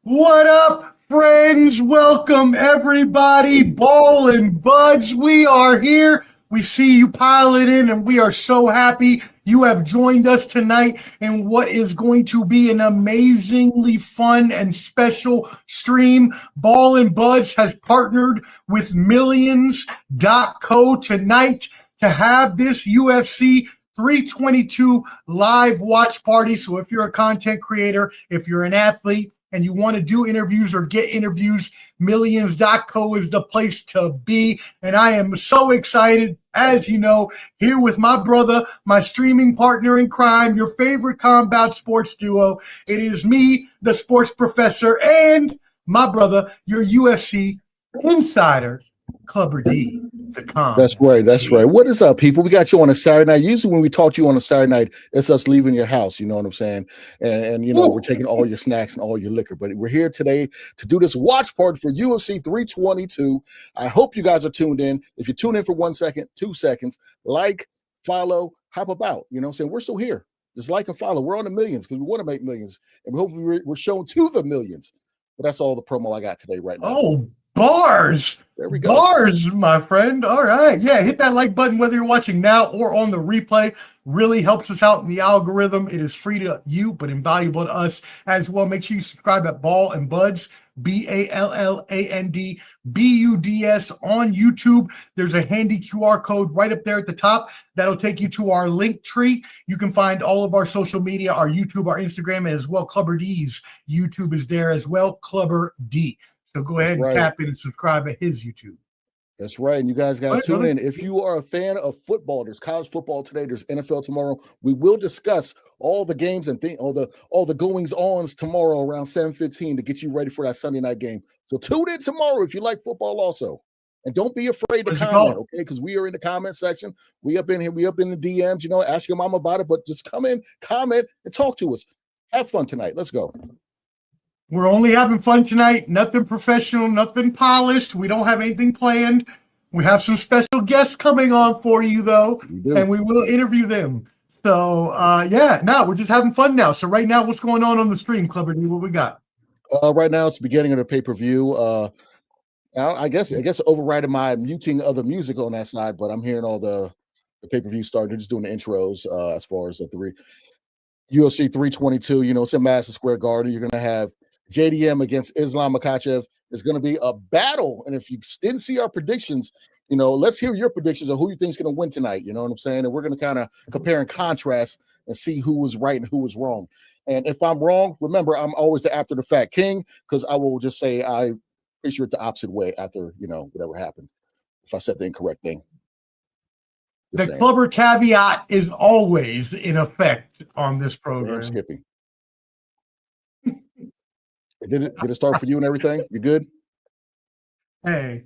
What up, friends? Welcome, everybody. Ball and Buds, we are here. We see you piling in, and we are so happy you have joined us tonight in what is going to be an amazingly fun and special stream. Ball and Buds has partnered with Millions.co tonight to have this UFC 322 live watch party. So if you're a content creator, if you're an athlete, and you want to do interviews or get interviews, Millions.co is the place to be. And I am so excited, as you know, here with my brother, my streaming partner in crime, your favorite combat sports duo. It is me, the sports professor, and my brother, your UFC insider, Clubber D. That's right. That's right. What is up, people? We got you on a Saturday night. Usually when we talk to you on a Saturday night, it's us leaving your house. You know what I'm saying? And you know, we're taking all your snacks and all your liquor. But we're here today to do this watch party for UFC 322. I hope you guys are tuned in. If you tune in for 1 second, 2 seconds, like, follow, hop about. You know what I'm saying? We're still here. Just like and follow. We're on the millions because we want to make millions. And hopefully we're shown to the millions. But that's all the promo I got today right now. Oh, bars. There we go. Bars, my friend. All right. Yeah, hit that like button whether you're watching now or on the replay. Really helps us out in the algorithm. It is free to you, but invaluable to us as well. Make sure you subscribe at Ball and Buds, BALLANDBUDS on YouTube. There's a handy QR code right up there at the top. That'll take you to our link tree. You can find all of our social media, our YouTube, our Instagram, and as well Clubber D's YouTube is there as well, Clubber D. So go ahead and tap in and subscribe at his YouTube. That's right. And you guys got to tune in. If you are a fan of football, there's college football today. There's NFL tomorrow. We will discuss all the games and all the goings-ons tomorrow around 7:15 to get you ready for that Sunday night game. So tune in tomorrow if you like football also. And don't be afraid to comment, okay? Because we are in the comment section. We up in here. We up in the DMs, you know, ask your mom about it. But just come in, comment, and talk to us. Have fun tonight. Let's go. We're only having fun tonight. Nothing professional, nothing polished. We don't have anything planned. We have some special guests coming on for you, though, and we will interview them. So, we're just having fun now. So right now, what's going on the stream, Clubber D? What we got? Right now, it's the beginning of the pay-per-view. I guess overriding my muting other music on that side, but I'm hearing all the pay-per-view starting. They're just doing the intros as far as the UFC 322. You know, it's in Madison Square Garden. You're going to have JDM against Islam Makhachev. Is going to be a battle. And if you didn't see our predictions, you know, let's hear your predictions of who you think is going to win tonight. You know what I'm saying? And we're going to kind of compare and contrast and see who was right and who was wrong. And if I'm wrong, remember, I'm always the after the fact king, because I will just say I picture it the opposite way after, you know, whatever happened. If I said the incorrect thing. The Clubber caveat is always in effect on this program. Skippy. Did it start for you and everything? You good? Hey,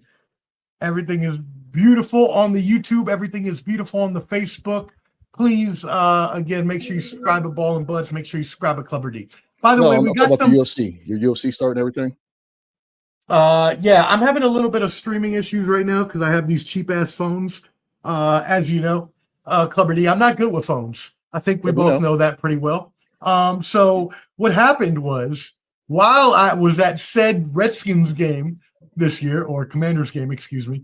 everything is beautiful on the YouTube. Everything is beautiful on the Facebook. Please, again, make sure you subscribe at Ball and Buds. Make sure you subscribe at Clubber D. By the way, we got some the UFC. Your UFC starting everything? Yeah, I'm having a little bit of streaming issues right now because I have these cheap ass phones. As you know, Clubber D, I'm not good with phones. I think we both know that pretty well. So what happened was, while I was at said Redskins game this year, or Commanders game, excuse me,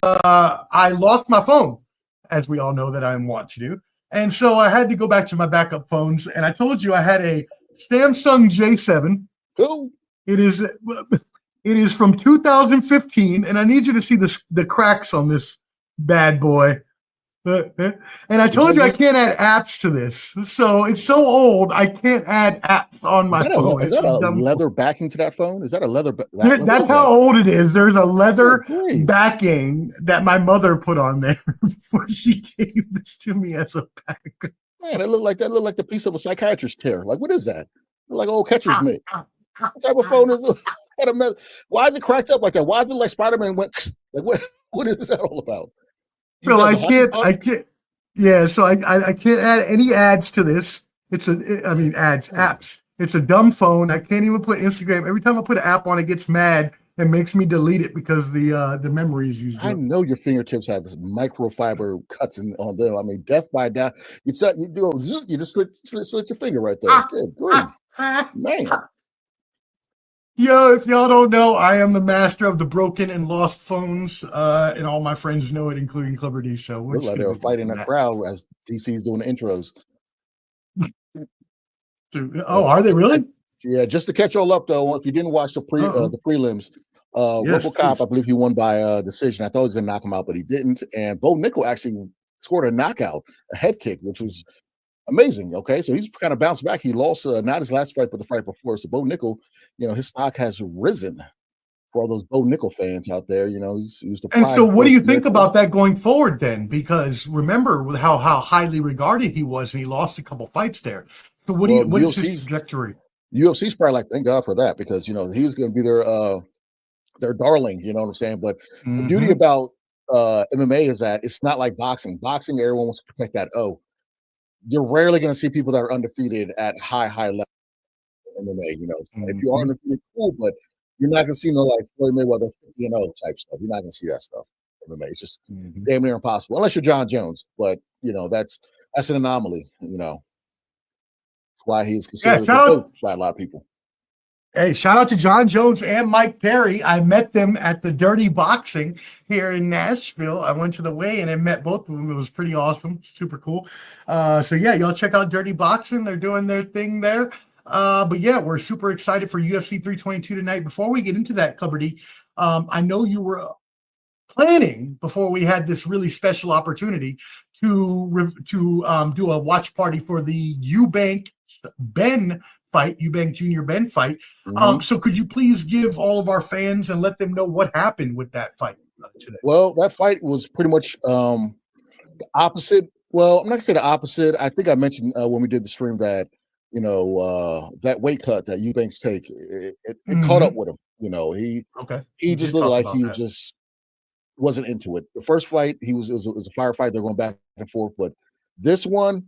I lost my phone, as we all know that I want to do. And so I had to go back to my backup phones. And I told you I had a Samsung J7. Oh. It is from 2015, and I need you to see the cracks on this bad boy. And I told you I can't add apps to this. So it's so old, I can't add apps on my phone. Is that a leather backing to that phone? Is that a leather? That's how old it is. There's a leather backing that my mother put on there before she gave this to me as a pack. Man, it looked like the piece of a psychiatrist's chair. Like, what is that? Like old catcher's mitt. What type of phone is this? Why is it cracked up like that? Why is it like Spider-Man went like what is that all about? So I can't. Yeah, so I can't add any ads to this. Apps. It's a dumb phone. I can't even put Instagram. Every time I put an app on, it gets mad and makes me delete it because the memory is used. I know your fingertips have this microfiber cuts on them. I mean, death by death. You just slit your finger right there. Good grief, man. Yo, if y'all don't know, I am the master of the broken and lost phones, and all my friends know it, including Clubber D. So we're Look just like they gonna were move on fighting from a that. crowd as DC's doing the intros. Oh, are they really? Yeah, just to catch all up though, if you didn't watch the Uh-oh. prelims, Yes, RoboCop, I please. believe he won by decision. I thought he was going to knock him out, but he didn't. And Bo Nickel actually scored a knockout, a head kick, which was amazing. Okay, so he's kind of bounced back. He lost not his last fight, but the fight before. So Bo Nickel, his stock has risen for all those Bo Nickel fans out there. He's the And so, pride what do of you think America. about that going forward then? Because remember how highly regarded he was, and he lost a couple fights there. So, Well, what is his trajectory? UFC's probably like, thank God for that, because he was going to be their darling. You know what I'm saying? But the beauty Mm-hmm. about MMA is that it's not like boxing. Boxing, everyone wants to protect that. Oh, you're rarely going to see people that are undefeated at high level in MMA. If you are Mm-hmm. undefeated, cool, but you're not going to see no like Floyd Mayweather 50-0 type stuff. You're not going to see that stuff in MMA. It's just Mm-hmm. damn near impossible, unless you're John Jones. But that's an anomaly. That's why he's Yeah, considered the shout out. GOAT by a lot of people. Hey, shout out to John Jones and Mike Perry. I met them at the Dirty Boxing here in Nashville. I went to the weigh and I met both of them. It was pretty awesome, super cool. So yeah, y'all check out Dirty Boxing. They're doing their thing there. But yeah, we're super excited for UFC 322 tonight. Before we get into that, Clubber D, I know you were planning before we had this really special opportunity to do a watch party for the Eubank Benn fight, Eubank Junior Benn fight. Hmm. So could you please give all of our fans and let them know what happened with that fight today? Well, that fight was pretty much the opposite. Well, I'm not gonna say the opposite. I think I mentioned when we did the stream that that weight cut that Eubanks take, it caught up Mm-hmm. with him. Okay, He you just did looked talk like about he that. just wasn't into it. The first fight, it was a firefight. They're going back and forth, but this one,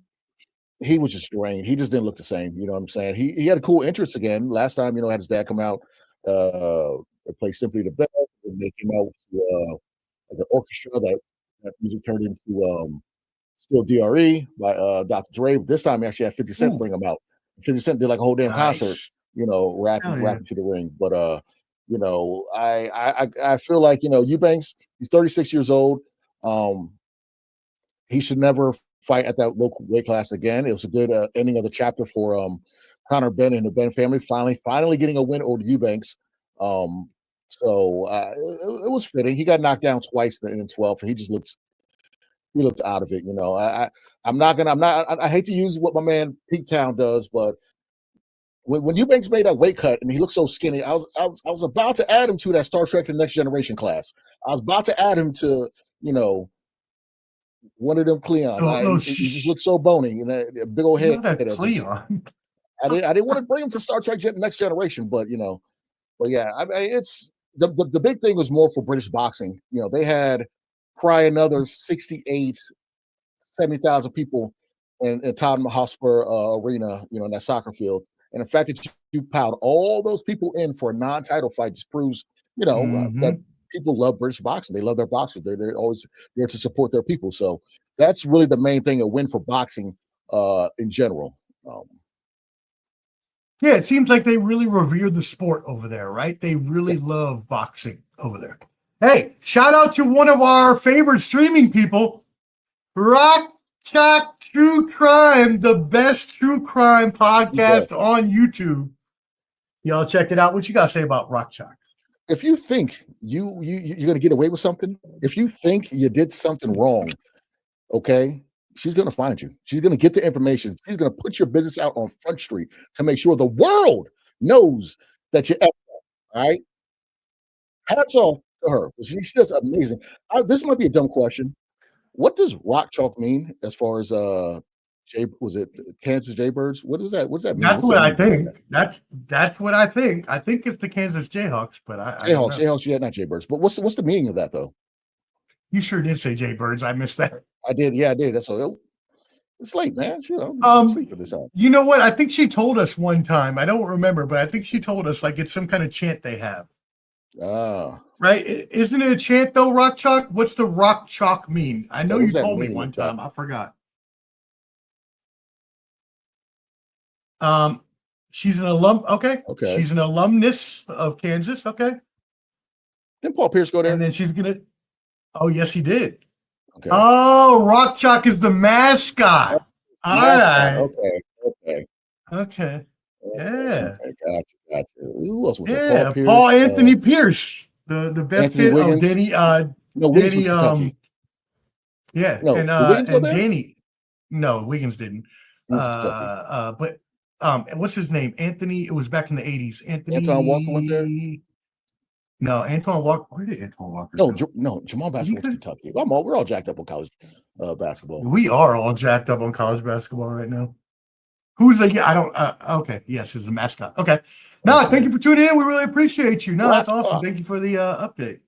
he was just drained. He just didn't look the same. You know what I'm saying? He had a cool entrance again. Last time, had his dad come out, they played Simply the Best, and they came out with like an orchestra that music turned into Still DRE by Dr. Dre. But this time he actually had 50 Cent Ooh, bring him out. 50 Cent did like a whole damn concert, nice. Hell yeah. rapping to the ring. But I feel like Eubanks, he's 36 years old. Um, he should never fight at that local weight class again. It was a good ending of the chapter for Conor Benn and the Benn family. Finally getting a win over Eubanks. It was fitting. He got knocked down twice in 12, and he looked out of it. I hate to use what my man Pete Town does, but when Eubanks made that weight cut and he looked so skinny, I was about to add him to that Star Trek: The Next Generation class. I was about to add him to you know one of them Cleons. No, no, He just looked so bony and a big old head. not a That just Cleon. I didn't want to bring him to Star Trek Next Generation, but yeah, I mean it's the big thing was more for British boxing. They had probably another 68, 70,000 people in Tottenham Hotspur Arena, in that soccer field. And the fact that you piled all those people in for a non-title fight just proves, that Mm-hmm. people love British boxing. They love their boxers. They're always there to support their people. So that's really the main thing, a win for boxing in general. Yeah, it seems like they really revere the sport over there, right? They really Yeah. love boxing over there. Hey, shout out to one of our favorite streaming people, Rock Chalk True Crime, the best true crime Yeah. podcast on YouTube. Y'all check it out. What you got to say about Rock Chalk? If you think you're gonna get away with something, if you think you did something wrong, okay, she's going to find you. She's going to get the information. She's going to put your business out on Front Street to make sure the world knows that you're all right. Hats off to her. She's just amazing. This might be a dumb question. What does rock chalk mean as far as was it Kansas Jaybirds? What does that? What's that mean? That's What's what the I meaning behind think. that? That's what I think. I think it's the Kansas Jayhawks, but I don't know. Jayhawks, yeah, not Jaybirds. But what's the meaning of that though? You sure did say Jaybirds. I missed that. I did, yeah, I did. That's all. It's late, man. Sure, I'm Um, asleep at this time. you know what? I think she told us one time. I don't remember, but I think she told us like it's some kind of chant they have. Ah, Right? Isn't it a chant though, rock chalk? What's the rock chalk mean? I yeah, know what you does that told me mean? one If that time. I forgot. Um, She's an alum. Okay. Okay. She's an alumnus of Kansas. Okay. Didn't Paul Pierce go there? And then she's gonna. Oh yes, he did. Okay. Oh, Rock Chalk is the mascot. All right. Okay. Yeah. Okay. Gotcha. Who else was there? Yeah. Paul Pierce. Paul Anthony Pierce, the best Anthony kid. Wiggins. Oh, Danny. No, Wiggins was Kentucky. Yeah. No, and did Wiggins go there? Danny. No, Wiggins didn't. But what's his name? Anthony. It was back in the 80s. Anton Walker went there. No, Antoine Walker. Where did Antoine Walker No, go? Jamal Basham was Kentucky. We're all jacked up on college basketball. We are all jacked up on college basketball right now. Who's the? Yeah, I don't. Okay, yes, it's the mascot. Okay. No, thank you for tuning in. We really appreciate you. No, that's awesome. Thank you for the update.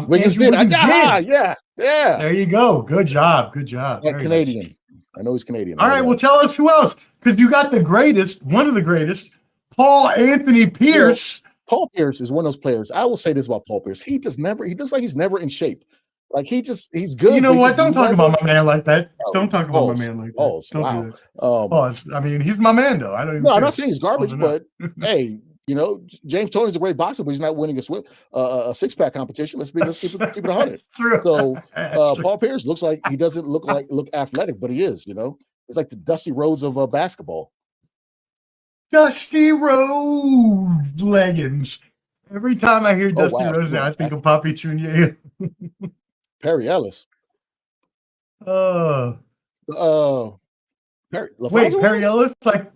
Wiggins did. Yeah. There you go. Good job. Canadian. Nice. I know he's Canadian. All right. Well, tell us who else, because you got the greatest, one of the greatest, Paul Anthony Pierce. Paul Pierce is one of those players. I will say this about Paul Pierce. He looks like he's never in shape. Like he's good. You know what? Don't talk about my man like that. Don't talk about my man like that. Pause. Don't do that. Pause. I mean, he's my man though. I don't even. No, I'm not saying he's garbage, but hey, James Toney's a great boxer, but he's not winning a six-pack competition. Let's keep it 100. So Paul Pierce looks like he doesn't look athletic, but he is. It's like the Dusty Rhodes of basketball. Dusty Rhodes leggings. Every time I hear Dusty Rhodes, I think of Papi Chunier. Perry Ellis. Perry Ellis, like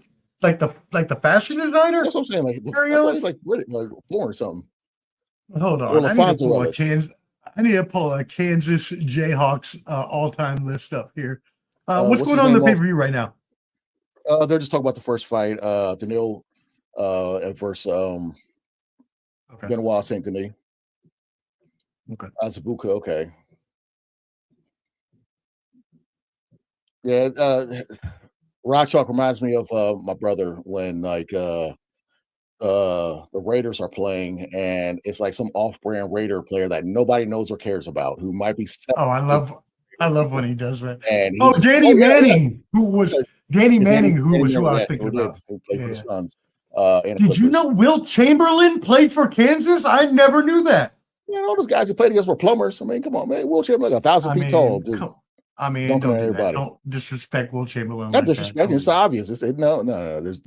the fashion designer. That's what I'm saying. Like Perry Ellis, like foreign or something. Hold on, I need to pull a Kansas Jayhawks all-time list up here. What's going on in the pay-per-view right now? They're just talking about the first fight. Daniil versus Benoit Saint Denis. Okay. Azubuka. Okay. Yeah. Rock Chalk reminds me of my brother when the Raiders are playing and it's like some off-brand Raider player that nobody knows or cares about who might be. I love when he does that. And Danny Manning, who was who I was thinking about. Who played for the Suns. Did you know Wilt Chamberlain played for Kansas? I never knew that. Yeah, all those guys who played against were plumbers. I mean, come on, man. Wilt Chamberlain, 1,000 feet tall, dude. Don't do everybody. Don't disrespect Wilt Chamberlain. Not disrespecting. It's the obvious. No. There's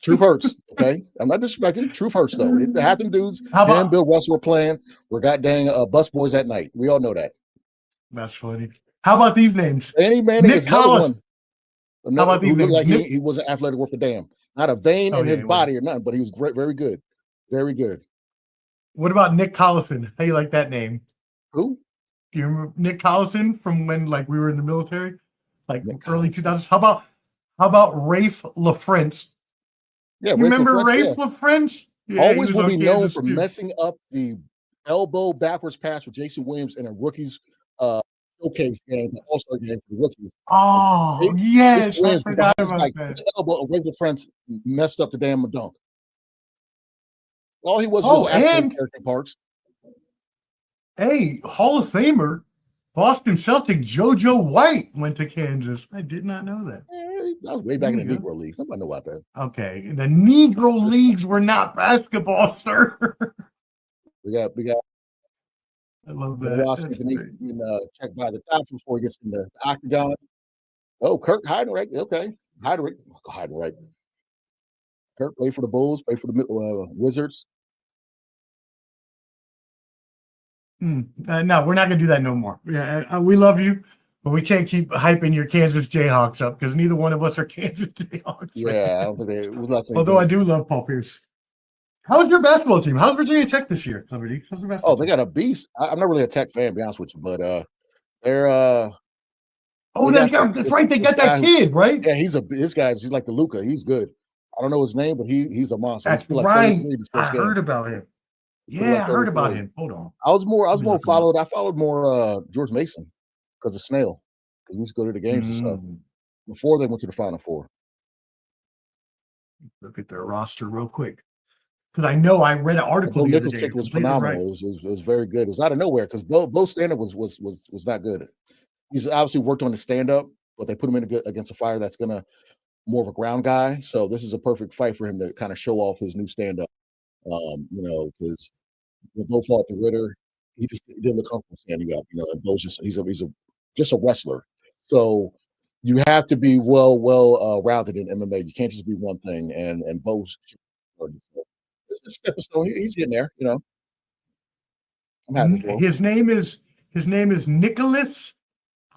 Truth hurts. Okay, I'm not disrespecting. Truth hurts though. Half them dudes and Bill Russell were playing. We're goddamn bus boys at night. We all know that. That's funny. How about these names? Danny Manning is another one. How about these names? Like he wasn't athletic worth a damn. Not a vein in his body or nothing, but he was great, very good. Very good. What about Nick Collison? How you like that name? Who? Do you remember Nick Collison from when we were in the military? Early 2000s? How about Rafe LaFrance? Yeah, you remember Rafe LaFrance? Yeah, always will be known for messing up the elbow backwards pass with Jason Williams in a rookies showcase game, the All-Star game for the rookies. Oh, yes, I forgot about that. His elbow and Rafe LaFrance messed up the damn dunk. All he was and Parks. Hey, Hall of Famer, Boston Celtic JoJo White went to Kansas. I did not know that. That was way back in the Negro Leagues. Somebody know about that. Okay, the Negro Leagues were not basketball, sir. We got. I love that. Denise being checked by the top before he gets in the octagon. Oh, Kirk Heidenreich. Okay, Heidenreich. Kirk played for the Bulls, played for the Wizards. No, we're not going to do that no more. Yeah, we love you, but we can't keep hyping your Kansas Jayhawks up because neither one of us are Kansas Jayhawks. Yeah, I don't think they. Although I do love Paul Pierce. How's your basketball team? How's Virginia Tech this year, Liberty? How's the basketball they got a beast. I'm not really a Tech fan, to be honest with you, but they're. That's right. They got that kid, right? Yeah, he's like the Luka. He's good. I don't know his name, but he's a monster. That's right. I heard about him. Yeah, I heard about him. Hold on. I followed more George Mason because of Snail. Because we used to go to the games and stuff before they went to the Final Four. Look at their roster real quick. Because I know I read an article. Bill Nichol's kick was phenomenal. Right. It was very good. It was out of nowhere because Bo's stand-up was not good. He's obviously worked on the stand-up, but they put him in against a fire that's gonna more of a ground guy. So this is a perfect fight for him to kind of show off his new stand-up. Because they both fought the Ritter. He just didn't look comfortable standing up, and Bo's just a wrestler. So you have to be well rounded in MMA. You can't just be one thing. And Bo's it's a stepping stone. He's getting there. I'm happy for him. His name is Nicholas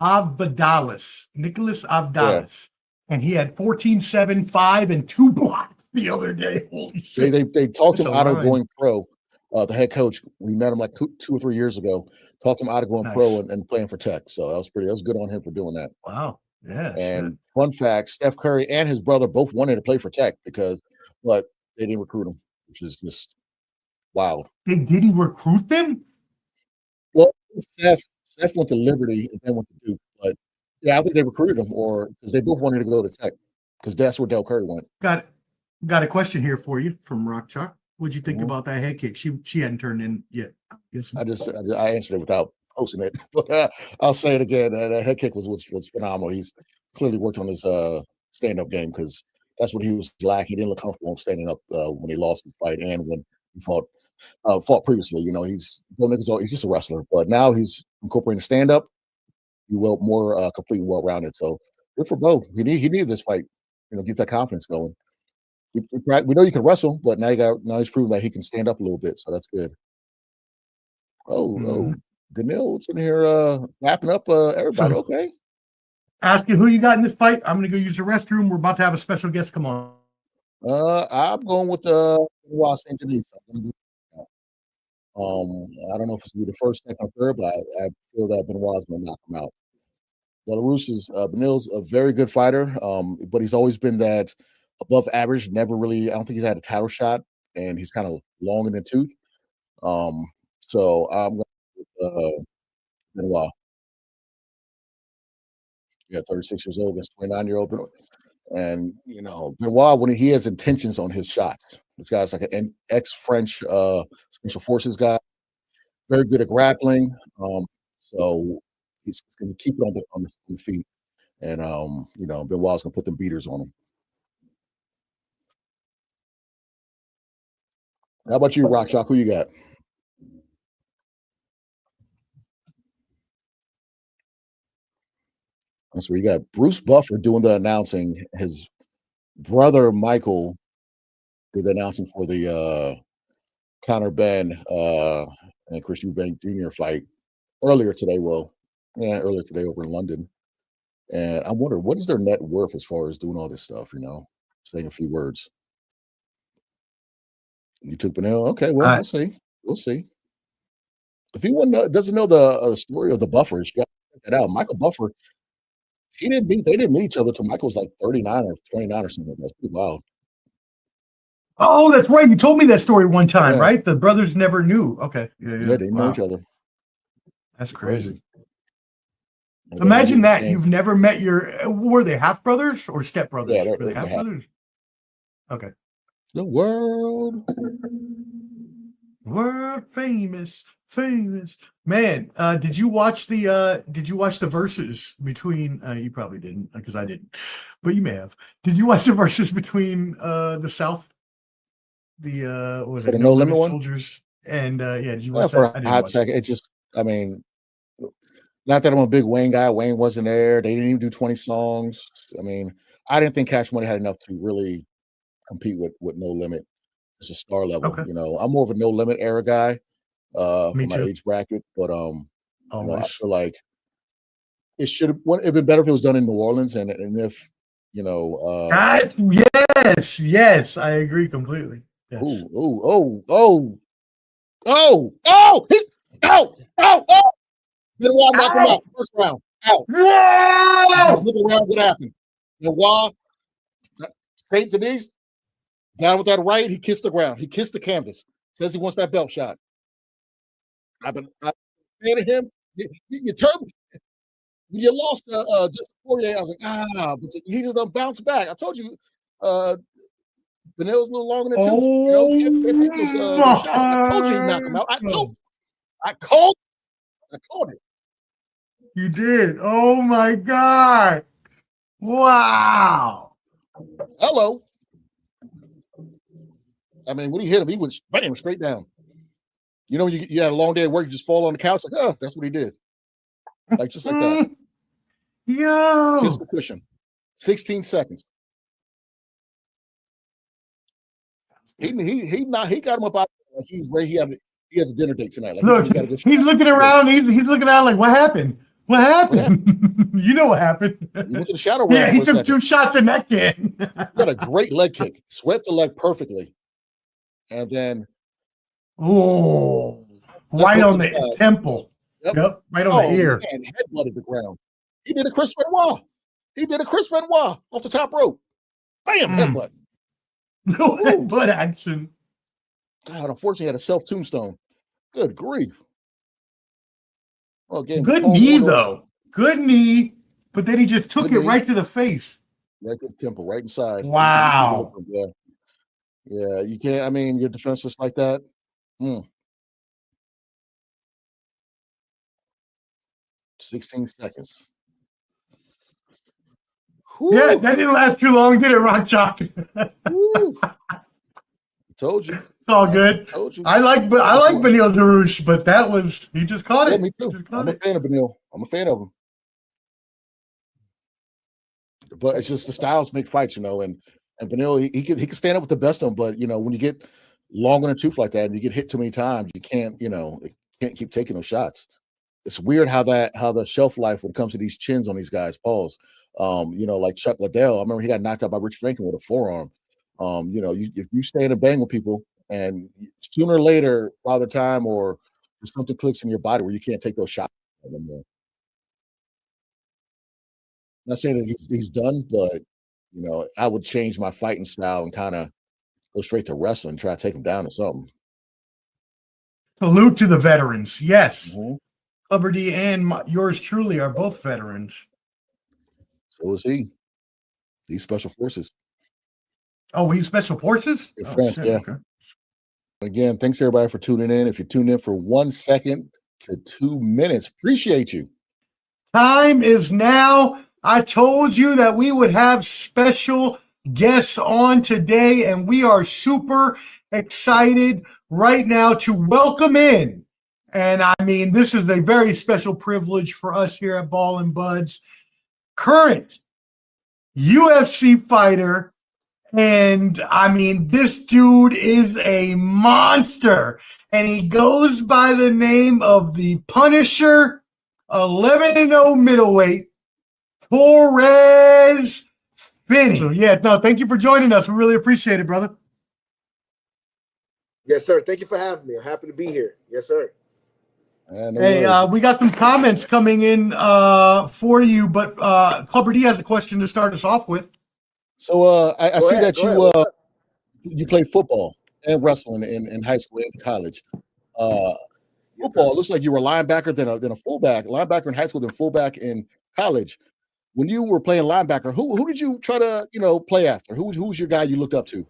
Avdalis. Nicholas Avdalis. Yeah. And he had 14-7-5 and 2 blocks the other day. Holy shit. They talked him out of going pro. The head coach, we met him like 2 or 3 years ago, talked him out of going pro and playing for Tech. So that was good on him for doing that. Wow. Yeah. And fun fact, Steph Curry and his brother both wanted to play for Tech but they didn't recruit him, which is just wild. They didn't recruit them? Well, Steph went to Liberty and then went to Duke. But yeah, I think they recruited him because they both wanted to go to Tech because that's where Del Curry went. Got a question here for you from Rock Chalk. What'd you think about that head kick? She hadn't turned in yet. I answered it without posting it, but I'll say it again. That head kick was phenomenal. He's clearly worked on his stand-up game because that's what he was lacking. He didn't look comfortable standing up when he lost his fight and when he fought previously. He's just a wrestler, but now he's incorporating stand-up. He's more complete and well-rounded. So good for Bo. He needed this fight. Get that confidence going. We know you can wrestle, but now he's proven that he can stand up a little bit, so that's good. Danil's in here wrapping up everybody. Okay. Asking who you got in this fight. I'm going to go use the restroom. We're about to have a special guest come on. I'm going with Benoit Saint Denis. I don't know if it's going to be the first, second, or third, but I feel that Benoit's going to knock him out. Benil's a very good fighter, but he's always been that above average. Never really, I don't think he's had a title shot, and he's kind of long in the tooth. So I'm going with Benoit. Yeah, 36 years old against 29-year-old Benoit. And Benoit, when he has intentions on his shots, this guy's like an ex-French special forces guy, very good at grappling. So he's going to keep it on the feet, and Benoit's going to put them beaters on him. How about you, Rock Chalk? Who you got? So we got Bruce Buffer doing the announcing. His brother Michael did the announcing for the Conor Benn and Chris Eubank Jr. fight earlier today. Earlier today over in London. And I wonder, what is their net worth as far as doing all this stuff? Saying a few words. You took Benel. Okay, well, we'll see. If anyone doesn't know the story of the Buffers, you got to check that out. Michael Buffer. They didn't meet each other until Michael was like 39 or 29 or something. That's pretty wild. Oh, that's right. You told me that story one time, right? The brothers never knew. Okay. Yeah, they didn't know each other. That's crazy. Imagine that. You've never met were they half brothers or step brothers? Yeah, were they half brothers? Okay. The world famous. Man, did you watch the verses between you probably didn't because I didn't, but you may have. Did you watch the verses between the South? What was it? The No Limit Soldiers and did you watch that? For a hot second. It's just, not that I'm a big Wayne guy. Wayne wasn't there. They didn't even do 20 songs. I didn't think Cash Money had enough to really compete with No Limit. It's a star level. Okay. I'm more of a No Limit era guy for my age bracket, but I feel like it should have been better if it was done in New Orleans and if yes, I agree completely. Yes. Benoit knocked him out first round. Out. Whoa! Just look around. What happened? Benoit, Saint Denis, down with that right. He kissed the ground. He kissed the canvas. Says he wants that belt shot. I've been saying to him, you turned me. When you lost just before I was like, but he just bounced back. I told you, Benel's a little longer than two. I told you he'd knock him out. I called it. You did. Oh my God. Wow. Hello. I mean, when he hit him, he went bam straight down. You know, you had a long day at work, you just fall on the couch, like, oh, that's what he did. Like, just like that. Yo. Just the cushion. 16 seconds. He got him up out. Like he was ready. He has a dinner date tonight. Like, look, he's looking around. He's looking around like, what happened? What happened? You know what happened? He went to the shadow realm. Yeah, he took 2 shots in that kid. He got a great leg kick. Swept the leg perfectly. And then right on the temple. Yep, right on the ear. And headbutted the ground. He did a Chris Benoit. Off the top rope. Bam, headbutt. No headbutt action. God, unfortunately, he had a self-tombstone. Good grief. Well, again, good knee, though. Good knee, but then he just took it right to the face. Right to the temple, right inside. Wow. Yeah, you can't, I mean, you're defenseless like that. 16 seconds. Whew. Yeah, that didn't last too long, did it, Rock Chalk? Told you. It's all good. Told you. I like Benil Darush, but that was, he just caught it. Me too. I'm a fan of Benil. I'm a fan of him. But it's just the styles make fights, you know, and Benil, he can stand up with the best of them, but you know, when you get long in the tooth like that and you get hit too many times, you can't keep taking those shots. It's weird how the shelf life when it comes to these chins on these guys, Pauls. You know, like Chuck Liddell. I remember he got knocked out by Rich Franklin with a forearm. You know, if you stand and bang with people, and sooner or later, Father Time or something clicks in your body where you can't take those shots anymore. I'm not saying that he's done, but you know, I would change my fighting style and kind of go straight to wrestling and try to take him down or something. Salute to the veterans. Yes. Clubber D and yours truly are both veterans. So is he. He's special forces. Oh, he's special forces? In France, yeah. Okay. Again, thanks everybody for tuning in. If you tuned in for 1 second to 2 minutes, appreciate you. Time is now. I told you that we would have special guests on today, and we are super excited right now to welcome in. And I mean, this is a very special privilege for us here at Ball and Buds. Current UFC fighter. And I mean, this dude is a monster. And he goes by the name of the Punisher, 11-0 middleweight, Torrez Finney. So, yeah, no, thank you for joining us. We really appreciate it, brother. Yes, sir. Thank you for having me. I'm happy to be here. Yes, sir. We got some comments coming in for you, but Clubber D has a question to start us off with. So I see that you play football and wrestling in high school and college. Football, it looks like you were a linebacker than a fullback. Linebacker in high school, then fullback in college. When you were playing linebacker, who did you try to play after? Who's your guy you looked up to?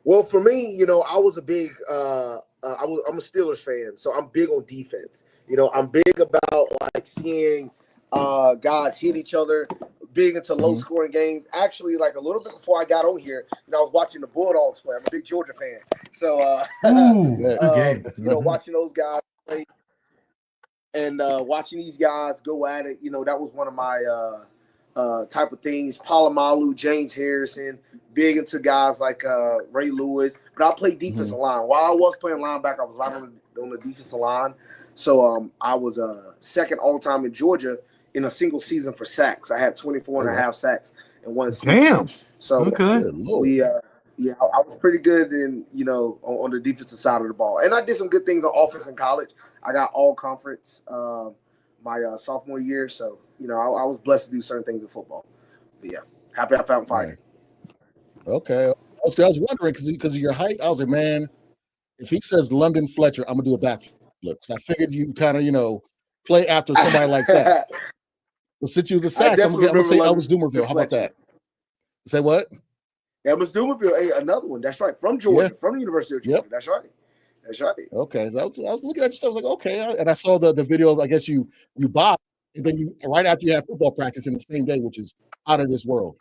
Well, for me, I was a big I'm a Steelers fan, so I'm big on defense. I'm big about like seeing guys hit each other, big into low scoring games. Actually, like a little bit before I got on here, I was watching the Bulldogs play. I'm a big Georgia fan. So watching those guys play and watching these guys go at it, that was one of my type of things. Palomalu, James Harrison, big into guys like Ray Lewis. But I played defensive line. While I was playing linebacker, I was on the defensive line. So I was second all-time in Georgia in a single season for sacks. I had 24 and a half sacks in one season. Damn. So okay. I was pretty good in, on the defensive side of the ball. And I did some good things on offense in college. I got all conference my sophomore year. So, I was blessed to do certain things in football. But yeah, happy I found fighting. Okay. I was wondering because of your height. I was like, man, if he says London Fletcher, I'm gonna do a backflip. Because I figured you kind of, play after somebody like that. Well, since you the Sacks, I'm gonna say Elvis Dumerville. How about that? Say what? Elvis Dumerville, hey, another one. That's right. From Georgia, from the University of Georgia. Yep. That's right. That's right. Okay. So I was looking at your stuff like, okay. And I saw the video of, I guess you bob and then you right after you have football practice in the same day, which is out of this world.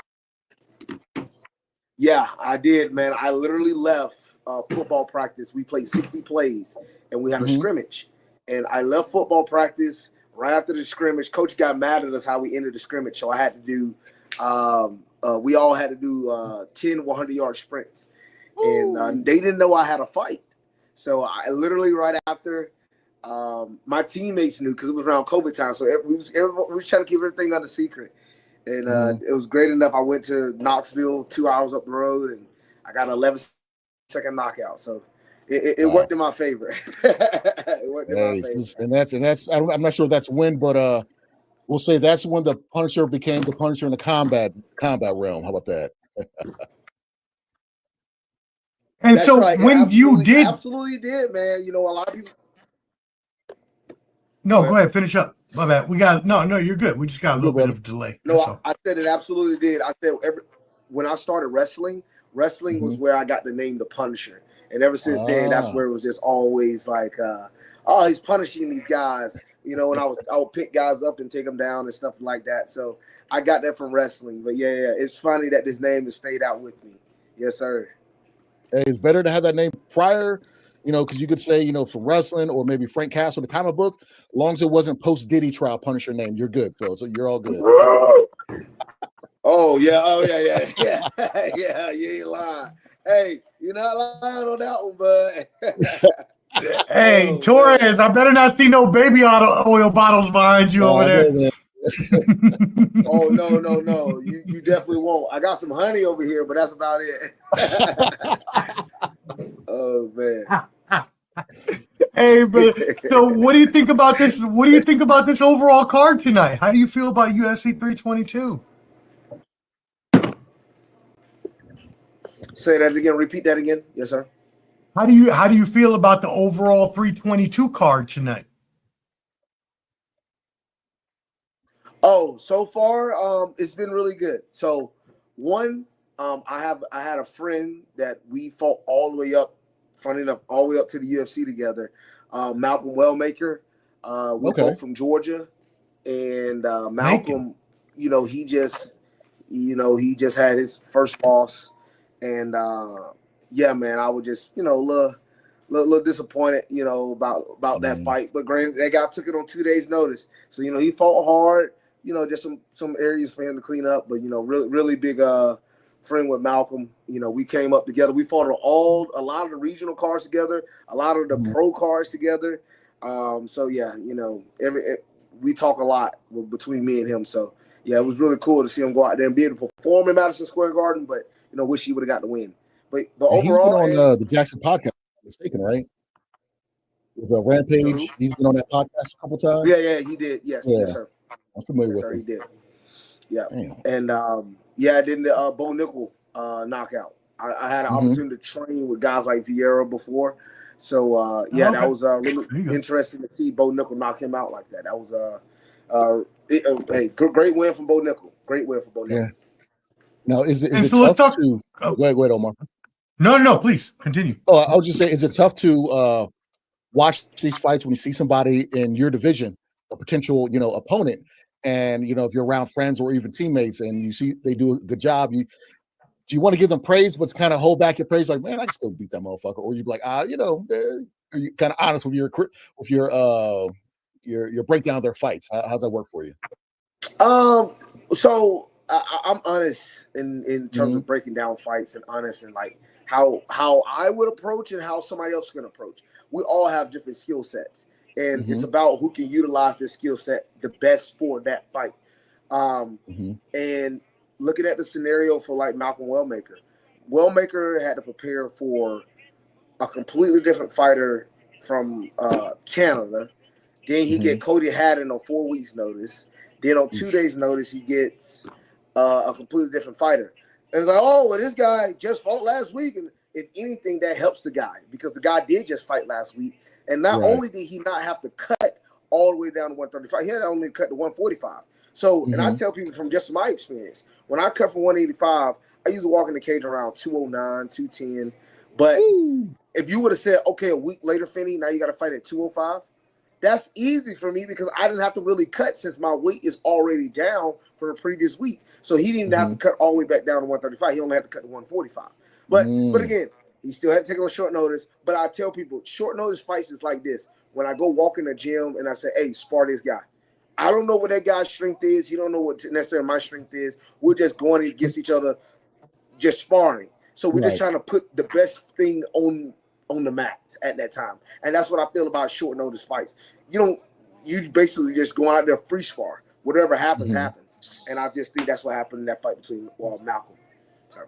Yeah, I did, man. I literally left football practice. We played 60 plays, and we had a scrimmage. And I left football practice right after the scrimmage. Coach got mad at us how we ended the scrimmage, so I had to do we all had to do 10 100-yard sprints. Ooh. And they didn't know I had a fight. So I literally right after my teammates knew because it was around COVID time. So we were trying to keep everything under secret. And it was great enough. I went to Knoxville 2 hours up the road, and I got an 11-second knockout. So it worked in my favor. It worked in my favor. And that's I'm not sure if that's when, but we'll say that's when the Punisher became the Punisher in the combat realm. How about that? And that's so right. When you did, absolutely did, man. You know, a lot of people. No, go ahead. Finish up. My bad. We got no. You're good. We just got a little bit of delay. No, I said it absolutely did. I said when I started wrestling was where I got the name the Punisher, and ever since then, that's where it was just always like, oh, he's punishing these guys, you know. And I would pick guys up and take them down and stuff like that. So I got that from wrestling. But yeah, it's funny that this name has stayed out with me. Yes, sir. Hey, it's better to have that name prior. You know, because you could say, you know, from wrestling or maybe Frank Castle, the comic book, as long as it wasn't post Diddy trial Punisher name, you're good. So you're all good. Oh yeah. Yeah, you ain't lying. Hey, you're not lying on that one, bud. Hey, Torrez, man. I better not see no baby oil bottles behind you over there. Oh no. You definitely won't. I got some honey over here, but that's about it. Oh man. Hey, but so what do you think about this? What do you think about this overall card tonight? How do you feel about UFC 322? Say that again. Repeat that again. Yes, sir. How do you feel about the overall 322 card tonight? Oh, so far, it's been really good. So, one, I had a friend that we fought all the way up, funny enough, all the way up to the UFC together. Malcolm Wellmaker, we both from Georgia, and Malcolm, you know, he just had his first loss, and yeah, man, I was just, you know, a little disappointed, you know, about that fight. But granted, that guy took it on 2 days' notice, so you know he fought hard. You know, just some areas for him to clean up, but you know, really big friend with Malcolm. You know, we came up together. We fought a lot of the regional cards together, a lot of the pro cards together. So yeah, you know, we talk a lot between me and him. So yeah, it was really cool to see him go out there and be able to perform in Madison Square Garden. But you know, wish he would have got the win. But overall, he's been on the Jackson podcast. If I'm mistaken, right? With Rampage, he's been on that podcast a couple times. Yeah, he did. Yes, sir. I'm familiar with him. He did. Yeah. Damn. And then the Bo Nickel knockout. I had an opportunity to train with guys like Vieira before. So that was really interesting to see Bo Nickel knock him out like that. That was a great win from Bo Nickel. Great win for Bo Nickel. Yeah. Now is it tough to go ahead, Omar? No, please continue. Oh, I was just saying, is it tough to watch these fights when you see somebody in your division, a potential, you know, opponent, and you know, if you're around friends or even teammates and you see they do a good job, do you want to give them praise, but kind of hold back your praise, like, man, I can still beat that motherfucker, or you'd be like, you know, are you kind of honest with your breakdown of their fights? How's that work for you? So I'm honest in terms of breaking down fights, and honest and like how I would approach and how somebody else is going to approach. We all have different skill sets, and it's about who can utilize their skill set the best for that fight. And looking at the scenario for like Malcolm Wellmaker had to prepare for a completely different fighter from Canada. Then he get Cody Haddon on 4 weeks' notice. Then on 2 days' notice, he gets a completely different fighter. And it's like, oh, well, this guy just fought last week. And if anything, that helps the guy because the guy did just fight last week. And not only did he not have to cut all the way down to 135, he had to only cut to 145. So, and I tell people from just my experience, when I cut from 185, I usually walk in the cage around 209, 210. But if you would have said, okay, a week later, Finney, now you got to fight at 205, that's easy for me because I didn't have to really cut since my weight is already down from the previous week. So he didn't have to cut all the way back down to 135. He only had to cut to 145. But again, he still had to take it on short notice. But I tell people, short notice fights is like this. When I go walk in the gym and I say, hey, spar this guy. I don't know what that guy's strength is. He don't know what necessarily my strength is. We're just going against each other, just sparring. So we're just trying to put the best thing on the mat at that time. And that's what I feel about short notice fights. You basically just going out there free spar. Whatever happens, happens. And I just think that's what happened in that fight between Malcolm. Sorry.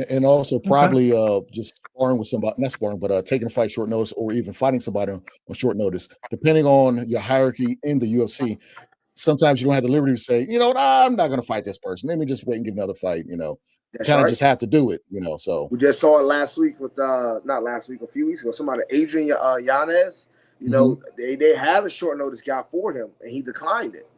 And also probably just sparring with somebody, not sparring, but taking a fight short notice or even fighting somebody on short notice, depending on your hierarchy in the UFC. Sometimes you don't have the liberty to say, I'm not going to fight this person. Let me just wait and get another fight, kind of just have to do it, so. We just saw it last week with, not last week, a few weeks ago, somebody, Adrian Yanez, they had a short notice guy for him and he declined it.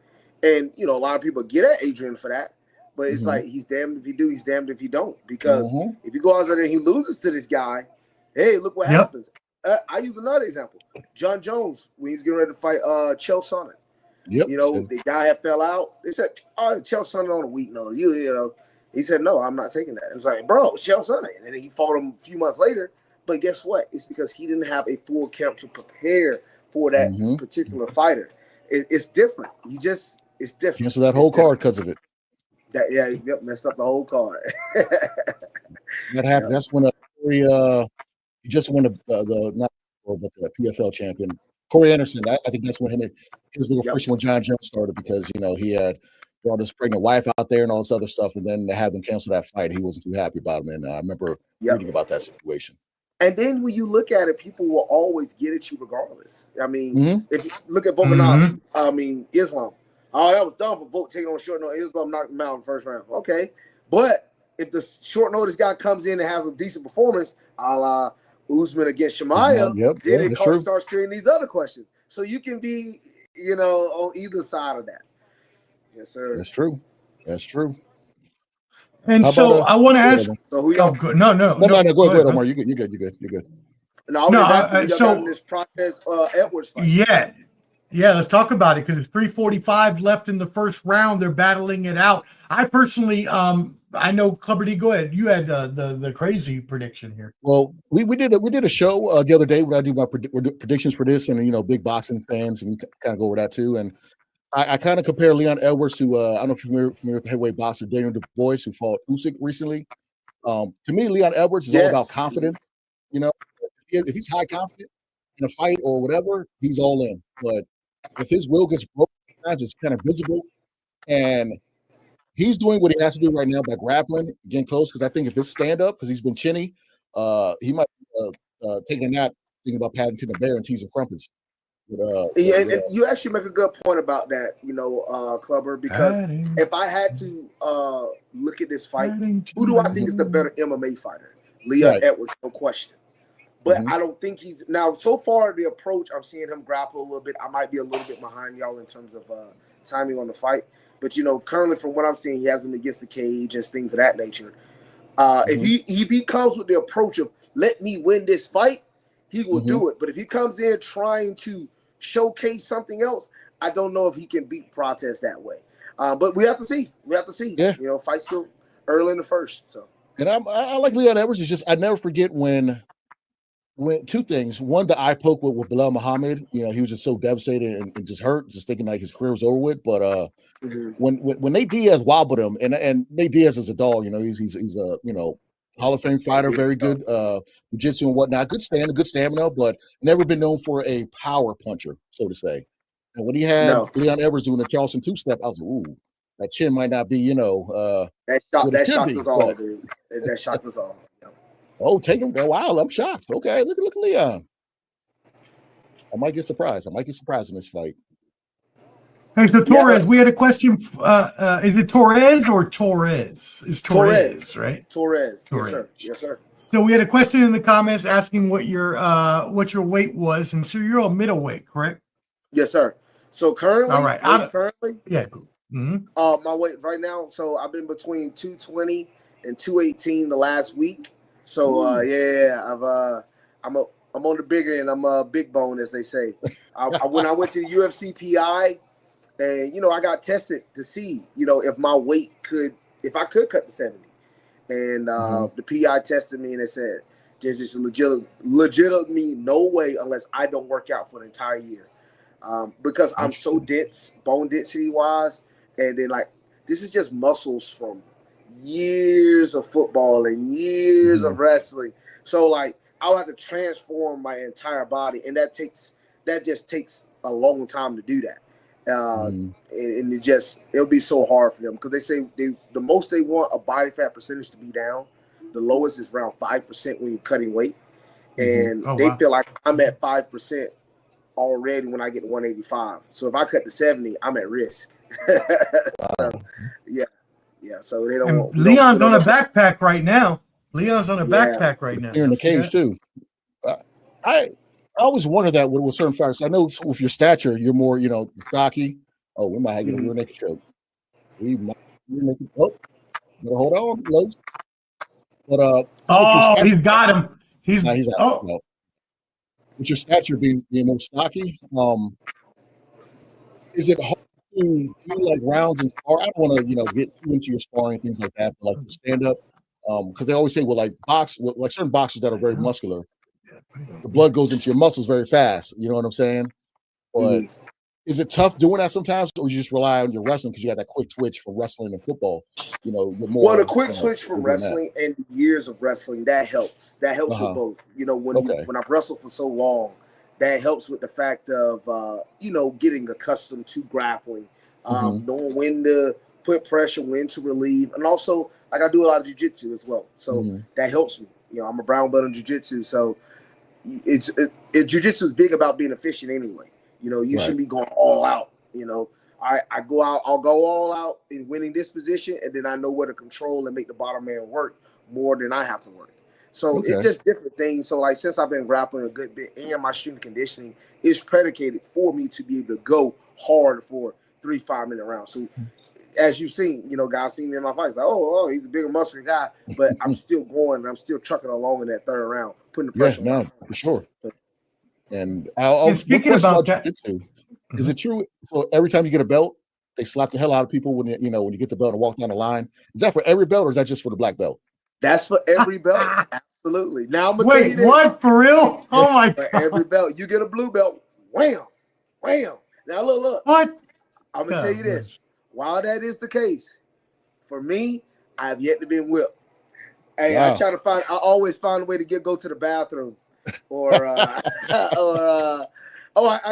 And, a lot of people get at Adrian for that. But it's like he's damned if you do, he's damned if you don't. Because if you go out there and he loses to this guy, hey, look what happens. I use another example. John Jones, when he was getting ready to fight Chael Sonnen. The guy had fell out. They said, oh, Chael Sonnen on a week notice. He said, no, I'm not taking that. It was like, bro, Chael Sonnen. And then he fought him a few months later. But guess what? It's because he didn't have a full camp to prepare for that particular fighter. It's different. It's different. Cancel that whole card because of it. Messed up the whole card. That happened. That's when he just won the PFL champion, Corey Anderson. I think that's when his little friction with John Jones started because he had brought his pregnant wife out there and all this other stuff, and then to have them cancel that fight, he wasn't too happy about him. And I remember reading about that situation. And then when you look at it, people will always get at you regardless. I mean, if you look at Volkanovski, Islam. Oh, that was dumb for taking on short notice. Islam knocked him out in the first round. Okay. But if the short notice guy comes in and has a decent performance, a la Usman against Shemaya, then it starts creating these other questions. So you can be, on either side of that. Yes, sir. That's true. That's true. And so I want to ask. So who y'all? Good. No. Go ahead, Omar. You're good. No, I was asking this process Edwards fight. Yeah, let's talk about it because it's 3:45 left in the first round. They're battling it out. I personally, I know Clubber D. Go ahead. You had the crazy prediction here. Well, we did a show the other day where I do my predictions for this, and big boxing fans, and we kind of go over that too. And I kind of compare Leon Edwards to I don't know if you're familiar with the heavyweight boxer Daniel Du Bois, who fought Usyk recently. To me, Leon Edwards is all about confidence. If he's high confident in a fight or whatever, he's all in. But if his will gets broken, it's kind of visible. And he's doing what he has to do right now by grappling, getting close, because I think if it's stand-up, because he's been chinny, he might take a nap thinking about Paddington and Bear and teasing crumpets. But, and you actually make a good point about that, Clubber, because if I had to look at this fight, who do I think is the better MMA fighter? Leon Edwards, no question. But I don't think he's now. So far, the approach I'm seeing him grapple a little bit. I might be a little bit behind y'all in terms of timing on the fight. But currently from what I'm seeing, he has him against the cage and things of that nature. If he comes with the approach of let me win this fight, he will do it. But if he comes in trying to showcase something else, I don't know if he can beat Protest that way. But we have to see. Yeah. Fight's still early in the first. So. And I like Leon Edwards. It's just I never forget when two things. One, the eye poke with Bilal Muhammad. He was just so devastated and just hurt, just thinking like his career was over with. But when Nate Diaz wobbled him, and Nate Diaz is a dog. He's a Hall of Fame fighter, very good jiu-jitsu and whatnot, good stamina, but never been known for a power puncher, so to say. And when he had Leon Edwards doing the Charleston two-step, I was like, ooh, that chin might not be, that shocked us all, dude. That shocked us all. Oh, take him. Wow, I'm shocked. Okay, look at Leon. I might get surprised. in this fight. Hey, so Torrez, we had a question. Is it Torrez or Torrez? It's Torrez, right? Torrez. Yes, sir. So we had a question in the comments asking what your weight was, and so you're a middleweight, correct? Yes, sir. So currently, all right. Yeah, cool. Mm-hmm. My weight right now. So I've been between 220 and 218 the last week. So I'm I'm on the bigger end. I'm a big bone, as they say. When I went to the UFC PI, and I got tested to see, if my weight if I could cut to 70. And the PI tested me and they said, there's just legitimately no way unless I don't work out for the entire year. Because I'm so dense, bone density wise. And then this is just muscles from years of football and years of wrestling. So I'll have to transform my entire body. And that just takes a long time to do that. And it'll be so hard for them because they say the most they want a body fat percentage to be down. The lowest is around 5% when you're cutting weight. And they feel like I'm at 5% already when I get to 185. So if I cut to 70, I'm at risk. So, yeah. So they don't. And Leon's on a backpack right now. Backpack right now. You're in the cage too. I always wonder that with certain fighters. I know with your stature, you're more, stocky. Oh, we might get a rear naked choke. We might better hold on, close. But he's got him. He's out. No. With your stature being more stocky, is it hard to do rounds and spar? I don't want to get too into your sparring and things like that, but to stand up, because they always say certain boxers that are very muscular, the blood goes into your muscles very fast. You know what I'm saying? But is it tough doing that sometimes, or you just rely on your wrestling because you got that quick switch from wrestling and football? You're more. Well, the quick switch from wrestling and years of wrestling that helps. That helps with both. When I've wrestled for so long, that helps with the fact of getting accustomed to grappling, knowing when to put pressure, when to relieve, and also I do a lot of jiu-jitsu as well, so that helps me. I'm a brown belt in jiu-jitsu, so jiu-jitsu is big about being efficient anyway. You shouldn't be going all out. I'll go all out in winning this position, and then I know where to control and make the bottom man work more than I have to work. So it's just different things. So since I've been grappling a good bit, and my strength conditioning is predicated for me to be able to go hard for 3 5-minute rounds. So as you've seen, guys see me in my fights, he's a bigger muscular guy, but I'm still going and I'm still trucking along in that third round, putting the pressure on. For sure. And speaking about that, is it true? So every time you get a belt, they slap the hell out of people when you get the belt and walk down the line. Is that for every belt, or is that just for the black belt? That's for every belt. Absolutely. Now I'm gonna tell you this. What, for real? Oh my God! For every belt, you get a blue belt. Wham, wham. Now look. What? I'm gonna tell you this. While that is the case, for me, I have yet to be whipped. Hey, I always find a way to go to the bathroom, or I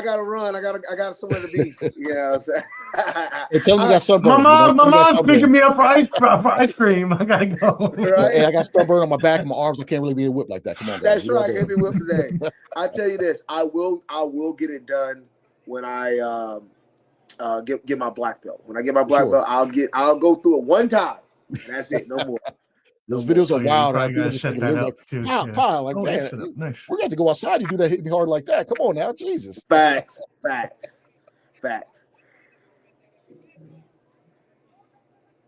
gotta run. I got somewhere to be. Hey, tell me you got sunburn. My mom's picking me up for ice cream. I gotta go. Right? Hey, I got sunburn on my back and my arms. I can't really be whipped like that. Come on, guys. That's right. I can't be whipped today. I tell you this. I will get it done when I get my black belt. When I get my black belt, I'll go through it one time. And that's it. No more. Those videos are wild. I just set that up. Man, we're gonna have to go outside. You do that, hit me hard like that. Come on now, Jesus. Facts.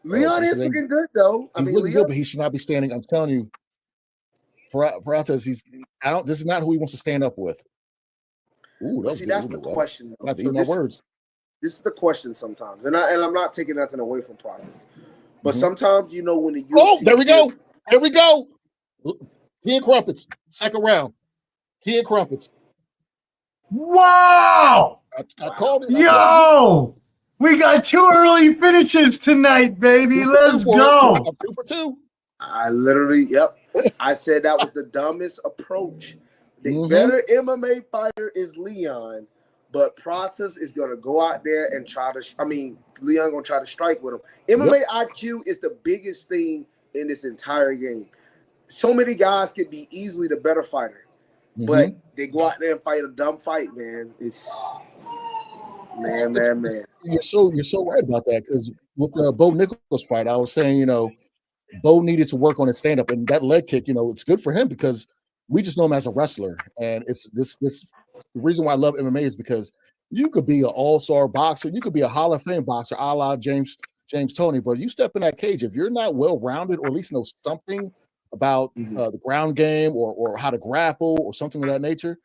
Leon is looking good though. He's looking good, but he should not be standing. I'm telling you, Pratas. This is not who he wants to stand up with. Ooh, that's the question. Not to eat my words. This is the question sometimes, and I'm not taking nothing away from Pratas. But sometimes, when the UFC... there we go. Here we go. Tea and crumpets. Second round. Tea and crumpets. Wow. I called it. Yo. We got 2 early finishes tonight, baby. Let's go. I'm 2 for 2. I literally, I said that was the dumbest approach. The better MMA fighter is Leon, but Pratas is going to go out there and try to... Leon going to try to strike with him. MMA IQ is the biggest thing in this entire game. So many guys could be easily the better fighter, but they go out there and fight a dumb fight, man. Man. You're so right about that, because with the Bo Nichols fight, I was saying, Bo needed to work on his stand-up, and that leg kick, it's good for him because we just know him as a wrestler, and it's this the reason why I love MMA is because you could be an all-star boxer, you could be a Hall of Fame boxer, a la James Toney, but you step in that cage, if you're not well-rounded or at least know something about the ground game or how to grapple or something of that nature,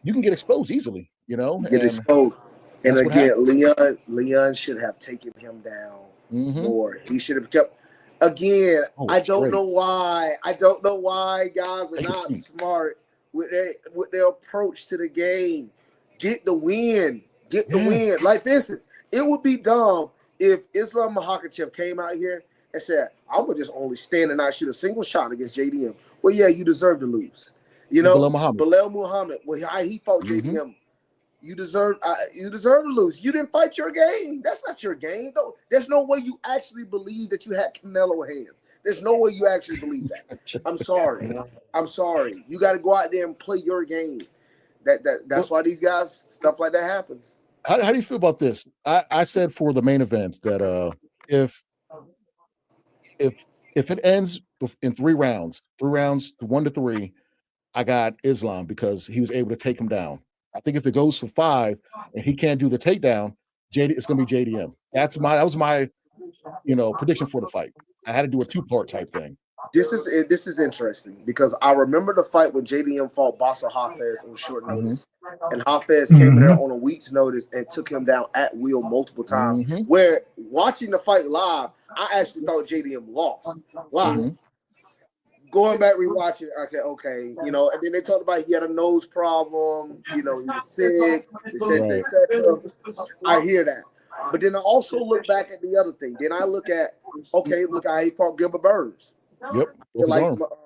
you can get exposed easily, you know. You get exposed. And that's what again, Leon should have taken him down more. He should have kept. Again, I don't know why. I don't know why guys are not smart with their approach to the game. Get the win. Get the win. Like, for instance, it would be dumb if Islam Makhachev came out here and said, I'm going to just only stand and not shoot a single shot against JDM. Well, yeah, you deserve to lose. You know, Bilal Muhammad, well, he fought JDM. You deserve to lose. You didn't fight your game. That's not your game. There's no way you actually believe that you had Canelo hands. There's no way you actually believe that. I'm sorry. You got to go out there and play your game. That's why these guys, stuff like that happens. How do you feel about this? I said for the main event that if it ends in 3 rounds, 1-3, I got Islam because he was able to take him down. I think if it goes for 5 and he can't do the takedown, it's going to be JDM. That was my prediction for the fight. I had to do a 2-part type thing. This is interesting because I remember the fight when JDM fought Basel Hafez on short notice, and Hafez came there on a week's notice and took him down at will multiple times. Where watching the fight live, I actually thought JDM lost live. Going back rewatching, okay, and then they talked about he had a nose problem, he was sick, etc. I hear that. But then I also look back at the other thing. Then I look at, look how he fought Gilbert Burns. Yep. Like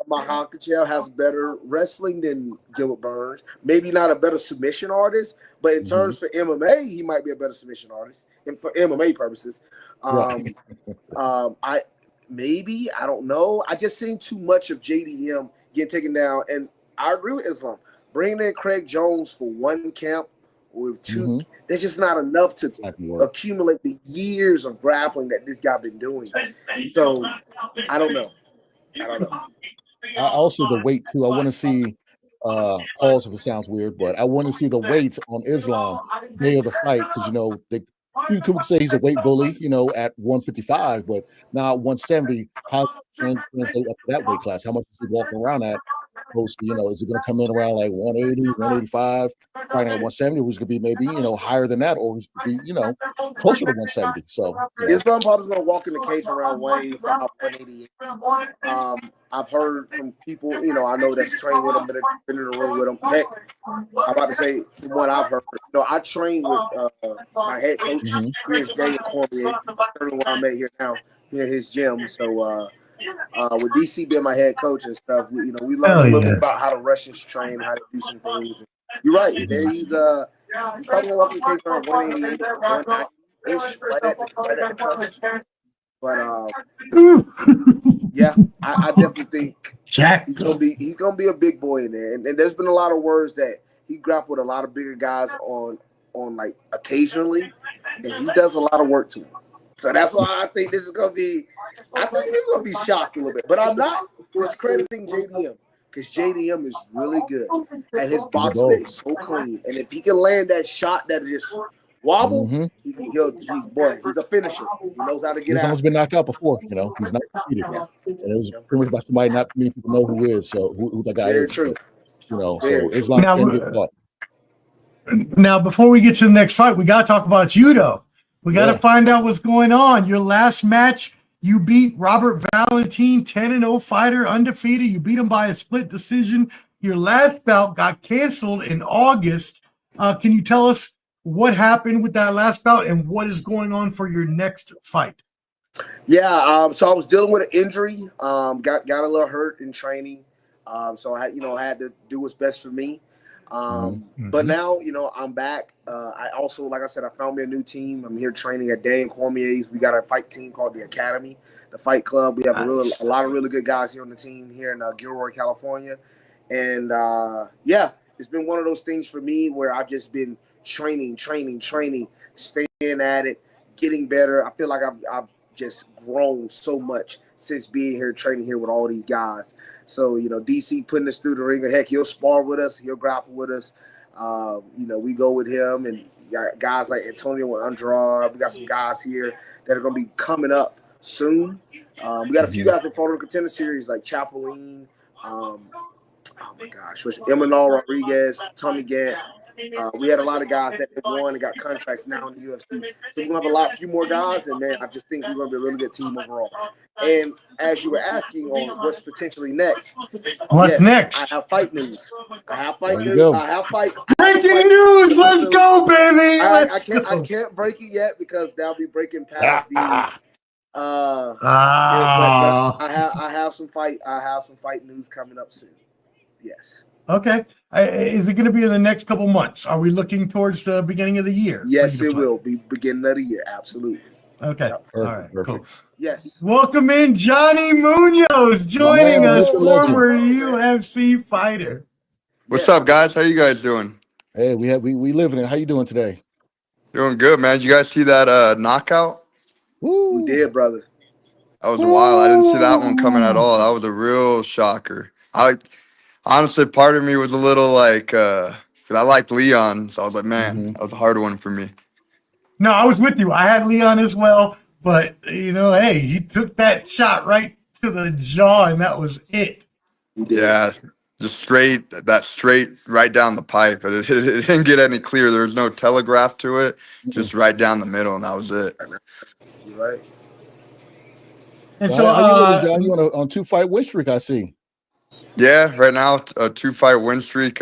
Makhachev has better wrestling than Gilbert Burns. Maybe not a better submission artist, but in terms for MMA, he might be a better submission artist. And for MMA purposes, I don't know. I just seen too much of JDM getting taken down, and I agree with Islam. Bringing in Craig Jones for 1 camp with 2, there's just not enough to accumulate the years of grappling that this guy been doing. So I don't know. Also the weight too. I want to see pause if it sounds weird, but I want to see the weight on Islam day of the fight because you could say he's a weight bully, at 155, but now at 170, how translate up to that weight class? How much is he walking around at? Is it going to come in around like 180, 185, fighting at 170, or is it going to be maybe, higher than that, or be, closer to 170? So Islam probably going to walk in the cage around 185, 188. I've heard from people, I know that train with him, that have been in the ring with him. Heck, I'm about to say, from what I've heard, I train with my head coach. Here's Daniel Cormier. That's currently where I'm at here now, here in his gym. So, with DC being my head coach and stuff, we learn a little bit about how the Russians train, how to do some things. You're right. He's probably walking the cage around 188, 190-ish, right at the cusp. But yeah, I definitely think he's gonna be a big boy in there. And there's been a lot of words that he grappled a lot of bigger guys on like occasionally, and he does a lot of work to him. So that's why I think this is gonna be. I think people gonna be shocked a little bit, but I'm not discrediting JDM because JDM is really good and his boxing is so clean. And if he can land that shot that just wobble, he's a finisher. He knows how to get out. He's been knocked out before, he's not defeated. And it was pretty much by somebody not many people know who is. So who that guy is. True. So Islam can get caught. Now, before we get to the next fight, we got to talk about judo. We got to find out what's going on. Your last match, you beat Robert Valentin, 10-0 fighter, undefeated. You beat him by a split decision. Your last bout got canceled in August. Can you tell us what happened with that last bout and what is going on for your next fight? Yeah, so I was dealing with an injury. Got a little hurt in training. So I had to do what's best for me. But now, I'm back. I also, like I said, I found me a new team. I'm here training at Daniel Cormier's. We got a fight team called the Academy, the Fight Club. We have a lot of really good guys here on the team here in Gilroy, California. And it's been one of those things for me where I've just been training, staying at it, getting better. I feel like I've just grown so much since being here, training here with all these guys. So, DC putting us through the ring. Heck, he'll spar with us. He'll grapple with us. We go with him. And guys like Antonio and Andrade. We got some guys here that are going to be coming up soon. We got a few guys that fought in the contender series like Chapolin. Oh my gosh, Emmanuel Rodriguez, Tommy Gant. We had a lot of guys that won and got contracts now in the UFC. So we're gonna have few more guys, and man, I just think we're gonna be a really good team overall. And as you were asking on what's potentially next, what's next? I have fight news. I have fight news. Go. I have fight Breaking news! Let's go, baby! I can't break it yet because that'll be breaking past the. But I have some fight news coming up soon. Yes. Okay. Is it going to be in the next couple months? Are we looking towards the beginning of the year? Yes, it will be beginning of the year. Absolutely. Okay. Yep. All right. Cool. Yes. Welcome in Johnny Munoz joining us, former UFC fighter. What's up, guys? How you guys doing? Hey, we living it. How you doing today? Doing good, man. Did you guys see that knockout? Woo. We did, brother. That was wild. I didn't see that one coming at all. That was a real shocker. Honestly, part of me was a little like, because I liked Leon, so I was like, man, that was a hard one for me. No, I was with you. I had Leon as well, but hey, he took that shot right to the jaw, and that was it. Yeah, just straight right down the pipe. It didn't get any clearer. There was no telegraph to it, just right down the middle, and that was it. You're right. And So so, how you living, John? You on a 2-fight win streak, I see. Yeah, right now a 2-fight win streak.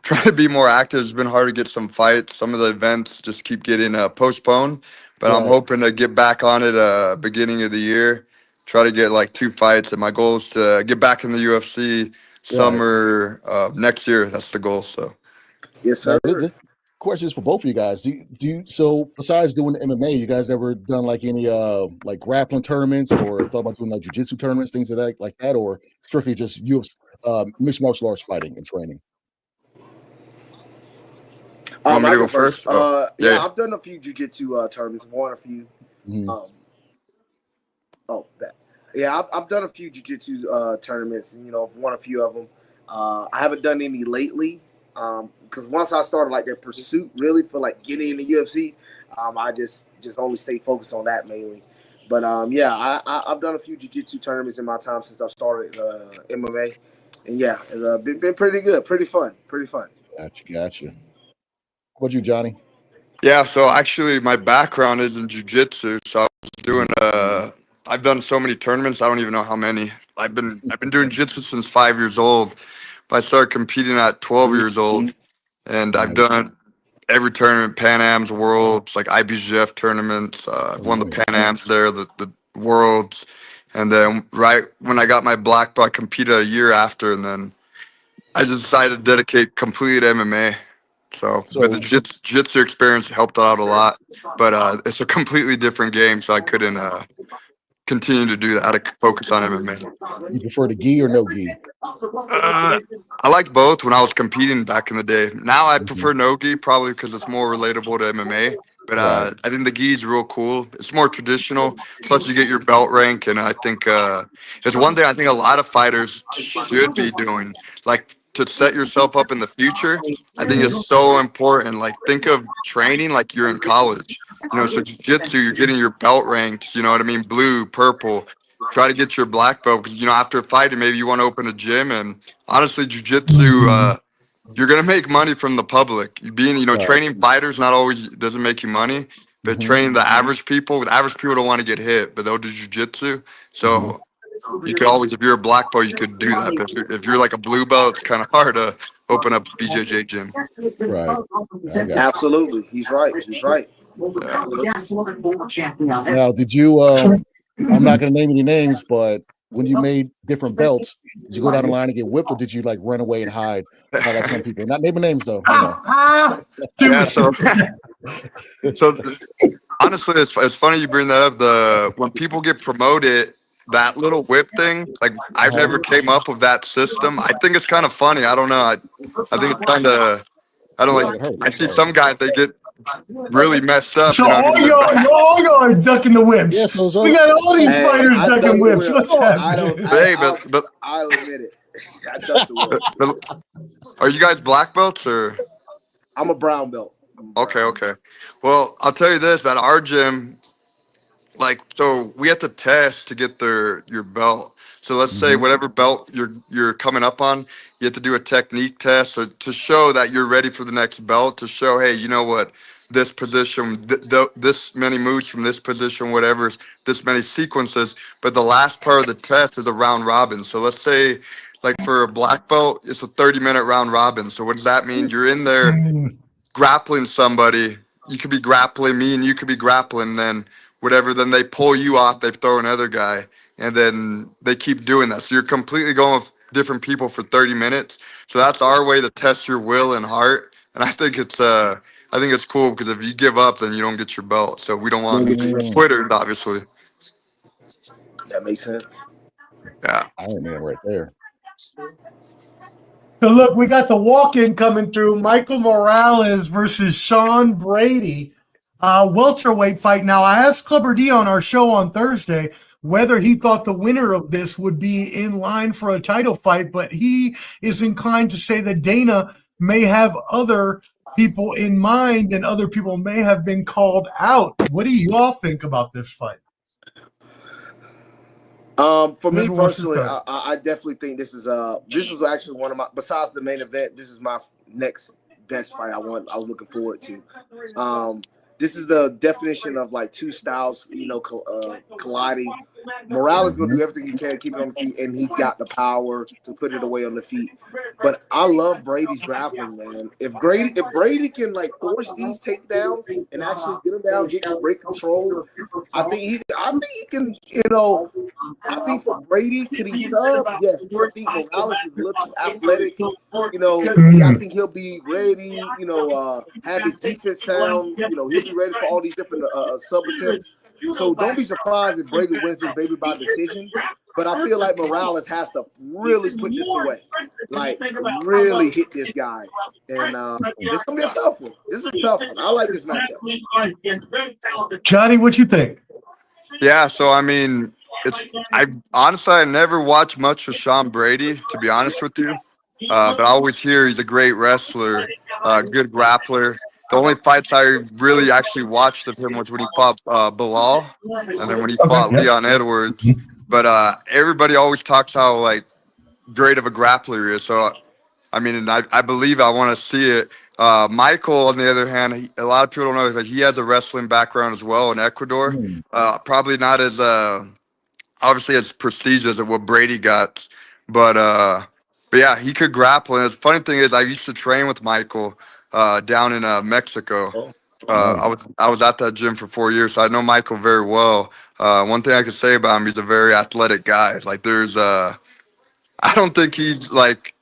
Trying to be more active. It's been hard to get some fights. Some of the events just keep getting postponed, but I'm hoping to get back on it beginning of the year. Try to get like 2 fights, and my goal is to get back in the UFC summer next year. That's the goal. So, yes, sir. This question is for both of you guys. Do you so besides doing MMA, you guys ever done like any like grappling tournaments or thought about doing like jiu-jitsu tournaments, things like that, or strictly just UFC mixed martial arts fighting and training? Want me to go first? Yeah, I've done a few jiu-jitsu tournaments. Won a few. I've done a few jiu-jitsu tournaments, and won a few of them. I haven't done any lately because once I started like that pursuit really for like getting in the UFC, I just only stay focused on that mainly. But I've done a few jiu-jitsu tournaments in my time since I've started MMA, and it's been pretty good, pretty fun. Gotcha. What about you, Johnny? Yeah, so actually my background is in jiu-jitsu, so I was doing I've done so many tournaments, I don't even know how many. I've been doing jiu-jitsu since 5 years old, but I started competing at 12 years old, and I've done every tournament, Pan Am's, Worlds, like IBJJF tournaments. I've won the Pan Am's there, the Worlds, and then right when I got my black belt, I competed a year after, and then I just decided to dedicate completely to MMA. So with the jiu-jitsu experience helped out a lot, but it's a completely different game, so I couldn't continue to do that. I had to focus on MMA. You prefer the gi or no gi? I liked both when I was competing back in the day. Now I prefer no gi, probably because it's more relatable to MMA. But I think the gi is real cool. It's more traditional. Plus, you get your belt rank, and I think it's one thing I think a lot of fighters should be doing. Like, to set yourself up in the future, I think it's so important. Like, think of training like you're in college. So jiu-jitsu, you're getting your belt ranks, you know what I mean? Blue, purple. Try to get your black belt because, after fighting, maybe you want to open a gym. And honestly, jiu-jitsu, you're going to make money from the public. Training fighters not always doesn't make you money, but training the average people don't want to get hit, but they'll do jiu-jitsu. So you could always, if you're a black belt, you could do that. But if you're like a blue belt, it's kind of hard to open up a BJJ gym. Right. Absolutely. He's right. Now, did you, I'm not going to name any names, but when you made different belts, did you go down the line and get whipped, or did you like run away and hide like some people? Not naming names though. Yeah, so honestly, it's funny you bring that up. When people get promoted, that little whip thing, like I've never came up with that system. I think it's kind of funny. I don't know. I think it's kind of, I don't like, I see some guys, they get really messed up. So all y'all are ducking the whips. Yeah, so we got all these fighters ducking whips. What's happening? I'll admit it. I ducked the whips. Are you guys black belts or? I'm a brown belt. Okay. Well, I'll tell you this, at our gym, like, so we have to test to get your belt. So let's say whatever belt you're coming up on, you have to do a technique test to show that you're ready for the next belt. To show, hey, you know what, this position, this many moves from this position, whatever, this many sequences. But the last part of the test is a round robin. So let's say, like for a black belt, it's a 30-minute round robin. So what does that mean? You're in there grappling somebody. You could be grappling me, and you could be grappling. Then whatever. Then they pull you off. They throw another guy, and then they keep doing that. So you're completely going with different people for 30 minutes. So that's our way to test your will and heart. And I think it's cool because if you give up, then you don't get your belt. So we don't want quitters, obviously. That makes sense. Yeah. Iron Man right there. So look, we got the walk-in coming through. Michael Morales versus Sean Brady. Welterweight fight. Now, I asked Clubber D on our show on Thursday whether he thought the winner of this would be in line for a title fight, but he is inclined to say that Dana may have other people in mind and other people may have been called out. What do you all think about this fight? For me personally, I definitely think this was actually one of my, besides the main event, this is my next best fight I was looking forward to. This is the definition of like two styles, colliding. Morales gonna do everything he can to keep it on the feet, and he's got the power to put it away on the feet. But I love Brady's grappling, man. If Brady can like force these takedowns and actually get him down, get great control, I think he can. I think for Brady, could he sub? Yes. I think Morales is a little too athletic. I think he'll be ready. Have his defense sound. He'll be ready for all these different sub attempts. So don't be surprised if Brady wins this baby by decision. But I feel like Morales has to really put this away, like really hit this guy. And this is gonna be a tough one. This is a tough one. I like this matchup. Johnny, what you think? Yeah, so I mean, I never watched much of Sean Brady, to be honest with you. But I always hear he's a great wrestler, good grappler. The only fights I really actually watched of him was when he fought Bilal, and then when he fought Leon Edwards. But everybody always talks how like great of a grappler he is. So I mean, and I believe I want to see it. Michael, on the other hand, a lot of people don't know that he has a wrestling background as well in Ecuador. Probably not as obviously as prestigious as what Brady got, but yeah, he could grapple. And the funny thing is, I used to train with Michael down in Mexico. I was at that gym for 4 years, so I know Michael very well. One thing I could say about him, he's a very athletic guy. Like I don't think he's like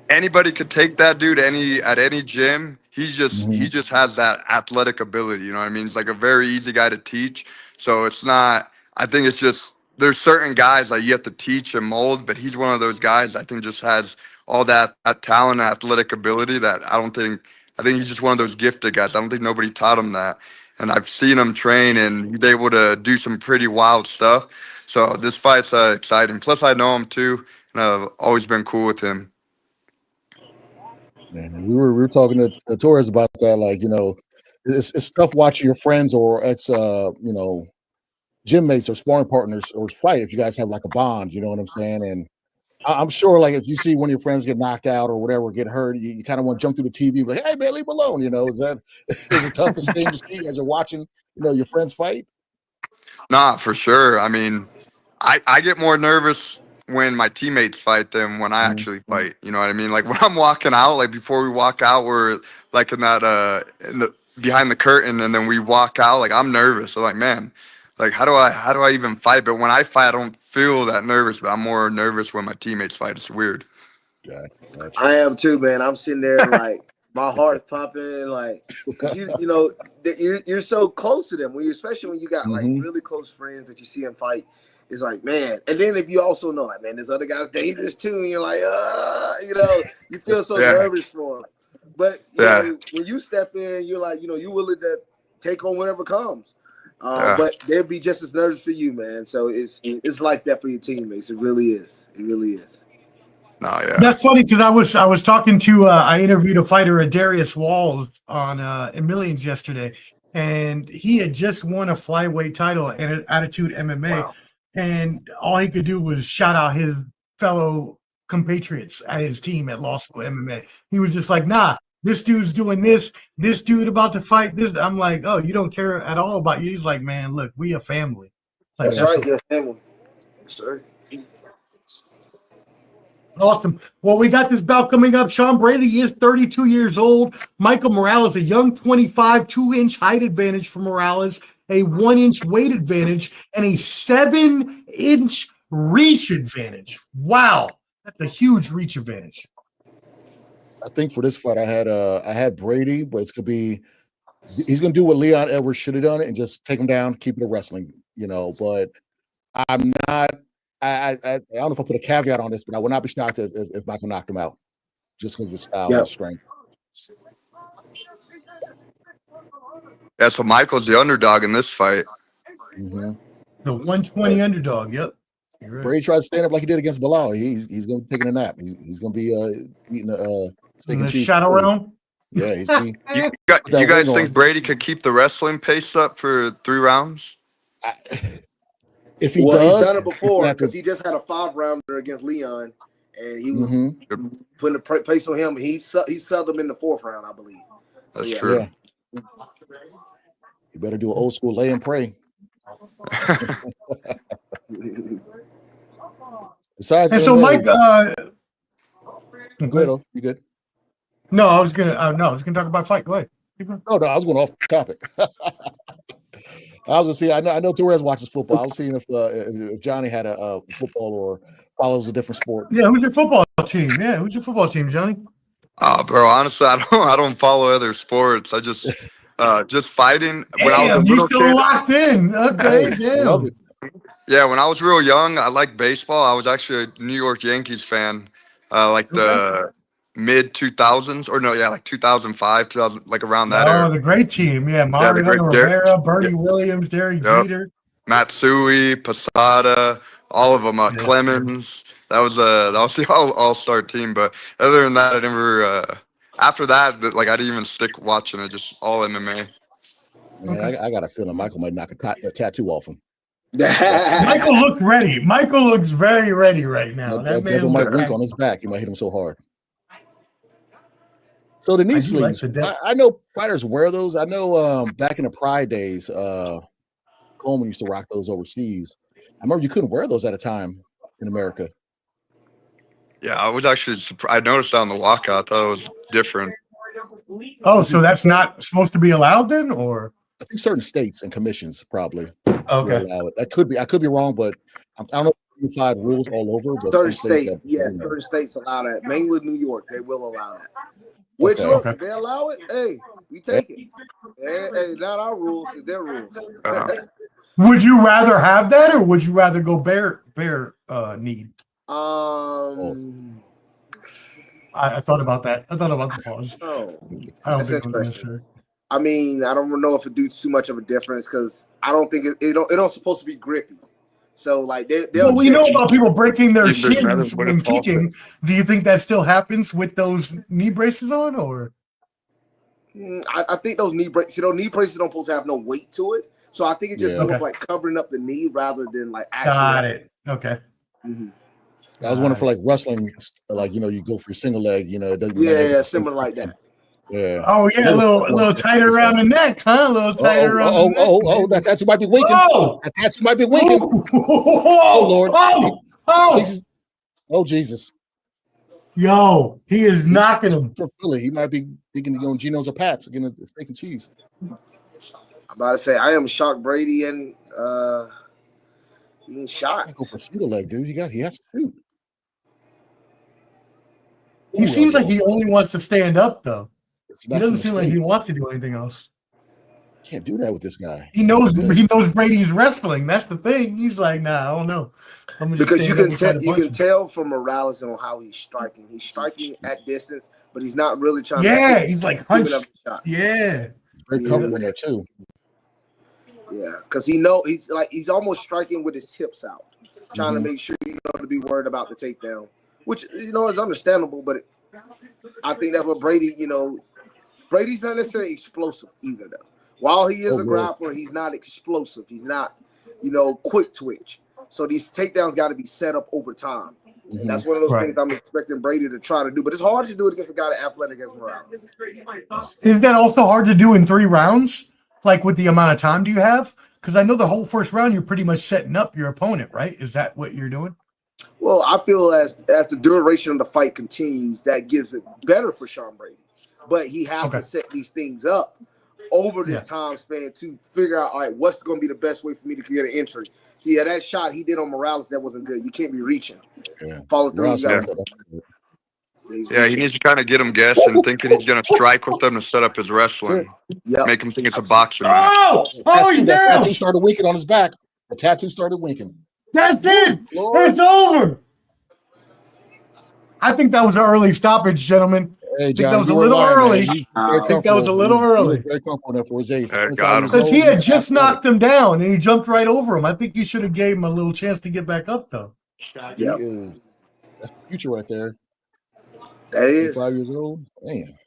anybody could take that dude at any gym. He just has that athletic ability. You know what I mean? He's like a very easy guy to teach. So it's not. I think it's just there's certain guys that you have to teach and mold, but he's one of those guys I think just has all that talent, and athletic ability that I think he's just one of those gifted guys. I don't think nobody taught him that. And I've seen him train, and he's able to do some pretty wild stuff. So this fight's exciting. Plus, I know him too, and I've always been cool with him. Man, we were talking to Torrez about that. Like, it's tough watching your friends or ex, gym mates or sparring partners or fight if you guys have like a bond. You know what I'm saying? And I'm sure, like, if you see one of your friends get knocked out or whatever, get hurt, you kind of want to jump through the TV, like, hey man, leave him alone. Is it tough to stay to see as you're watching, your friends fight? Nah, for sure. I mean, I get more nervous when my teammates fight than when I actually fight. You know what I mean? Like when I'm walking out, like before we walk out, we're like in the behind the curtain, and then we walk out. Like I'm nervous. So like, man, like how do I even fight? But when I fight, I don't feel that nervous. But I'm more nervous when my teammates fight. It's weird. Gotcha. I am too, man. I'm sitting there like my heart's pumping, like you're so close to them. Especially when you got like really close friends that you see them fight. It's like, man. And then if you also know, like, man, this other guy's dangerous too, and you're like, you feel so nervous for him. But when you step in, you're like, you're willing to take on whatever comes. But they'll be just as nervous for you, man. So it's like that for your teammates. It really is. It really is. No, yeah. That's funny because I was talking to I interviewed a fighter, Darius Walls, on in Millions yesterday, and he had just won a flyweight title in Attitude MMA, and all he could do was shout out his fellow compatriots at his team at Law School MMA. He was just like, nah, this dude's doing this dude about to fight this. I'm like, oh, you don't care at all about you. He's like, man, look, we a family. Like, That's right, you're a family. Sure. Awesome. Well, we got this bout coming up. Sean Brady is 32 years old. Michael Morales, a young 25, 2-inch height advantage for Morales, a 1-inch weight advantage, and a 7-inch reach advantage. Wow. That's a huge reach advantage. I think for this fight, I had Brady, but it's gonna be he's gonna do what Leon Edwards should have done and just take him down, keep it a wrestling, But I'm not. I don't know if I put a caveat on this, but I would not be shocked if Michael knocked him out, just because of his style and strength. Yeah, so Michael's the underdog in this fight. Mm-hmm. The 120 underdog. Yep. Right. Brady tried to stand up like he did against Bilal. He's going to be taking a nap. He's going to be eating a steak and cheese. Shadow realm. Yeah, you guys think Brady could keep the wrestling pace up for 3 rounds? If he does, he's done it he's before because he just had a 5-rounder against Leon, and he was putting the pace on him. He subbed him in the 4th round, I believe. That's true. Yeah. You better do an old school lay and pray. Besides, and so Mike, go ahead, you good? No, I was gonna talk about fight. Go ahead. No, I was going off topic. I was gonna see. I know Torrez watches football. I was seeing if Johnny had a football or follows a different sport. Yeah, who's your football team? Yeah, who's your football team, Johnny? Bro, honestly, I don't follow other sports. I just fighting. When I was a you little still kid, locked in. Okay, I love it. Yeah, when I was real young, I liked baseball. I was actually a New York Yankees fan, the mid 2000s, or no, yeah, like 2005, 2000, like around that era. Oh, the great team, yeah. Mariano Rivera, Bernie Williams, Derek Jeter, Matsui, Posada, all of them. Clemens. That was the all-star team. But other than that, I never. After that, I didn't even stick watching it. Just all MMA. Man, I got a feeling Michael might knock a tattoo off him. Michael looked ready. Michael looks very ready right now. That man might wink on his back. He might hit him so hard. So the knee sleeves, I know fighters wear those. I know back in the Pride days, Coleman used to rock those overseas. I remember you couldn't wear those at a time in America. Yeah, I was actually surprised. I noticed that on the walkout. I thought it was different. Oh, so that's not supposed to be allowed then, or? I think certain states and commissions probably okay allow it. I could be wrong, but I don't know if unified rules all over. But certain states, certain states allow that. Mainly New York, they will allow that. Which look, if they allow it, hey, we take it. Hey, not our rules, it's their rules. Would you rather have that, or would you rather go bare knee? I thought about that. I thought about the pause. Oh, I don't think it was necessary. I mean, I don't know if it do too much of a difference because I don't think it don't supposed to be grippy. So like well, we know about people breaking their shins when kicking. Do you think that still happens with those knee braces on, or? I think those knee braces, knee braces don't supposed to have no weight to it. So I think it just looks like covering up the knee rather than like actually. Got it. Okay. Mm-hmm. I was wondering for like wrestling, like you go for your single leg, it doesn't. Yeah, similar like that. Yeah. Oh yeah, a little tighter around the neck, huh? A little tighter around the neck. Oh, that tattoo might be winking. That tattoo might be winking. Oh Lord. Oh Jesus. Yo, he is knocking him. From Philly. He might be thinking Geno's or Pat's getting a steak and cheese. I'm about to say I am shocked Brady and being shot. Go for a single leg, dude. He has to shoot. He seems like he only wants to stand up though. He doesn't seem like he wants to do anything else. Can't do that with this guy. He knows Brady's wrestling. That's the thing. He's like, nah, I don't know. Because you can tell from Morales on how he's striking. He's striking at distance, but he's not really trying. Yeah, he's like hunched. Yeah, very comfortable there too. Yeah, because he's almost striking with his hips out, trying to make sure to be worried about the takedown, which is understandable. But I think that's what Brady, Brady's not necessarily explosive either, though. While he is Oh, a boy. grappler, he's not explosive. He's not, quick twitch. So these takedowns got to be set up over time. And that's one of those things I'm expecting Brady to try to do. But it's hard to do it against a guy that athletic as Morales. Is that also hard to do in 3 rounds? Like with the amount of time do you have? Because I know the whole first round you're pretty much setting up your opponent, right? Is that what you're doing? Well, I feel as the duration of the fight continues, that gives it better for Sean Brady. But he has to set these things up over this time span to figure out, all right, what's going to be the best way for me to get an entry. See, that shot he did on Morales, that wasn't good. You can't be reaching. Follow through. Yeah, he needs to kind of get him guessing, thinking he's going to strike with them to set up his wrestling. Make him think it's a boxing match. He's that down. tattoo started winking on his back. The tattoo started winking. That's it. It's over. I think that was an early stoppage, gentlemen. Hey, John, that was a little early. I think that was a little early. Very comfortable there for his age. Because he had just knocked him down and he jumped right over him. I think you should have gave him a little chance to get back up, though. Yeah, that's the future right there. That is 5 years old. Man,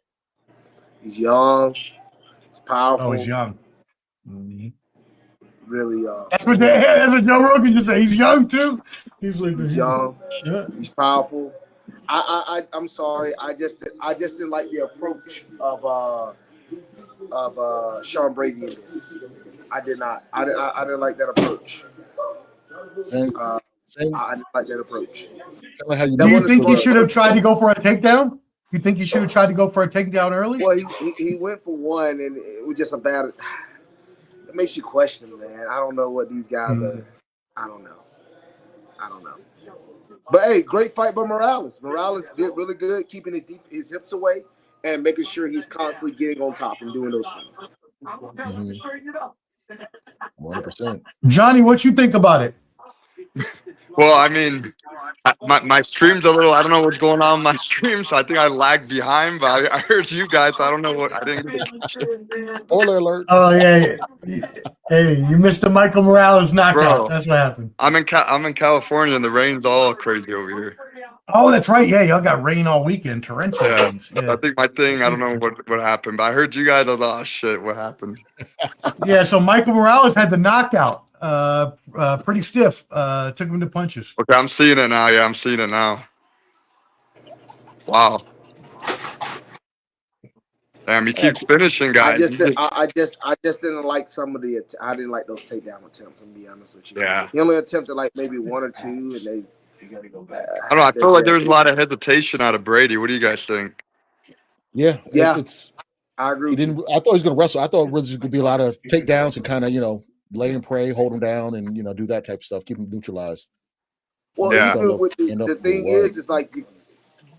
he's young. He's powerful. Oh, he's young. Really young. That's what Joe Rogan just said. He's young too. He's young. Yeah. He's powerful. I'm sorry. I just didn't like the approach of Sean Brady in this. I did not. I didn't like that approach. I didn't like that approach. Do you think he should have tried to go for a takedown? You think he should have tried to go for a takedown early? Well, he went for one, and it was just a bad. It makes you question, man. I don't know what these guys are. I don't know. But hey, great fight by Morales. Morales did really good, keeping his hips away and making sure he's constantly getting on top and doing those things. 100%. Johnny, what you think about it? Well, I mean, my stream's a little, I don't know what's going on with my stream, so I think I lagged behind, but I heard you guys. I don't know what, I didn't get. Spoiler alert. Oh, yeah. Hey, you missed the Michael Morales knockout. Bro, that's what happened. I'm in California, and the rain's all crazy over here. Oh, that's right. Yeah, y'all got rain all weekend, torrential rains. Yeah. I think my thing, I don't know what happened, but I heard you guys. I thought, oh, shit, what happened? Yeah, so Michael Morales had the knockout. Pretty stiff. Took him to punches. Okay, I'm seeing it now. Yeah, I'm seeing it now. Wow. Damn, he keeps finishing, guys. I just didn't like some of the. I didn't like those takedown attempts. To be honest with you. Yeah. He only attempted like maybe 1 or 2, and they. You gotta go back. I don't know. I feel like there's a lot of hesitation out of Brady. What do you guys think? Yeah. I agree. I thought he was going to wrestle. I thought it was going to be a lot of takedowns and kind of lay and pray, hold him down, and do that type of stuff, keep him neutralized. Well, even with the thing is, it's like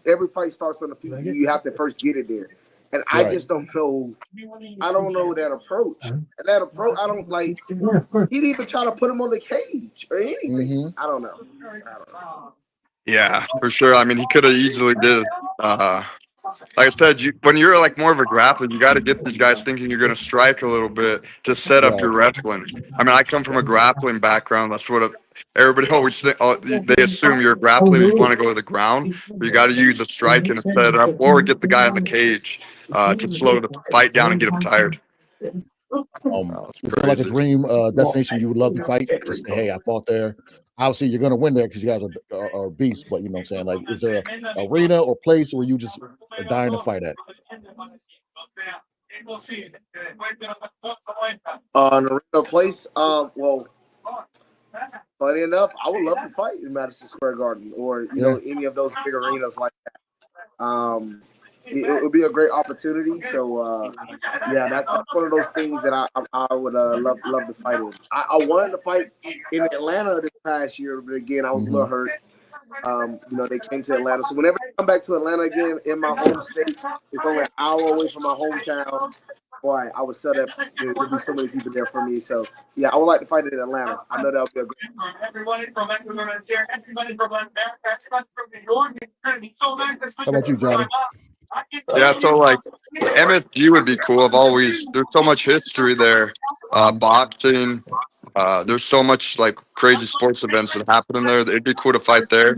every fight starts on the feet. You have to first get it there, and I just don't know. I don't know that approach. And that approach, I don't like. He didn't even try to put him on the cage or anything. I don't know. Yeah, for sure. I mean, he could have easily did. Like I said, when you're like more of a grappler, you got to get these guys thinking you're going to strike a little bit to set up your wrestling. I mean, I come from a grappling background. That's what everybody always think. They assume you're grappling and you want to go to the ground. But you got to use a strike and set it up, or get the guy in the cage to slow the fight down and get him tired. It's like a dream destination you would love to fight. Just say, hey, I fought there. Obviously, you're going to win there because you guys are beasts. But you know what I'm saying? Like, is there an arena or place where you just are dying to fight at? An arena place? Well, funny enough, I would love to fight in Madison Square Garden or any of those big arenas like that. It would be a great opportunity. So, that's one of those things that I would love to fight in. I wanted to fight in Atlanta this past year, but again, I was a little hurt. They came to Atlanta. So whenever I come back to Atlanta again in my home state, it's only an hour away from my hometown. Boy, I would set up. There would be so many people there for me. So, yeah, I would like to fight it in Atlanta. I know that would be a great. How about you, Johnny? Yeah, so like MSG would be cool. There's so much history there. Boxing, there's so much like crazy sports events that happen in there. It'd be cool to fight there.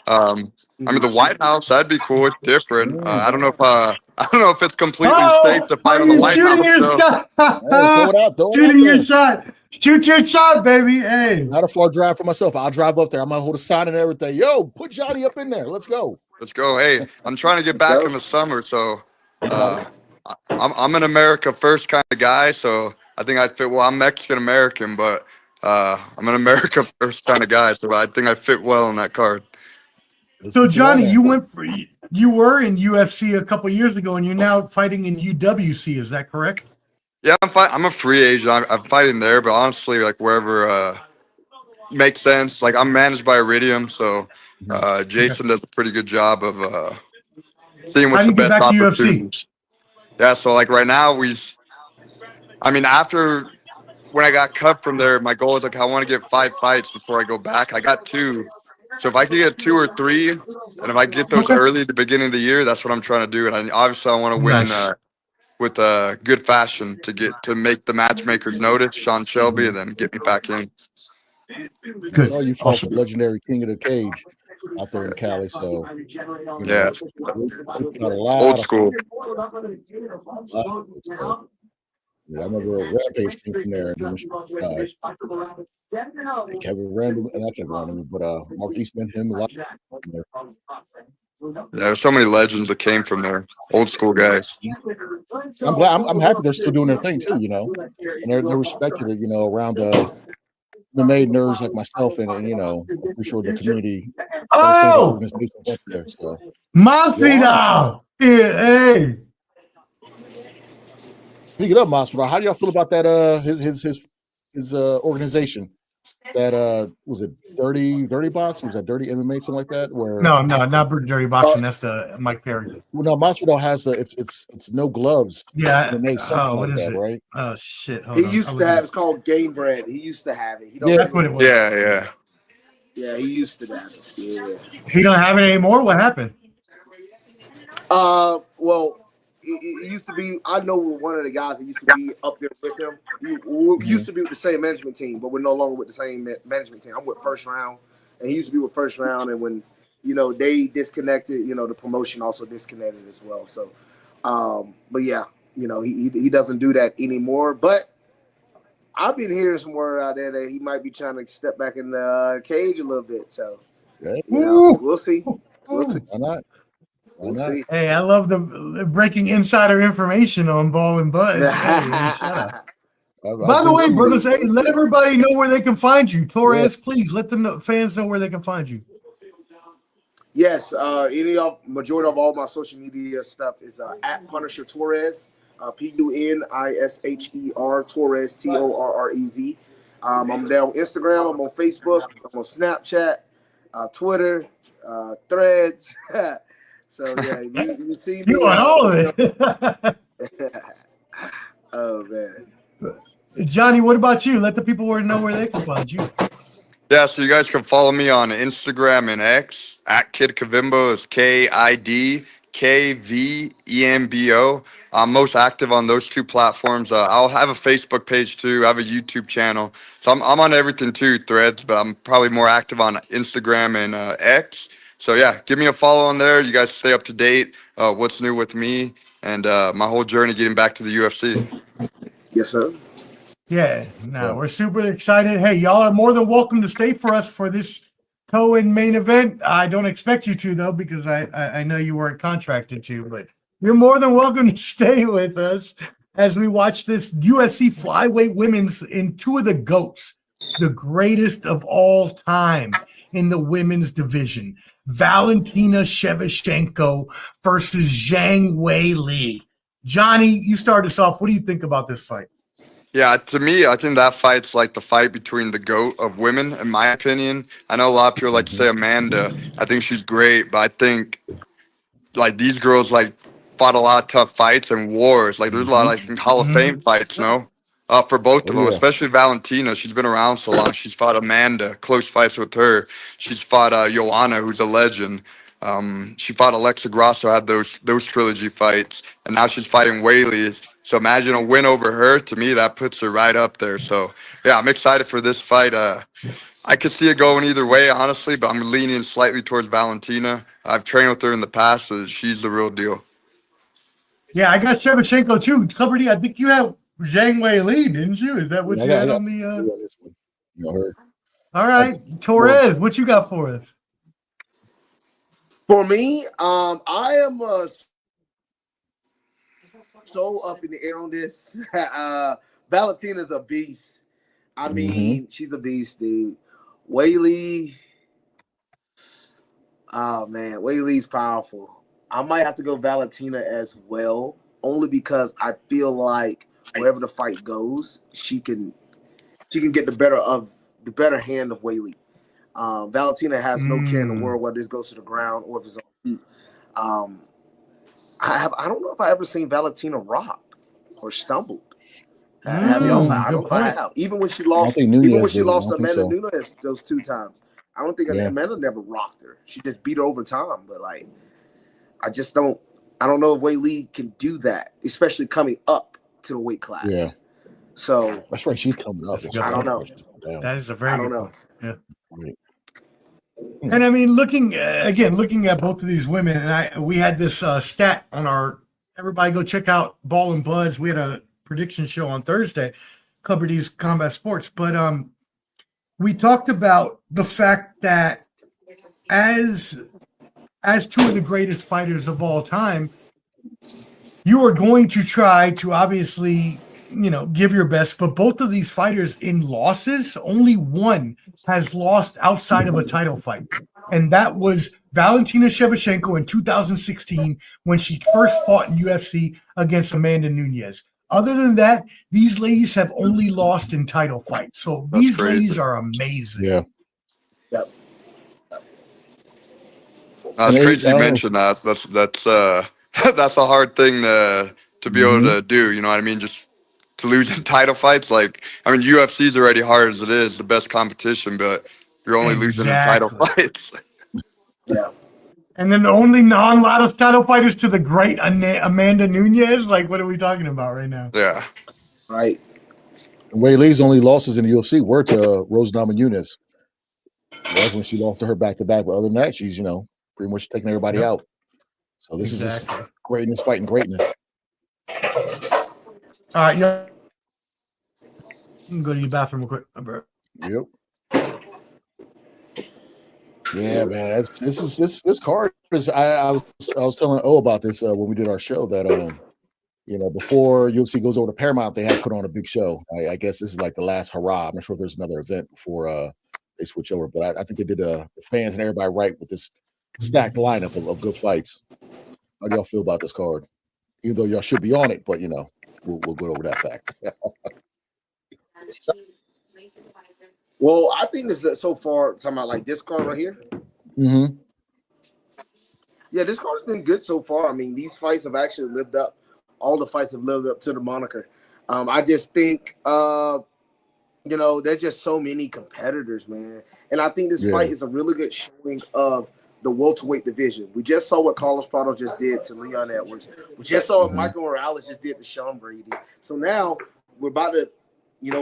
I mean, the White House, that'd be cool. It's different. I don't know if I don't know if it's completely safe to fight are on the you White shooting House. your So. shot? Hey, throw it out Shooting your there. shot. Shoot your shot, baby. Hey. Not a far drive for myself. I'll drive up there. I might hold a sign and everything. Yo, put Johnny up in there. Let's go. Let's go. Hey, I'm trying to get back in the summer, so I'm an America first kind of guy. So I think I'd fit well. I'm Mexican American, but I'm an America first kind of guy. So I think I fit well in that card. So Johnny, you were in UFC a couple years ago, and you're now fighting in UWC. Is that correct? Yeah, I'm a free agent. I'm fighting there, but honestly, like wherever makes sense. Like I'm managed by Iridium, so Jason does a pretty good job of seeing what's the best opportunities. Yeah, so like right now after when I got cut from there, my goal is like I want to get 5 fights before I go back. I got 2. So if I can get 2 or 3, and if I get those early at the beginning of the year, that's what I'm trying to do. And obviously I want to win with good fashion to make the matchmakers notice, Sean Shelby, and then get me back in. I saw you fought the legendary King of the Cage out there in Cali, so yeah, old school. Yeah, I remember Rampage came from there. Kevin Randall, and not Kevin Randall, but Mark Eastman, him a lot. Yeah, there's so many legends that came from there, old school guys. I'm glad. I'm happy they're still doing their thing too, and they're respected, around the made nerds like myself, and I'm pretty sure the community. Oh, there, so. Masvidal. Hey. Speaking of Masvidal, how do y'all feel about that? His organization. That was it dirty boxing? Was that dirty MMA, something like that? Where no, not dirty boxing. That's the Mike Perry. Well, no, Masvidal has it's no gloves. Yeah. Something like that, right? Oh shit! He used to have. It's called Game Bread. He used to have it. That's what it was. Yeah. Yeah, he used to have it. Yeah. He don't have it anymore. What happened? Well, it used to be. I know one of the guys that used to be up there with him. We used to be with the same management team, but we're no longer with the same management team. I'm with First Round, and he used to be with First Round. And when they disconnected, the promotion also disconnected as well. So, but yeah, he doesn't do that anymore. But I've been hearing some word out there that he might be trying to step back in the cage a little bit. So, we'll see. We'll see. Why not? We'll see. Hey, I love the breaking insider information on Ball and Buzz. By the way, brothers, hey, let everybody know where they can find you. Torrez, please let the fans know where they can find you. Yes, majority of all my social media stuff is at Punisher Torrez, PUNISHER Torrez TORREZ. I'm there on Instagram. I'm on Facebook. I'm on Snapchat, Twitter, Threads. So yeah, you can see me. You want all of it. Oh man. Johnny, what about you? Let the people know where they can find you. Yeah, so you guys can follow me on Instagram and X at Kid Kavimbo. It's KIDKVEMBO. I'm most active on those 2 platforms. I'll have a Facebook page too. I have a YouTube channel. So I'm on everything too, Threads, but I'm probably more active on Instagram and X. So yeah, give me a follow on there. You guys stay up to date. What's new with me and my whole journey getting back to the UFC. Yes, sir. Yeah, we're super excited. Hey, y'all are more than welcome to stay for us for this co-in main event. I don't expect you to, though, because I know you weren't contracted to, but you're more than welcome to stay with us as we watch this UFC flyweight women's in 2 of the GOATs, the greatest of all time in the women's division. Valentina Shevchenko versus Zhang Weili. Johnny, you start us off. What do you think about this fight? Yeah, to me, I think that fight's like the fight between the GOAT of women, in my opinion. I know a lot of people like to say Amanda. I think she's great, but I think like these girls like fought a lot of tough fights and wars. Like there's a lot of like Hall of Fame fights, for both of them, especially Valentina. She's been around so long. She's fought Amanda, close fights with her. She's fought Joanna, who's a legend. She fought Alexa Grasso, had those trilogy fights, and now she's fighting Weili. So imagine a win over her. To me, that puts her right up there. So yeah, I'm excited for this fight. I could see it going either way, honestly, but I'm leaning slightly towards Valentina. I've trained with her in the past, so she's the real deal. Yeah, I got Shevchenko too. Clubber D, I think you had Zhang Weili, didn't you? Is that what you had on the? You know, her. All right, Torrez, what you got for us? For me, I am so up in the air on this. Valentina's a beast. I mean, she's a beast, dude. Weili, oh man, Weili's powerful. I might have to go Valentina as well, only because I feel like wherever the fight goes, she can get the better hand of Weili. Valentina has no care in the world whether this goes to the ground or if it's on feet. I don't know if I ever seen Valentina rock or stumbled. Have y'all? I don't know if I have. Even when she lost to Amanda Nunes those 2 times, I don't think Amanda never rocked her. She just beat her over time. But like, I don't know if Weili can do that, especially coming up to the weight class. Yeah. So that's right. She's coming up. I don't know. That is a very good point. Yeah. Right. And I mean, looking at both of these women, and we had this stat on our. Everybody, go check out Ball and Buds. We had a prediction show on Thursday, Clubber D's Combat Sports, but we talked about the fact that as 2 of the greatest fighters of all time, you are going to try to obviously, give your best, but both of these fighters in losses, only one has lost outside of a title fight. And that was Valentina Shevchenko in 2016 when she first fought in UFC against Amanda Nunes. Other than that, these ladies have only lost in title fights. So these ladies are amazing. Yeah. Yep. That's crazy you mentioned that. That's a hard thing to be able to do. You know what I mean? Just to lose in title fights. Like, I mean, UFC is already hard as it is, the best competition, but you're only losing in title fights. Yeah. And then the only non-Latos title fighters to the great Amanda Nunes. Like, what are we talking about right now? Yeah. Right. And Weili's only losses in the UFC were to Rose Namajunas. That's when she lost to her back-to-back. But other than that, she's, pretty much taking everybody out. So this is just greatness fighting greatness. All right, you can go to your bathroom real quick, bro. Yep. Yeah, man. This card is. I was telling O about this when we did our show that before UFC goes over to Paramount, they have put on a big show. I guess this is like the last hurrah. I'm not sure if there's another event before they switch over, but I think they did the fans and everybody right with this stacked lineup of good fights. How do y'all feel about this card? Even though y'all should be on it, but we'll go over that fact. Well, I think this is so far talking about like this card right here. Mm-hmm. Yeah, this card has been good so far. I mean, these fights have actually lived up. All the fights have lived up to the moniker. I just think, there's just so many competitors, man. And I think this fight is a really good showing of the welterweight division. We just saw what Carlos Prado just did to Leon Edwards. We just saw what Michael Morales just did to Sean Brady. So now we're about to,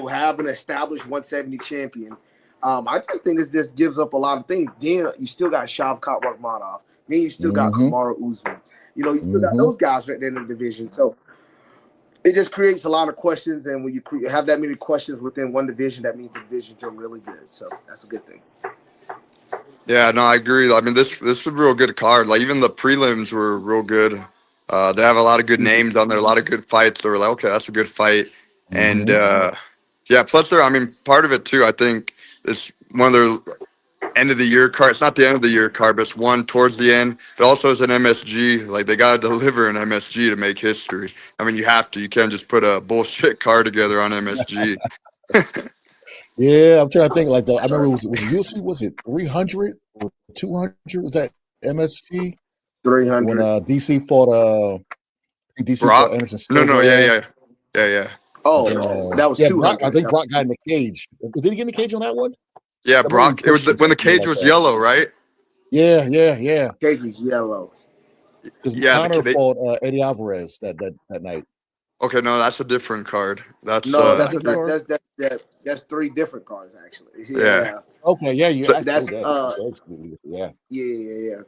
have an established 170 champion. I just think this just gives up a lot of things. Then you still got Shavkat Rakhmonov. Then you still got Kamaru Usman. You still got those guys right there in the division. So it just creates a lot of questions. And when you have that many questions within one division, that means the division's doing really good. So that's a good thing. Yeah, no, I agree. I mean, this is a real good card. Like, even the prelims were real good. They have a lot of good names on there, a lot of good fights. They were like, okay, that's a good fight. And, plus part of it, too, I think is one of their end of the year card. It's not the end of the year card, but it's one towards the end. It also is an MSG. Like, they got to deliver an MSG to make history. I mean, you have to. You can't just put a bullshit card together on MSG. Yeah, I'm trying to think. Like I remember was UFC. Was it 300 or 200? Was that MSG? 300. When DC fought DC Brock? fought Anderson. No, yeah. Oh, that was 200. I think Brock got in the cage. Did he get in the cage on that one? Yeah, Brock. It was when the cage was yellow, right? Yeah. Cage was yellow. Because Connor fought Eddie Alvarez that night. Okay, no, that's a different card. That's No, that's 3 different cards actually. yeah. Yeah, Okay, yeah, you So asked. that's Yeah. yeah.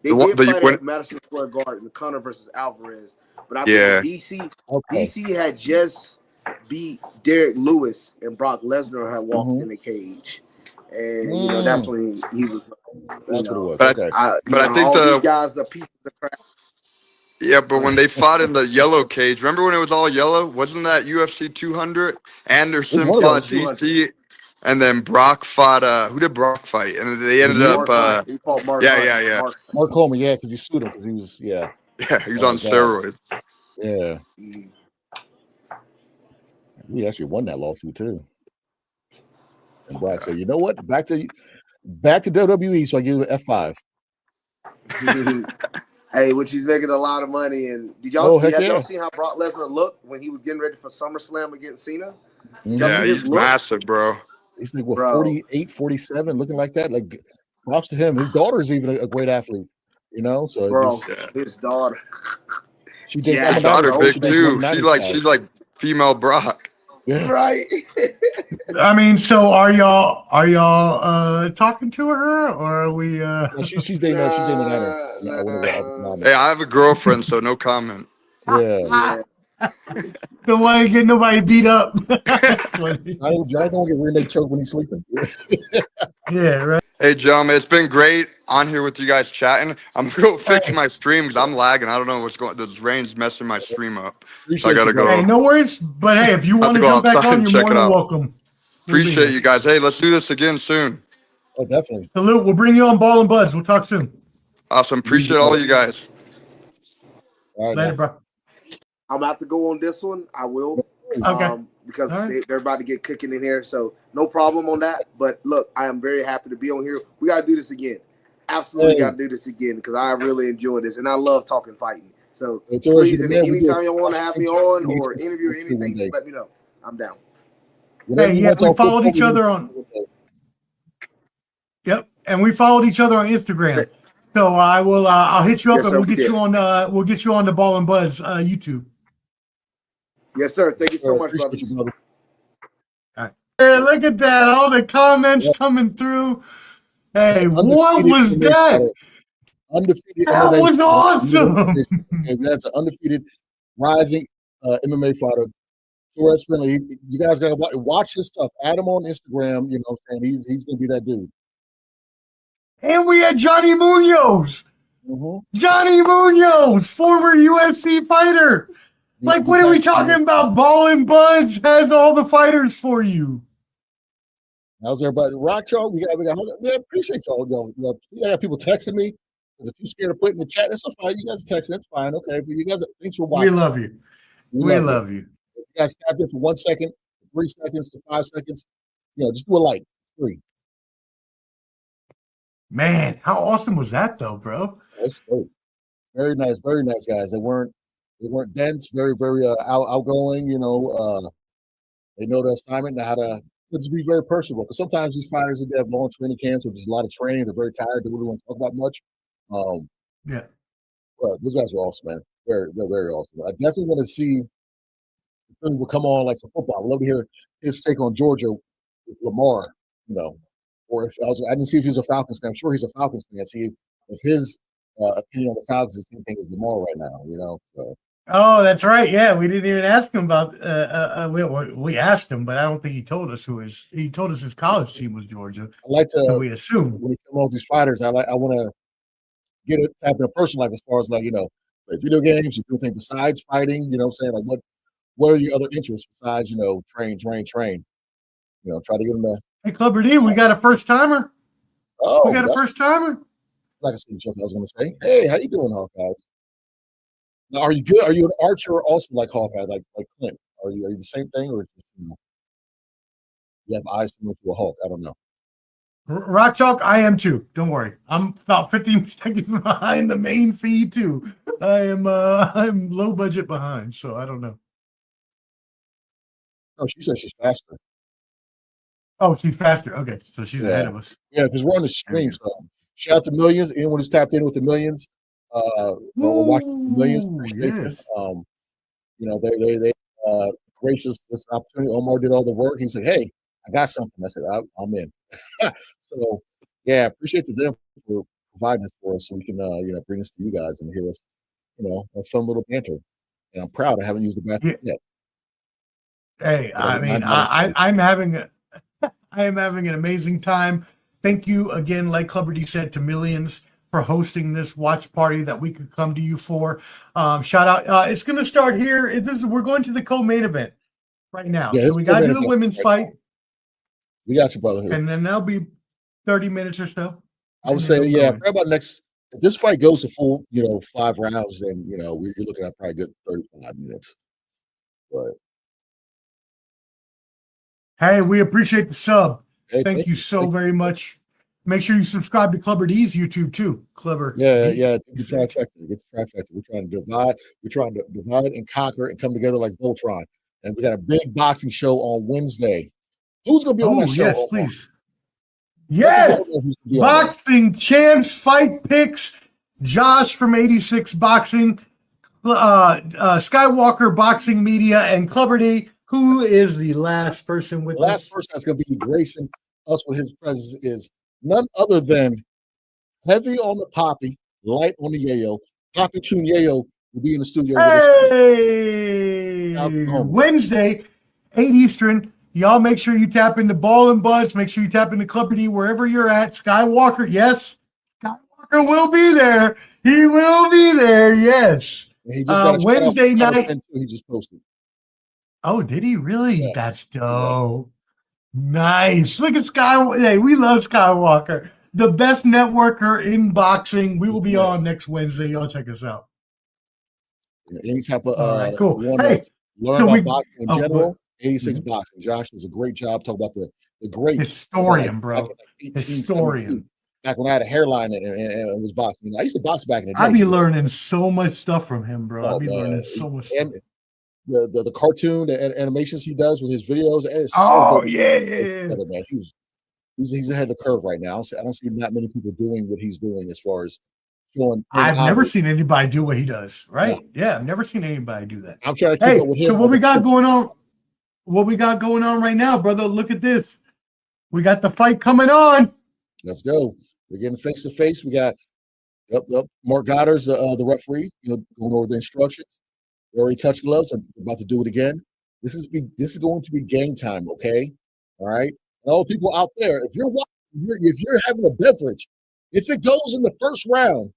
They the one did fight when at Madison Square Garden, Connor versus Alvarez. But I think yeah. DC had just beat Derek Lewis and Brock Lesnar had walked Mhm. in the cage. And that's when he was That's what it was. But Okay. I think all these guys are pieces of crap. yeah, but when they fought in the yellow cage, remember when it was all yellow? Wasn't that UFC 200? Anderson one of fought those. DC, and then Brock fought. Who did Brock fight? And they ended up. Mark Hunt. He fought Mark Hunt. Yeah. Mark Coleman, yeah, because he sued him because he was, Yeah, he was Oh, on God. steroids. yeah. Mhm. He actually won that lawsuit too. And Brock said, "You know what? Back to WWE." So I give you an F5. Hey, which he's making a lot of money. And Oh, y'all heck yeah. seen how Brock Lesnar looked when he was getting ready for SummerSlam against Cena? Mhm. Y'all Yeah, see his he's look? massive, bro. He's like, what, Bro. 48, 47, looking like that? Like, props to him. His daughter is even a great athlete, So Bro, Yeah. his daughter. she dates Yeah. His Amadou. daughter bro. big She dates too. Amadou She's like female Brock. Yeah. Right. I mean, so are y'all talking to her, or are we? No, she's dating Anna. Nah. One of the Hey, I have a girlfriend, so no comment. Yeah. Yeah. Don't want to get nobody beat up. Funny. I don't get rear naked choke when he's sleeping. Yeah, right. Hey, gentlemen, it's been great on here with you guys chatting. I'm gonna go fix my stream because I'm lagging. I don't know what's going. This rain's messing my stream up. So I gotta go. Hey, no worries. But hey, if you want to go jump back outside on, and you're check more it than out. welcome. We'll be Appreciate here. you guys. Hey, let's do this again soon. Oh, definitely. Salute. We'll bring you on Ball and Buds. We'll talk soon. Awesome. Appreciate all you guys. All right, Later, now. bro. I'm about to go on this one. I will. Okay. Because All right. they're about to get cooking in here. So no problem on that. But look, I am very happy to be on here. We got to do this again. Absolutely Hey. got to do this again because I really enjoy this. And I love talking fighting. So Hey, Torrez, please, you're the man. We do anytime you want to have me on or it interview or one anything, day. just let me know. I'm down. Whenever Hey, you yeah, want to we talk followed football, each other on. Yep, and we followed each other on Instagram. So I will. I'll hit you up, Yes, and sir, we'll we get you did. on. We'll get you on the Ball and Buds YouTube. Yes, sir. Thank you so much, Appreciate brothers. you, brother. Hey, look at that! All the comments coming through. Hey, what was that? Undefeated That MMA was fighter. awesome. Okay, that's an undefeated rising MMA fighter. Torrez Finney. You guys gotta watch his stuff. Add him on Instagram. And he's gonna be that dude. And we had Johnny Munoz. Mm-hmm. Johnny Munoz, former UFC fighter. Like, what are we talking about? Ball and Buds has all the fighters for you. How's everybody? Rock y'all. We got. Yeah, appreciate y'all. You got people texting me. If you're scared of putting in the chat, that's fine. You guys are texting. That's fine. Okay, but you guys, thanks for watching. We love you. We love you. If you guys tap in for 1 second, 3 seconds to 5 seconds. Just do a like. Free. Man, how awesome was that, though, bro? That's great. Very nice guys. They weren't dense. Very outgoing. They know the assignment and how to just be very personable. Because sometimes these fighters they have long training camps with just a lot of training. They're very tired. They really want to talk about much. Yeah. Well, those guys are awesome, man. They're very awesome. I definitely want to see people come on like for football. I'd love to hear his take on Georgia with Lamar. Or if I didn't see if he's a Falcons fan. I'm sure he's a Falcons fan. See if his opinion on the Falcons is the same thing as Lamar right now. So. Oh, that's right. Yeah, we didn't even ask him about. We asked him, but I don't think he told us who his. He told us his college team was Georgia. I like to. So we assume when we come on with these fighters, I want to get it type in a personal life as far as like video games. You do things besides fighting. What I'm saying, like what are your other interests besides train. Try to get them to. Hey, Clubber D, we got a first timer. Oh, we got a first timer. Like I said, I was going to say, hey, how you doing, Hawkeyes? Now, are you good? Are you an archer also like Hawkeye, like Clint? Are you the same thing, or you have eyes similar to a Hawk? I don't know. Rock Chalk, I am too. Don't worry. I'm about 15 seconds behind the main feed too. I'm low budget behind, so I don't know. No, she said she's faster. Oh, she's faster. Okay, so she's ahead of us. Yeah, because we're on the stream. So shout out to Millions. Anyone who's tapped in with the Millions. We're watching the Millions. Yes. they graced us this opportunity. Omar did all the work. He said, "Hey, I got something." I said, "I'm in." So yeah, appreciate them for providing this for us, so we can bring this to you guys and hear us, a fun little banter. And I'm proud I haven't used the bathroom yet. Hey, I mean, I'm having I am having an amazing time. Thank you again, like Clubber D said, to Millions for hosting this watch party that we could come to you for. Shout out! It's going to start here. We're going to the co-main event right now. Yeah, so we got to do the women's fight. We got you, brother. And then that'll be 30 minutes or so. I would say, yeah, probably about next. If this fight goes to full, 5 rounds, then you're looking at probably a good 35 minutes. But hey, we appreciate the sub. Hey, thank you so very much. Make sure you subscribe to Clubber D's YouTube too. Clubber. Yeah. Get the trifecta. We're trying to divide. We're trying to divide and conquer and come together like Voltron. And we got a big boxing show on Wednesday. Who's going to be on that show? Yes, please. Yes. Boxing Chance Fight Picks. Josh from 86 Boxing. Skywalker Boxing Media and Clubber D. Who is the last person with us? The last person that's going to be gracing us with his presence is none other than heavy on the Poppy, light on the Yayo. Poppy Tune Yayo will be in the studio with us. Wednesday, 8 Eastern. Y'all make sure you tap into Ball and Buzz. Make sure you tap into Clubber D wherever you're at. Skywalker, yes. Skywalker will be there. He will be there, yes. He just got Wednesday night. He just posted. Oh, did he really? Yeah. That's dope. Yeah. Nice. Look at Skywalker. Hey, we love Skywalker. The best networker in boxing. We will be on next Wednesday. Y'all check us out. Any type of cool. Hey, learn about boxing in general. 86 Boxing. Josh does a great job talking about the great historian, bro. Historian. Back when I had a hairline and was boxing. I used to box back in the day. I'd be learning so much stuff from him, bro. I'd be learning so much stuff. The cartoon, the animations he does with his videos. Man. He's ahead of the curve right now. I don't see not many people doing what he's doing as far as showing. I've never seen anybody do what he does. Right? Yeah, I've never seen anybody do that. I'm trying to keep up with him. So what we got going on? What we got going on right now, brother? Look at this. We got the fight coming on. Let's go. We're getting face to face. We got Mark Goddard's the referee. Going over the instructions. We already touched gloves. I'm about to do it again. This is going to be game time, okay? All right. And all the people out there, if you're having a beverage, if it goes in the first round,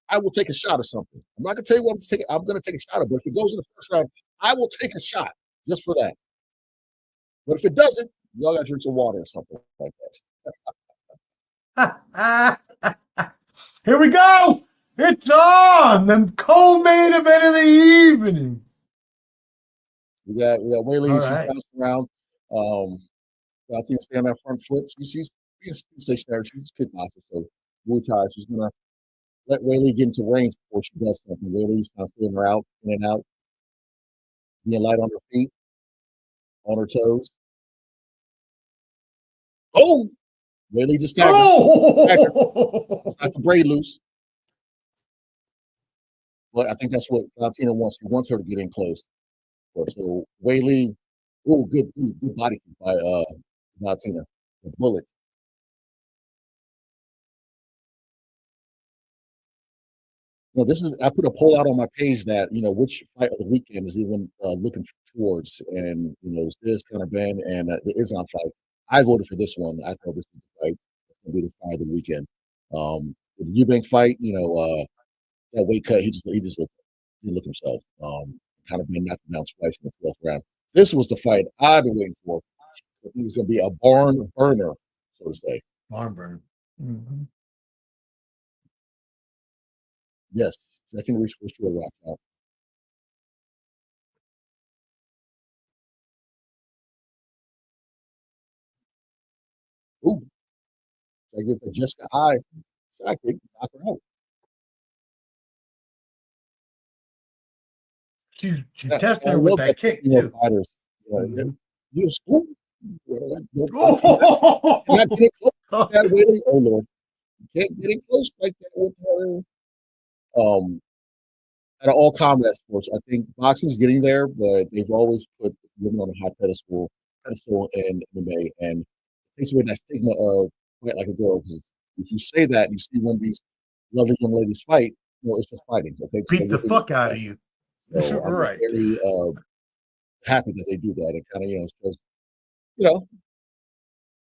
I will take a shot of something. I'm not gonna tell you what I'm going to take a shot of, but if it goes in the first round, I will take a shot just for that. But if it doesn't, y'all got to drink some water or something like that. Here we go. It's on the co-main event of the evening. We got Weili. She's bouncing around. Valentina staying on that front foot. She's being stationary. She's a kickboxer, so Muay Thai. She's gonna let Weili get into range before she does something. Weili's kind of feeling her out, in and out, being light on her feet, on her toes. Oh, Weili just tagged her. Got the braid loose. But I think that's what Valentina wants. He wants her to get in close. So Weili, good body kick by Valentina. The bullet. I put a poll out on my page that, which fight of the weekend is even looking towards. And, this kind of Benn and the Islam fight. I voted for this one. I thought this was the fight. It's going to be the fight of the weekend. The Eubank fight, that weight cut, he just looked himself. Kind of been knocked down twice in the 12th round. This was the fight I've been waiting for. He was going to be a barn burner, so to say. Barn burner. Mm-hmm. Yes, I can reach for sure right now. Ooh, I get the Jessica I sidekick, knock her out. She's testing her with that kick too. Fighters, not that Weili. Oh Lord, you can't get it close like that with her. out of all combat sports, I think boxing's getting there, but they've always put women on a high pedestal in MMA, and it takes away that stigma of fight like a girl. Because if you say that, you see one of these lovely young ladies fight, it's just fighting. Okay, beat the fuck out of you. So I'm Right. very happy that they do that and kind of shows,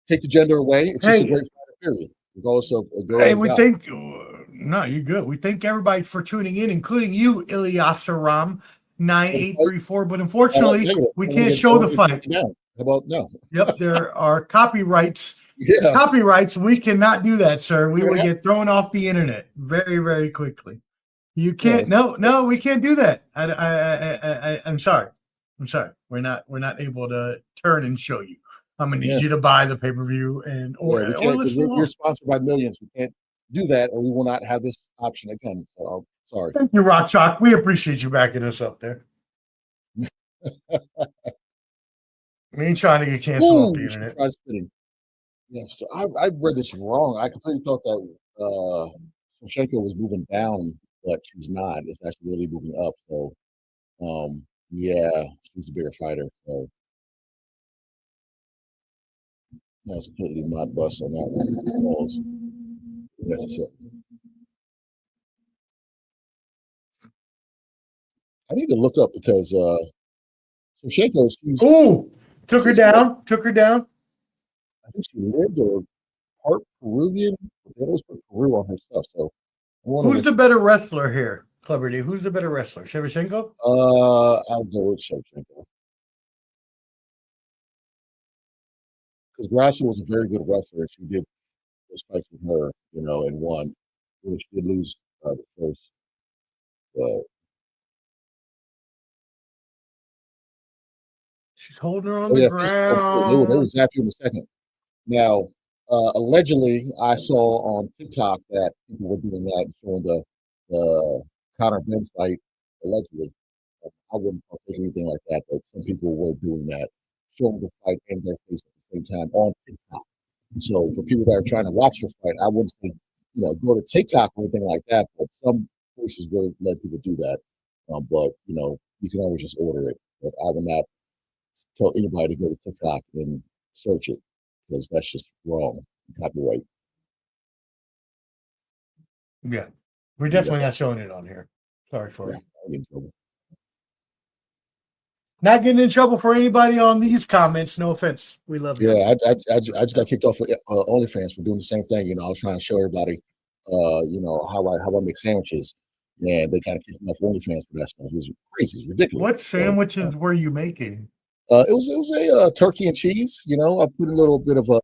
take the gender away. It's just a great fighter, period. Regardless of a girl. Hey, we thank no, you're good. We thank everybody for tuning in, including you, Ilyasaram 9834. But unfortunately, we can't show the fight. How about no? Yep, there are copyrights. Yeah. Copyrights. We cannot do that, sir. We will get thrown off the internet very, very quickly. You can't. No, we can't do that. I'm sorry. We're not able to turn and show you. I'm gonna need you to buy the pay-per-view we're sponsored by millions. We can't do that, or we will not have this option again. So sorry. Thank you, Rock Chalk. We appreciate you backing us up there. We ain't trying to get canceled off the internet. Yeah, so I read this wrong. I completely thought that Shevchenko was moving down, but she's not. It's actually really moving up. So, she's a bigger fighter. So, that's completely my bust on that one. Necessary. I need to look up because Shevchenko, took her down. I think she lived or part Peruvian. They always put Peru on her stuff. So who's the better wrestler here, Clever D? Who's the better wrestler? Shevchenko? I'll go with Shevchenko. Because Grasso was a very good wrestler. She did those fights with her, and won. She did lose the first. But she's holding her on the ground. They was happy in the second. Now, allegedly, I saw on TikTok that people were doing that, showing the Conor Benn fight. Allegedly, I wouldn't take anything like that, but some people were doing that, showing the fight and their face at the same time on TikTok. So, for people that are trying to watch the fight, I wouldn't say, go to TikTok or anything like that. But some places will let people do that. But you can always just order it. But I would not tell anybody to go to TikTok and search it, because that's just wrong. Copyright. Yeah. We're definitely not showing it on here. Sorry for it. Not getting in trouble for anybody on these comments. No offense. We love you. Yeah, I just got kicked off of OnlyFans for doing the same thing. I was trying to show everybody, how I make sandwiches. And they kind of kicked me off OnlyFans for that stuff. It was crazy. It's ridiculous. What sandwiches were you making? It was a turkey and cheese. I put a little bit of a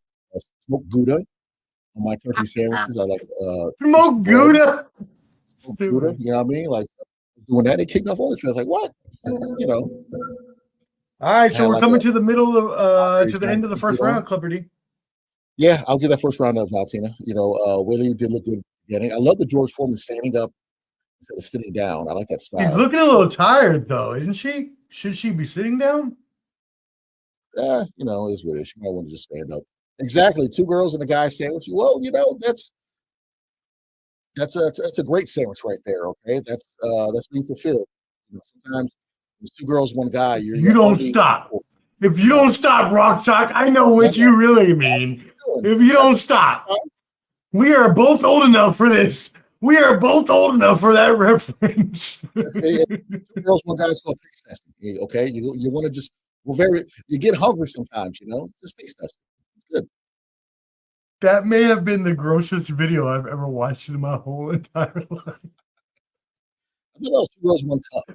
smoked Gouda on my turkey sandwiches. I like smoked Gouda. Smoked Gouda. You know what I mean? Like doing that, they kicked off OnlyFans. Like what? All right, so we're coming to the middle of to the end of the first round, Clipper D. Yeah, I'll give that first round of Valentina. Weili did look good beginning. I love the George Foreman standing up instead of sitting down. I like that style. She's looking a little tired though, isn't she? Should she be sitting down? It's what it is. She might want to just stand up. Exactly. 2 girls and a guy sandwich. Well, that's a great sandwich right there. Okay, that's being fulfilled. Sometimes there's 2 girls, 1 guy. You don't stop. If you don't stop, Rock Chalk, I know what you really mean. If you don't stop, we are both old enough for this. We are both old enough for that reference. 2 girls, 1 guy is called taste testing. Okay, you want to just you get hungry sometimes. Just taste testing. It's good. That may have been the grossest video I've ever watched in my whole entire life. I thought that was 2 girls, 1 cup. I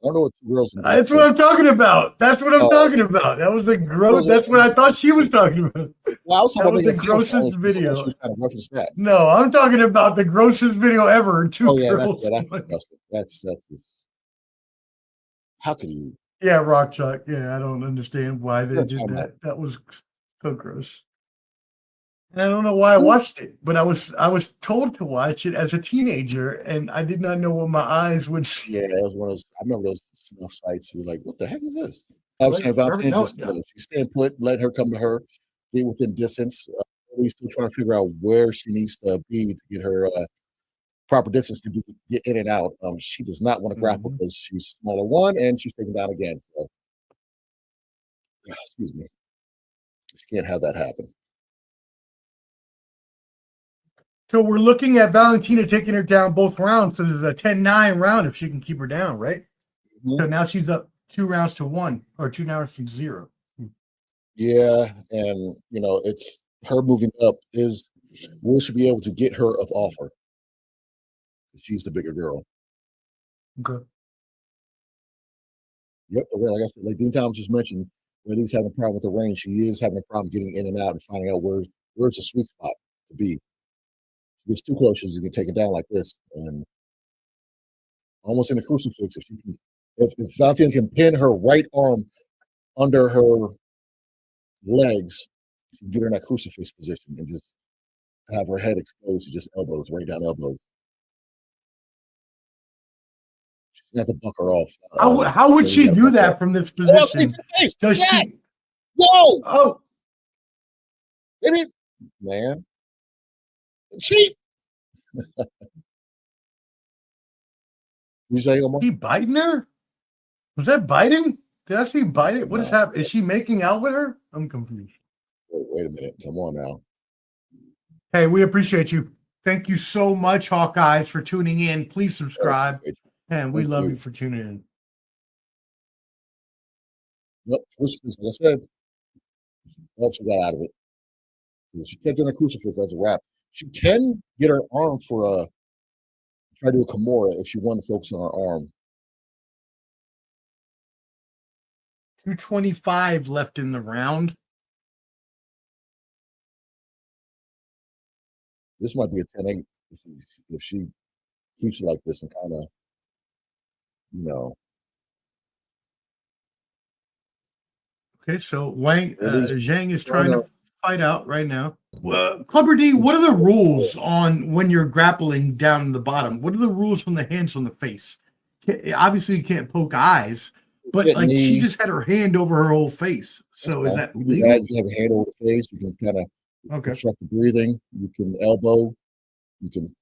don't know what 2 girls. That's what I'm talking about. That's what I'm talking about. That was the gross. That's what I thought she was talking about. Well, I was that was the grossest video. That. No, I'm talking about the grossest video ever. 2 girls. That's disgusting. That's how can you? Yeah, Rock Chalk. Yeah, I don't understand why they did that. That was so gross. And I don't know why I watched it, but I was told to watch it as a teenager, and I did not know what my eyes would see. Yeah, that was one of those. I remember those snuff sites. You're like, what the heck is this? I was saying Valentina just she's staying put, let her come to her, be within distance. We're still trying to figure out where she needs to be to get her proper distance to get in and out. She does not want to grapple because she's smaller one and she's taken down again. So, excuse me. She can't have that happen. So we're looking at Valentina taking her down both rounds. So there's a 10-9 round if she can keep her down, right? So now she's up 2 rounds to 1 or 2 rounds to 0. Yeah, and it's her moving up will she be able to get her up off her? She's the bigger girl. Okay. Yep, like I said, like Dean Thomas just mentioned, when he's having a problem with the range, she is having a problem getting in and out and finding out where's the sweet spot to be. She gets too close, she's gonna take it down like this, and almost in a crucifix. If Valentina can pin her right arm under her legs, she can get her in that crucifix position and just have her head exposed to just elbows, right down elbows. She's gonna have to buck her off. How would she do that from this position? Does she? No! Oh, man. She. You say, Omar? he biting her? Was that biting? Did I see biting? What is happening? Is she making out with her? I'm confused. Wait a minute. Come on now. Hey, we appreciate you. Thank you so much, Hawkeyes, for tuning in. Please subscribe. And we love you for tuning in. Yep, crucifix, like I said. Oh, she got out of it. She kept doing a crucifix as a wrap. She can get her arm for try to do a Kimura if she wanted to focus on her arm. 2:25 left in the round. This might be a 10-8 if she keeps it like this and kind of, Okay, so Zhang is trying to fight out right now. Clubber D, what are the rules on when you're grappling down in the bottom? What are the rules from the hands on the face? Obviously, you can't poke eyes, but she just had her hand over her whole face. So is that legal? You can have a hand over the face. You can kind of obstruct the breathing. You can elbow. You can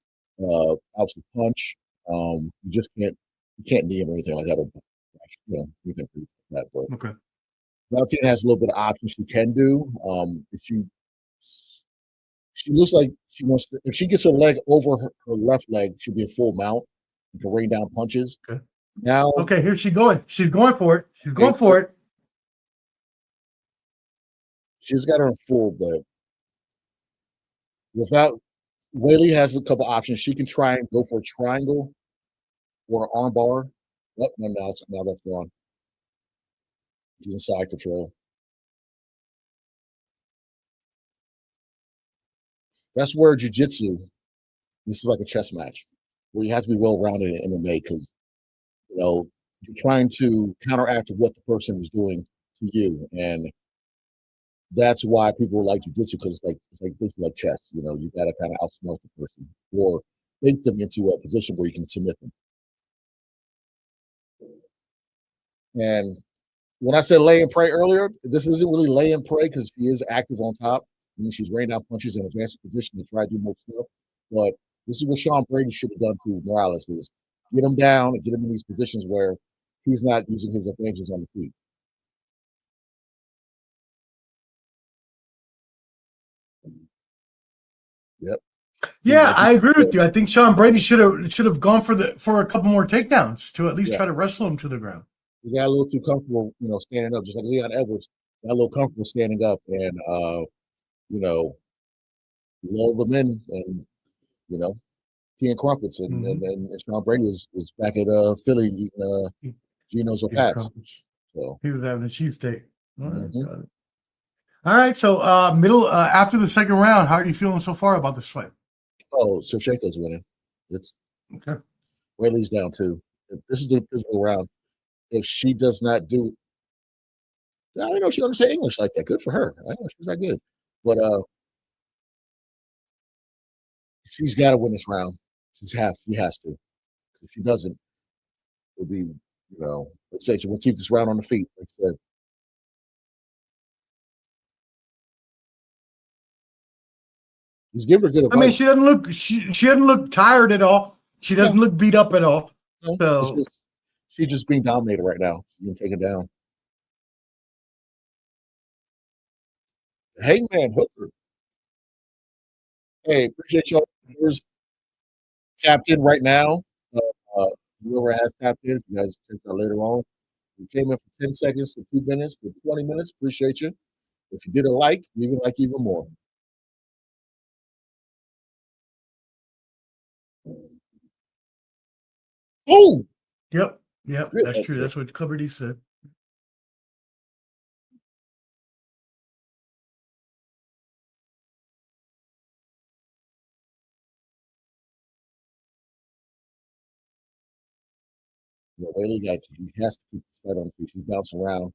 obviously punch. You just can't knee him or anything like that. You can do that. But okay. Valentina has a little bit of options she can do. She looks like she wants to. If she gets her leg over her left leg, she'll be a full mount. You can rain down punches. Okay. Now, here's she going. She's going for it. She's going for it. She's got her in full, but without Weili has a couple options. She can try and go for a triangle or an arm bar. Yep, now that's gone. She's in side control. That's where jiu-jitsu, this is like a chess match, where you have to be well-rounded in MMA because, you're trying to counteract what the person is doing to you. And that's why people like jiu-jitsu, because it's like basically like chess. You got to kind of outsmart the person or bait them into a position where you can submit them. And when I said lay and pray earlier, this isn't really lay and pray because she is active on top. I mean, she's raining down punches in advanced position to try to do more stuff. But this is what Sean Brady should have done to Morales: is get him down and get him in these positions where he's not using his advantages on the feet. Yep. Yeah, I agree with you. I think Sean Brady should have gone for a couple more takedowns to at least try to wrestle him to the ground. He got a little too comfortable, standing up, just like Leon Edwards got a little comfortable standing up and lull them in and tea and crumpets and Sean Brady was back at Philly eating Geno's or Pats. So he was having a cheesesteak. All right, so middle after the second round, how are you feeling so far about this fight? Oh, Shevchenko's winning. It's okay. Weili's down too. This is the pivotal round. If she does not do, I don't know if she understands English like that. Good for her. I don't know if she's that good, but she's got to win this round. She has to. If she doesn't, it'll be let's say she will keep this round on the feet. Like I said. He's giving her good advice. I mean, she doesn't look tired at all. She doesn't look beat up at all. No, So she's just being dominated right now. She's being taken down. Hangman Hooker. Hey, appreciate y'all. Whoever's tapped in right now. Whoever has tapped in, if you guys check that later on. We came in for 10 seconds to 2 minutes to 20 minutes. Appreciate you. If you did a like, we would like even more. Oh! Yep. Good. That's true. That's what Clubber D said. Weili guy, he has to keep his foot on feet. He's bouncing around.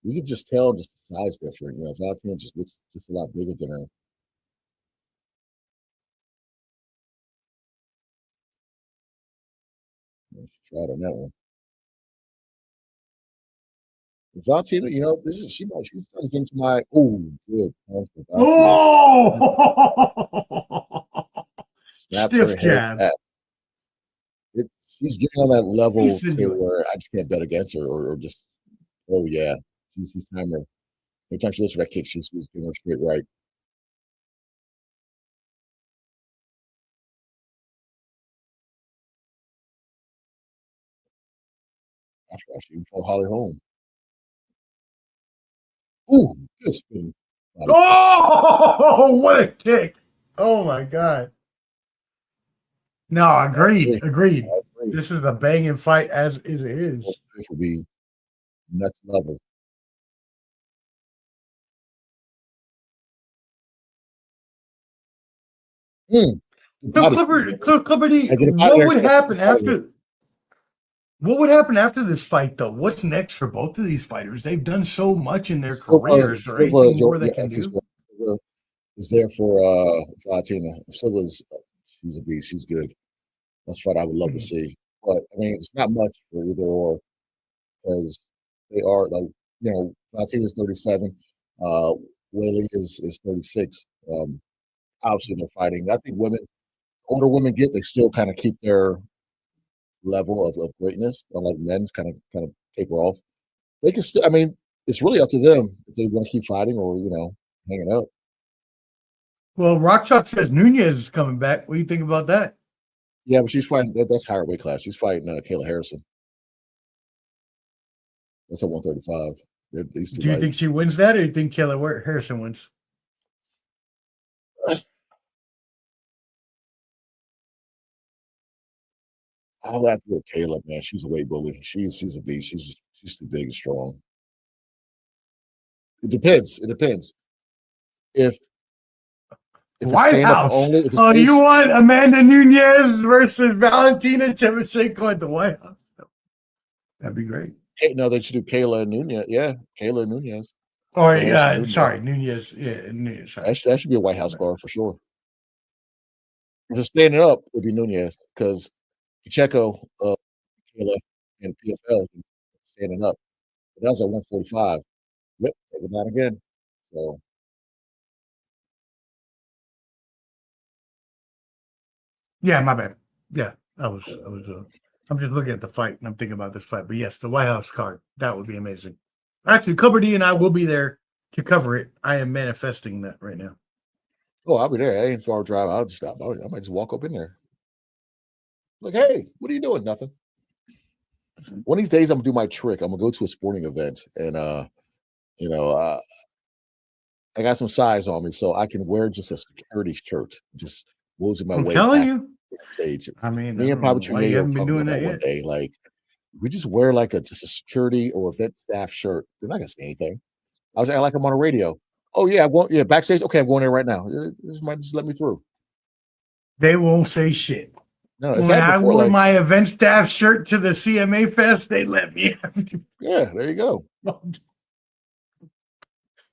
You can just tell just the size different. Valentina just looks just a lot bigger than her. She tried on that one. Valentina, she's turning into my good. Stiff jab. She's getting on that level to where I just can't bet against her or just she's time her. Every time she looks for that kick, she's giving her straight right. Actually, before Holly Holm. Ooh, good spin. Oh, what a kick. Oh, my God. No, agreed. This is a banging fight as it is. This will be next level. Clipper D, what would happen after? What would happen after this fight, though? What's next for both of these fighters? They've done so much in their careers. Or anything more they can do? Silva is there for Valentina. Silva's she's a beast. She's good. That's what I would love to see. But I mean, it's not much for either or because they are Valentina's 37. Weili is 36. Obviously, they're fighting. I think older women they still kind of keep their level of greatness. Unlike men's kind of taper off. They can still. I mean, it's really up to them if they want to keep fighting or hanging out. Well, Rockchalk says Nunez is coming back. What do you think about that? Yeah, but she's fighting. That's higher weight class. She's fighting Kayla Harrison. That's at 135. Do you think she wins that, or do you think Kayla Harrison wins? I'll have to go with Kayla, man. She's a weight bully. She's a beast. She's too big and strong. It depends. If White House. You want Amanda Nunez versus Valentina Shevchenko at the White House? That'd be great. Hey, no, they should do Kayla and Nunez. Yeah, Kayla and Nunez. Sorry, Nunez. Yeah, Nunez. Sorry. That should be a White House card for sure. Just standing up would be Nunez because Pacheco, Kayla, and PFL standing up. But that was at 145. Yep, take it down again. So. Yeah, my bad. Yeah, I'm just looking at the fight and I'm thinking about this fight. But yes, the White House card, that would be amazing. Actually, Clubber D and I will be there to cover it. I am manifesting that right now. Oh, I'll be there. I ain't far drive. I'll just stop. I might just walk up in there. Like, hey, what are you doing? Nothing. One of these days, I'm gonna do my trick. I'm gonna go to a sporting event, and I got some size on me, so I can wear just a security shirt, just losing my weight. I'm telling you. Stage. I mean, me and Papa Trujillo been doing that one day. Like, we just wear like just a security or event staff shirt. They're not gonna say anything. I was acting like I'm on a radio. Oh yeah, backstage. Okay, I'm going there right now. This might just let me through. They won't say shit. No, when I wore my event staff shirt to the CMA Fest, they let me. Yeah, there you go.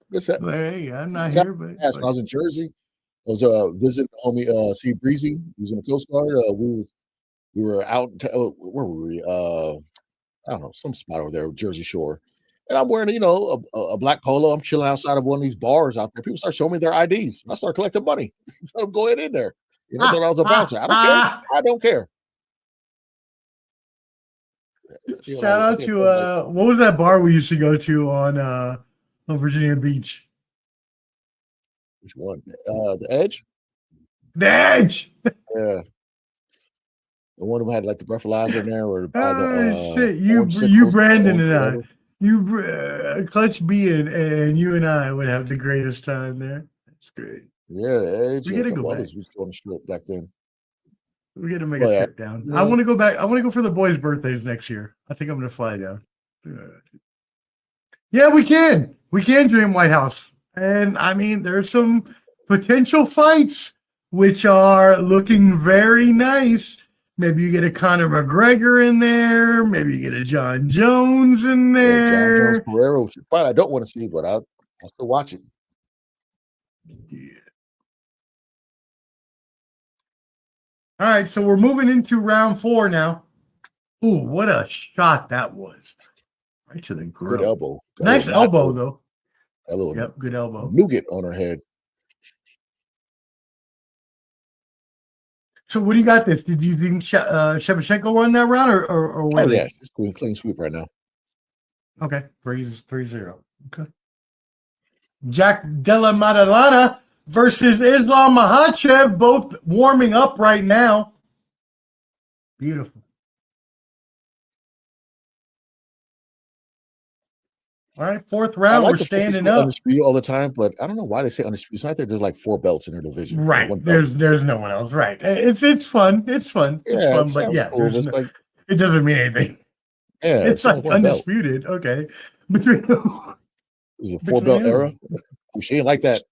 Hey, I'm not here, but I was in Jersey. I was visiting homie C Breezy, who's in the Coast Guard. We were out. Where were we? I don't know, some spot over there, Jersey Shore. And I'm wearing, a black polo. I'm chilling outside of one of these bars out there. People start showing me their IDs. I start collecting money. So I'm going in there. Thought I was a bouncer. I don't care. I don't care. Shout out to what was that bar we used to go to on Virginia Beach? Which one? The Edge? The Edge. Yeah. The one who had like the breathalyzer in there, or shit! You Brandon and I, Clutch B and you and I would have the greatest time there. That's great. Yeah, the Edge. We gotta go back. We used to go on the strip back then. We got to make a trip down. Yeah. I want to go back. I want to go for the boys' birthdays next year. I think I'm going to fly down. Yeah, we can. We can dream White House. And I mean, there's some potential fights which are looking very nice. Maybe you get a Conor McGregor in there. Maybe you get a John Jones in there. John Jones Pereira, which fight I don't want to see, but I'll still watch it. Yeah. All right, so we're moving into round 4 now. Ooh, what a shot that was. Right to the grill. Good elbow. Nice elbow, though. Yep, good elbow. Nougat on her head. So what do you got this? Did you think Shevchenko won that round or Weili? Oh, yeah. It's clean sweep right now. Okay, 3-0. Okay. Della Maddalena versus Islam Makhachev, both warming up right now. Beautiful. All right, 4th round, we're standing up. Undisputed all the time, but I don't know why they say undisputed. It's not that there's like 4 belts in their division. Right. There's no one else. Right. It's fun. It's fun. It's fun, but yeah, cool. It doesn't mean anything. Yeah, it's like undisputed. Belt. Okay. Between is it 4-belt era? She didn't like that.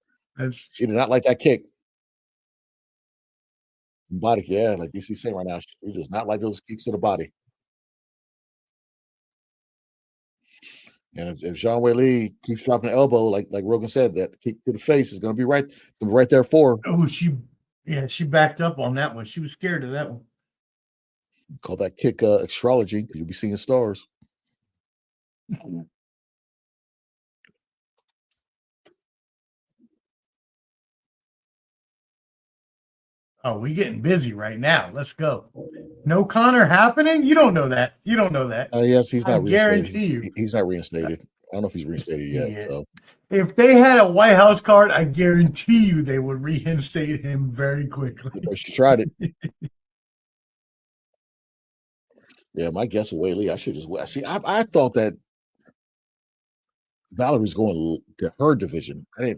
She did not like that kick. Body, yeah, like DC's saying right now, she does not like those kicks to the body. And if Zhang Weili keeps dropping the elbow, like Rogan said, that kick to the face is going to be right there for her. Oh, she backed up on that one. She was scared of that one. Call that kick astrology, because you'll be seeing stars. Oh, we getting busy right now. Let's go. No Conor happening? You don't know that. Yes, he's not reinstated. Guarantee you. He's not reinstated. I don't know if he's reinstated yet. Yeah. So if they had a White House card, I guarantee you they would reinstate him very quickly. She tried it. Yeah, my guess with Weili, I should just see. I thought that Valerie's going to her division. I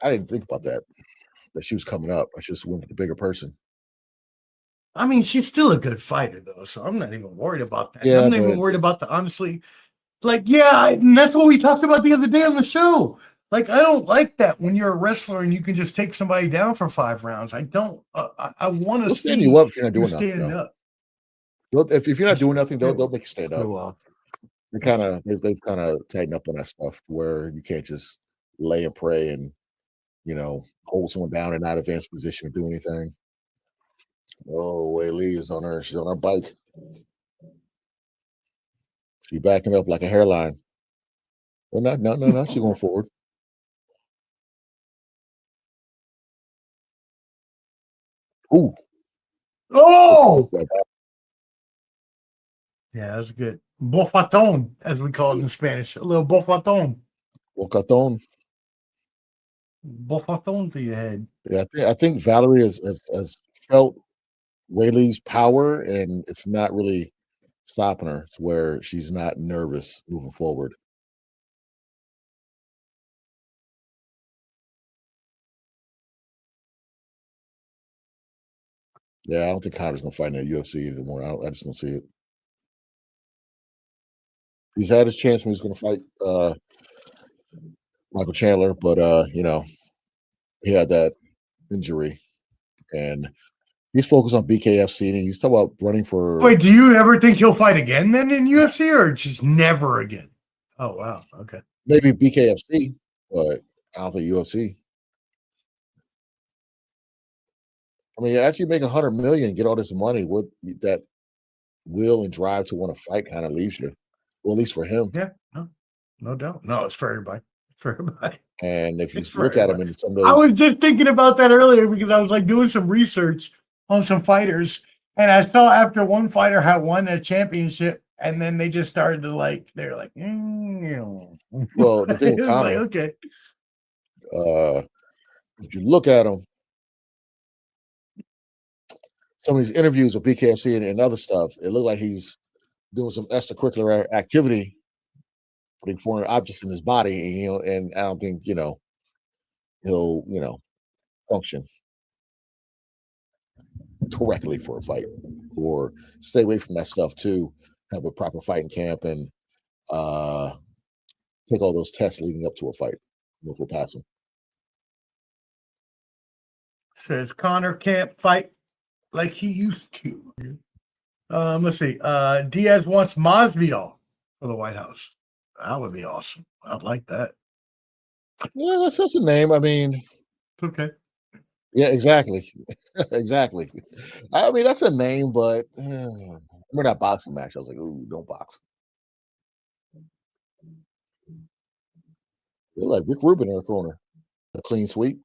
didn't think about that she was coming up. I just went with the bigger person. I mean, she's still a good fighter, though, so I'm not even worried about that. Yeah, I'm not even worried about the honestly. Like, and that's what we talked about the other day on the show. Like, I don't like that when you're a wrestler and you can just take somebody down for 5 rounds. I don't. I want to stand you up if you're not doing nothing. Standing up. If you're not doing nothing, they'll make you stand up. Well, they've kind of tightened up on that stuff where you can't just lay and pray and hold someone down and not advanced position to do anything. Oh, Weili is on her. She's on her bike. She's backing up like a hairline. Well, no. She's going forward. Ooh. Oh! Yeah, that's good. Bofatón, as we call it in Spanish. A little bofatón. Bocatón. Bofatón to your head. Yeah, I think Valerie has felt Weili's power, and it's not really stopping her to where she's not nervous moving forward. Yeah, I don't think Conor's gonna fight in the UFC anymore. I just don't see it. He's had his chance when he's gonna fight Michael Chandler, but he had that injury, and he's focused on BKFC, and he's talking about running for. Wait, do you ever think he'll fight again then in UFC, or just never again? Oh wow, okay. Maybe BKFC, but I don't think UFC. I mean, after you make $100 million, get all this money, what that will and drive to want to fight kind of leaves you. Well, at least for him. Yeah. No. No doubt. No, it's for everybody. It's for everybody. And if you It's for look at him everybody. in some of I those, was just thinking about that earlier because I was like doing some research on some fighters, and I saw after one fighter had won a championship, and then they just started to like, they're like, well, the thing it with was like, Conor, okay. if you look at him, some of these interviews with BKFC and other stuff, it looked like he's doing some extracurricular activity, putting foreign objects in his body, and I don't think, he'll, function correctly for a fight, or stay away from that stuff too. Have a proper fighting camp and take all those tests leading up to a fight before passing. Says Connor can't fight like he used to. Let's see. Diaz wants Masvidal for the White House. That would be awesome. I'd like that. Yeah, that's a name. I mean, Okay. yeah, exactly. Exactly. I mean, that's a name, but remember that boxing match? I was like, ooh, don't box. They're like Rick Rubin in the corner. A clean sweep.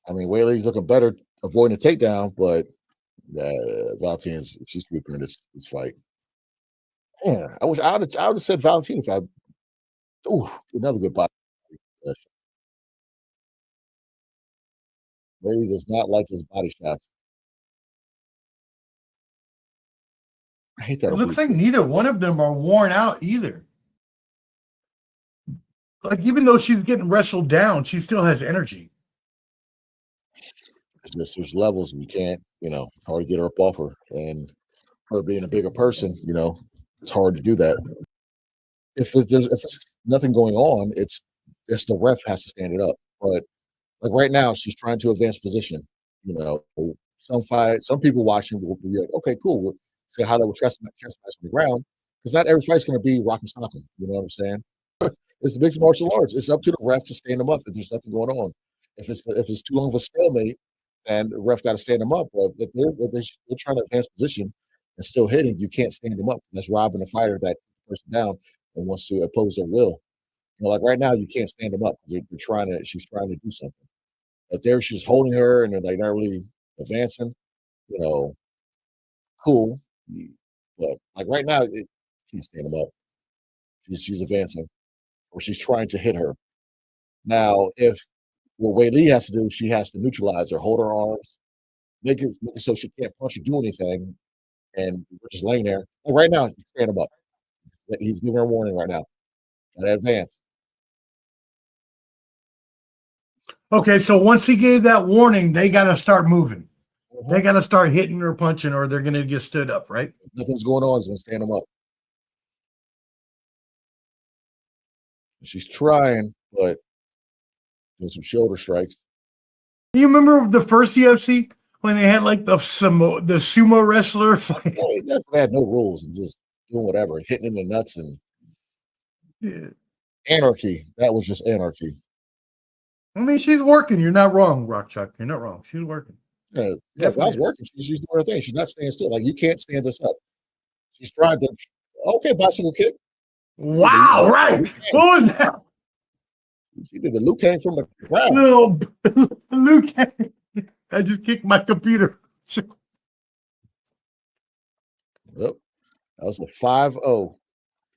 I mean, Weili's looking better avoiding the takedown, but Valentina's, she's sweeping in this fight. Yeah, I wish I would have said Valentina if I. Ooh, another good body. Weili does not like his body shots. I hate that. It looks like neither one of them are worn out either. Like, even though she's getting wrestled down, she still has energy. It's just there's levels and you can't, it's hard to get her up off her. And her being a bigger person, it's hard to do that. If it's nothing going on, it's the ref has to stand it up. But like right now, she's trying to advance position. Some people watching will be like, okay, cool. We'll see how that would chest match on the ground, because not every fight's going to be rock and sock 'em. You know what I'm saying? It's mixed martial arts. It's up to the ref to stand them up if there's nothing going on. If it's too long of a stalemate, then the ref got to stand them up. But if they're trying to advance position and still hitting, you can't stand them up. That's robbing the fighter that person down and wants to oppose their will. Like right now, you can't stand them up. She's trying to do something. If she's holding her and they're like not really advancing, cool. But like right now, she's standing them up. She's advancing, or she's trying to hit her. Now, if what Weili has to do, she has to neutralize her, hold her arms, make it so she can't punch or do anything, and we're just laying there. Like right now, you stand him up. He's giving her a warning right now. Gotta advance. Okay, so once he gave that warning, they got to start moving. They got to start hitting or punching, or they're going to get stood up, right? If nothing's going on, he's going to stand them up. She's trying, but doing some shoulder strikes. You remember the first UFC when they had like the sumo wrestler fight? Well, they had no rules and just doing whatever, hitting in the nuts and anarchy. That was just anarchy. I mean, she's working. You're not wrong, Rock Chuck. You're not wrong. She's working. Yeah, Val's working. She's doing her thing. She's not staying still. Like, you can't stand this up. She's trying to. Okay, bicycle kick. Wow, right. What was that? She did the Luke came from the ground. No, Luke. I just kicked my computer. Yep. That was a 5-0.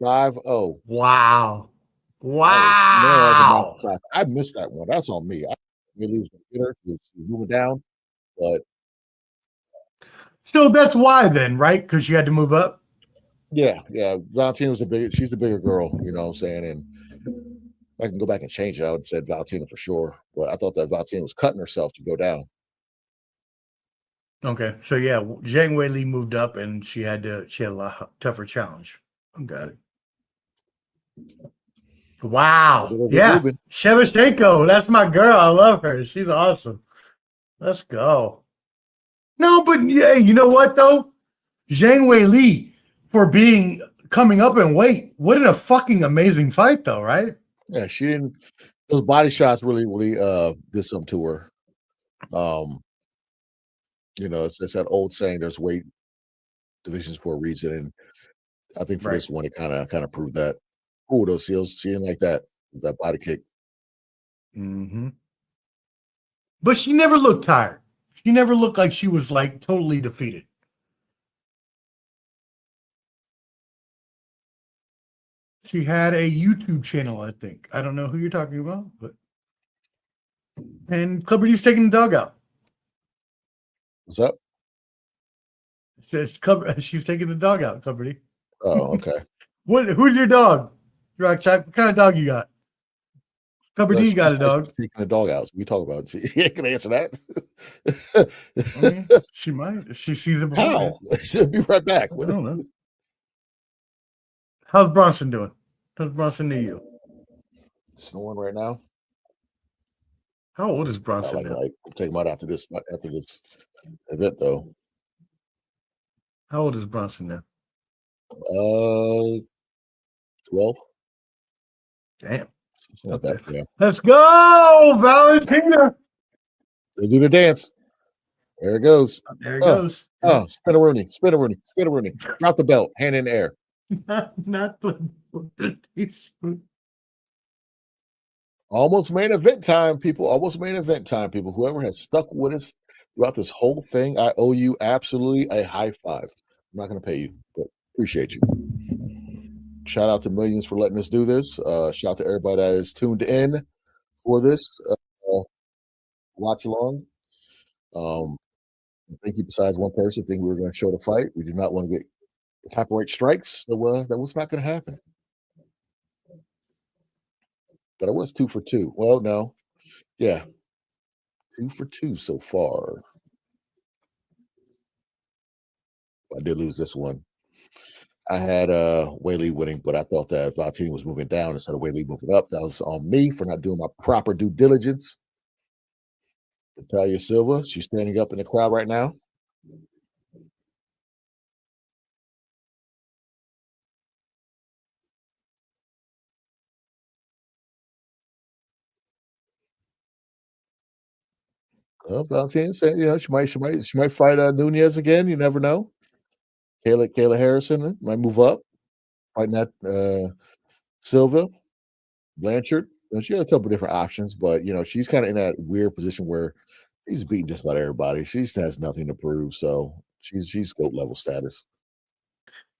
5-0. Wow. Wow. I missed that one. That's on me. I really was going to get her. She was moving down. But so that's why then, right? Because she had to move up. Yeah. Valentina was she's the bigger girl, you know what I'm saying? And if I can go back and change it, I would have said Valentina for sure. But I thought that Valentina was cutting herself to go down. Okay. So yeah, Zhang Weili moved up and she had a lot tougher challenge. Got it. Wow. Yeah. Shevchenko. That's my girl. I love her. She's awesome. Let's go. No, but yeah, you know what though? Zhang Weili for coming up in weight. What a fucking amazing fight though, right? Yeah, she didn't. Those body shots really did something to her. It's that old saying, there's weight divisions for a reason, and I think for this one it kind of proved that. Oh, those seals. She didn't like that body kick. Mm-hmm. But she never looked tired. She never looked like she was like totally defeated. She had a YouTube channel, I think. I don't know who you're talking about, but and Clipper D's taking the dog out. What's up? She's taking the dog out, Clipper D. Oh, okay. Who's your dog? What kind of dog you got? Clipper D got a dog. She's taking the dog out. We talk about it. She ain't gonna answer that. I mean, she might if she sees it before. How? She'll be right back. I don't know. How's Bronson doing? How's Bronson to you? Snoring right now. How old is Bronson now? I'll take him out after this event, though. How old is Bronson now? 12. Damn. Like that, yeah. Let's go, Valentina. They do the dance. There it goes. There it goes. Spinneroonie. Drop the belt, hand in the air. Not the Almost main event time, people. Whoever has stuck with us throughout this whole thing, I owe you absolutely a high five. I'm not going to pay you, but appreciate you. Shout out to Millions for letting us do this. Shout out to everybody that is tuned in for this watch along. Thank you. Besides one person, think we were going to show the fight. We do not want to get copyright strikes, so that was not going to happen. But I was 2 for 2. Well, no, yeah, 2 for 2 so far. I did lose this one. I had Weili winning, but I thought that Valentina was moving down instead of Weili moving up. That was on me for not doing my proper due diligence. Natalia Silva, she's standing up in the crowd right now. Valentina said, she might fight Nunez again. You never know. Kayla Harrison might move up, fighting that Silva, Blanchard. She has a couple different options, but she's kind of in that weird position where she's beating just about everybody. She just has nothing to prove, so she's GOAT level status.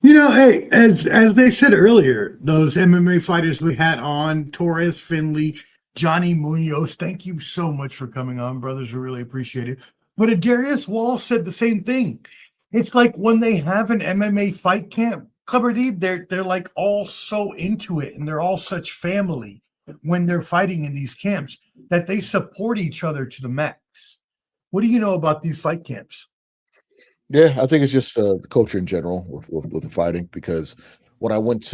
Hey, as they said earlier, those MMA fighters we had on, Torrez Finney, Johnny Munoz, thank you so much for coming on, brothers. We really appreciate it. But Darius Wall said the same thing. It's like when they have an MMA fight camp, Clubber D, they're like all so into it, and they're all such family when they're fighting in these camps that they support each other to the max. What do you know about these fight camps? Yeah, I think it's just the culture in general with the fighting, because when I watched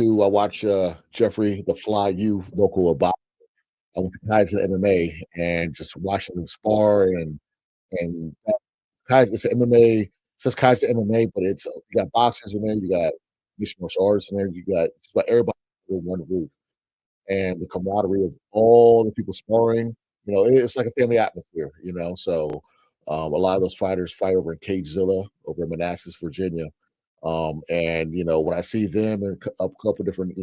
Jeffrey the Fly U local about, I went to Kaizen MMA and just watching them spar and Kaizen, it's MMA. It says Kaizen MMA, but it's you got boxers in there, you got mixed martial artists in there, you got just about everybody under one roof, and the camaraderie of all the people sparring. It's like a family atmosphere. So a lot of those fighters fight over in Cagezilla over in Manassas, Virginia. And when I see them and a couple different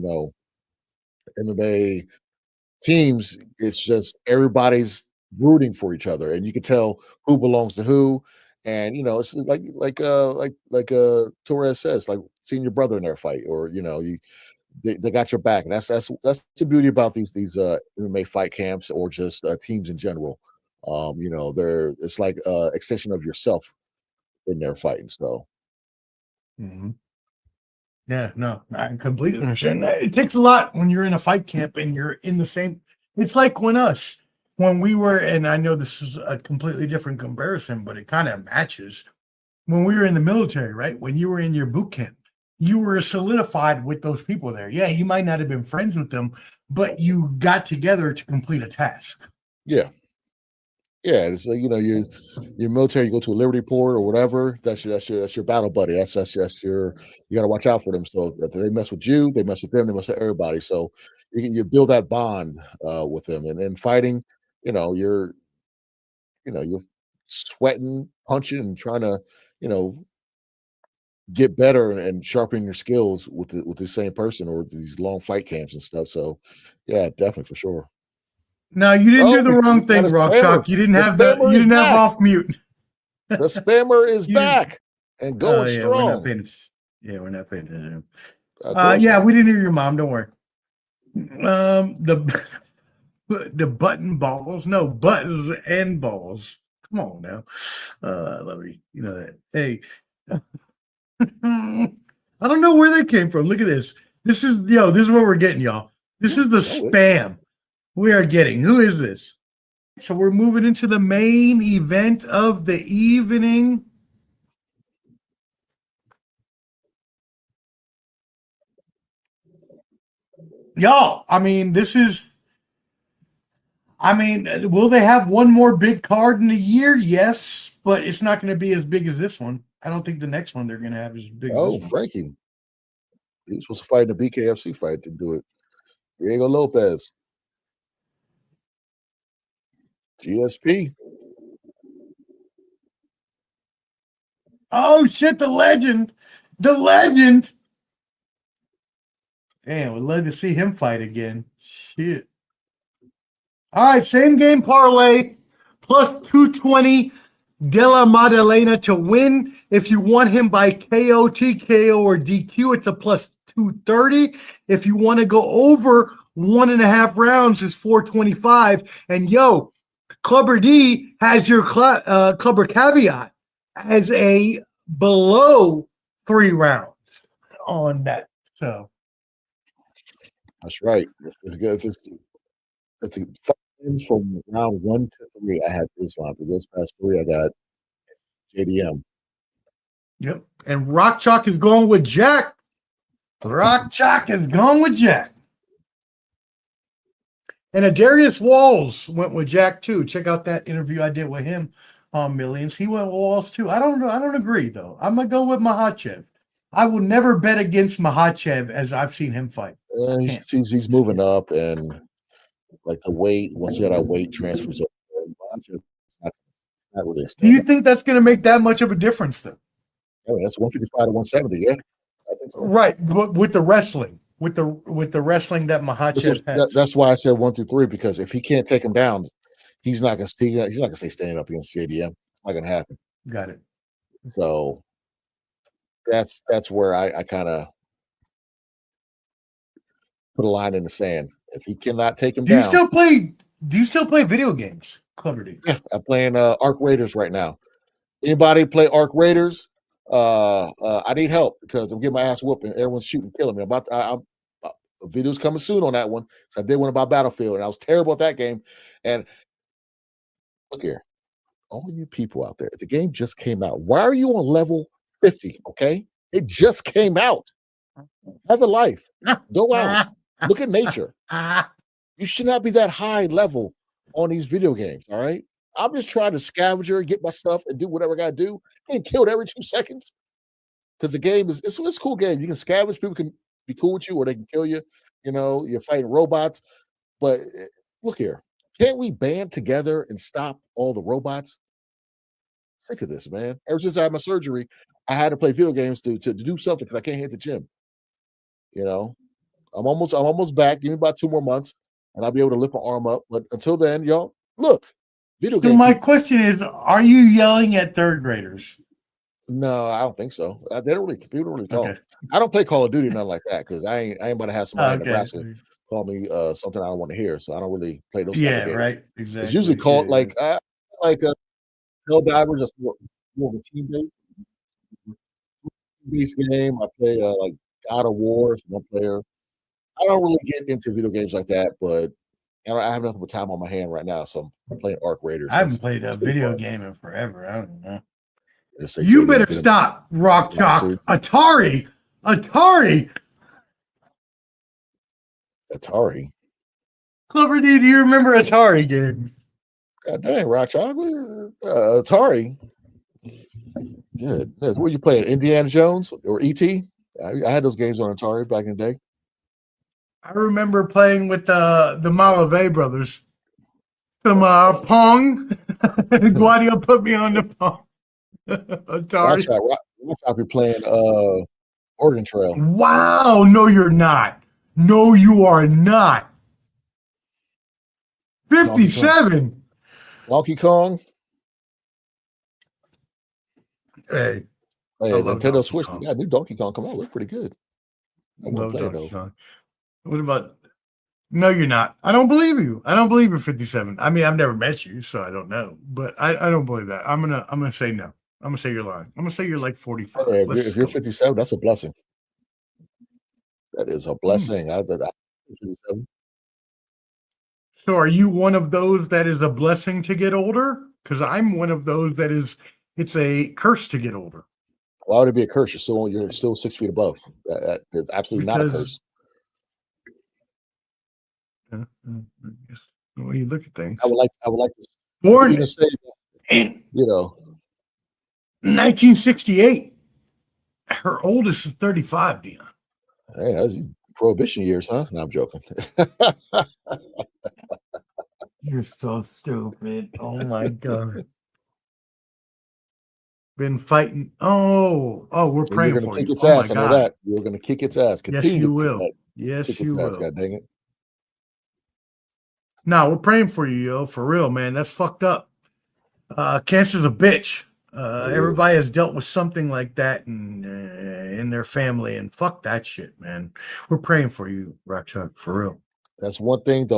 MMA teams, it's just everybody's rooting for each other, and you can tell who belongs to who. And it's like Torres says, like seeing your brother in their fight, or they got your back, and that's the beauty about these MMA fight camps, or just teams in general. It's like extension of yourself in their fighting. So, Yeah, no, I completely understand that. It takes a lot when you're in a fight camp and you're in the same. It's like when we were, and I know this is a completely different comparison, but it kind of matches. When we were in the military, right? When you were in your boot camp, you were solidified with those people there. Yeah, you might not have been friends with them, but you got together to complete a task. Yeah. Yeah, it's like your military. You go to a Liberty Port or whatever. That's your battle buddy. That's your. You got to watch out for them. So that they mess with you, they mess with them, they mess with everybody. So you build that bond with them, and then fighting. You're sweating, punching, and trying to get better and sharpen your skills with the same person or these long fight camps and stuff. So, yeah, definitely for sure. No, you didn't do the we wrong got thing, a Rock spammer. Chalk. You didn't The have spammer you is didn't have back. off mute. The spammer is You- back and going yeah, strong. we're not paying attention. Of course Yeah, not. we didn't hear your mom. Don't worry. The button balls, no buttons and balls. Come on now, love you. You know that. Hey, I don't know where they came from. Look at this. This is what we're getting, y'all. This is the Show it. spam we are getting. Who is this? So we're moving into the main event of the evening. Y'all, will they have one more big card in the year? Yes, but it's not going to be as big as this one. I don't think the next one they're going to have is as big as Oh, this one. Frankie. He was supposed to fight in the BKFC fight to do it. Diego Lopez. GSP. Oh, shit, the legend. The legend. Damn, we'd love to see him fight again. Shit. All right, same game parlay, plus 220. Della Maddalena to win. If you want him by KO, TKO, or DQ, it's a plus 230. If you want to go over 1.5 rounds, it's 425. And yo, Clubber D has your Clubber caveat as a below 3 rounds on that. So That's right. If the fights from round 1 to 3, I had Islam. If it goes past 3, I got JDM. yep. And Rock Chalk is going with Jack. Rock Chalk is going with Jack. And Adarius Walls went with Jack too. Check out that interview I did with him on Millions. He went with Walls too. I don't agree though. I'm gonna go with Makhachev. I will never bet against Makhachev as I've seen him fight. He's moving up, and like the weight, once you got that weight transfers up, not really Do you think that's gonna make that much of a difference though? Oh, that's 155 to 170, yeah. I think so. Right, but with the wrestling, with the wrestling that Makhachev has. That's why I said 1 through 3, because if he can't take him down, he's not gonna stay standing up against JDM. It's not gonna happen. Got it. So that's where I kind of put a line in the sand. If he cannot take him down. Do you still play video games, Clever D? Yeah, I'm playing Arc Raiders right now. Anybody play Arc Raiders? I need help because I'm getting my ass whooped and everyone's shooting, killing me. A video's coming soon on that one. So I did one about Battlefield, and I was terrible at that game. And look here, all you people out there, the game just came out. Why are you on level 50? Okay, it just came out. Have a life. Go out. Look at nature. You should not be that high level on these video games. All right. I'm just trying to scavenger, get my stuff, and do whatever I gotta do. Getting killed every 2 seconds. Because the game it's a cool game. You can scavenge, people can be cool with you, or they can kill you. You know, you're fighting robots. But look here. Can't we band together and stop all the robots? Sick of this, man. Ever since I had my surgery, I had to play video games to do something because I can't hit the gym. You know, I'm almost back. Give me about 2 more months, and I'll be able to lift my arm up. But until then, y'all, look, video So game. my question is, are you yelling at third graders? No, I don't think so. People don't really talk. Okay. I don't play Call of Duty, nothing like that, because I ain't about to have somebody in Okay. Nebraska call me something I don't want to hear. So I don't really play those. Yeah, type of games. right. Exactly. It's usually called like Hell Divers, just more of a team-based game. I play like God of War, one player. I don't really get into video games like that, but I have nothing but time on my hand right now, so I'm playing Arc Raiders. I haven't played a video game in forever. I don't know. You better stop, Rock Chalk. Atari. Clever D, do you remember Atari game? God dang, Rock Chalk. Atari. Good. What you playing? Indiana Jones or E.T.? I had those games on Atari back in the day. I remember playing with the Malave brothers. Some Pong. Guadio put me on the Pong. Atari. I'll be playing Oregon Trail. Wow. No, you're not. No, you are not. 57. Donkey Kong. Hey, Hey, love Nintendo Donkey Switch. Kong. We got a new Donkey Kong come out. Looks pretty good. I want love to play it Donkey though. Kong. What about? No, you're not. I don't believe you. I don't believe you're 57. I mean, I've never met you, so I don't know. But I don't believe that. I'm gonna say no. I'm gonna say you're lying. I'm gonna say you're like 45. Hey, Let's if you're go. 57, that's a blessing. That is a blessing. I'm 57. So are you one of those that is a blessing to get older? Because I'm one of those that is it's a curse to get older. Why would it be a curse? You're still 6 feet above. That's absolutely not a Because curse. the way you look at things. I would like to Born even say that, in you know, 1968. Her oldest is 35, Dion. hey, that's prohibition years, huh? No, I'm joking. You're so stupid. Oh my god. Been fighting. Oh, we're And you're praying gonna for kick you. its Oh my ass. I know god. that. You're gonna kick its ass. Yes, Continue you to will. kick Yes, its you ass, will. God dang it. No, we're praying for you, yo. For real, man. That's fucked up. Cancer's a bitch. Everybody has dealt with something like that in their family, and fuck that shit, man. We're praying for you, Rock Chuck, for real. That's one thing.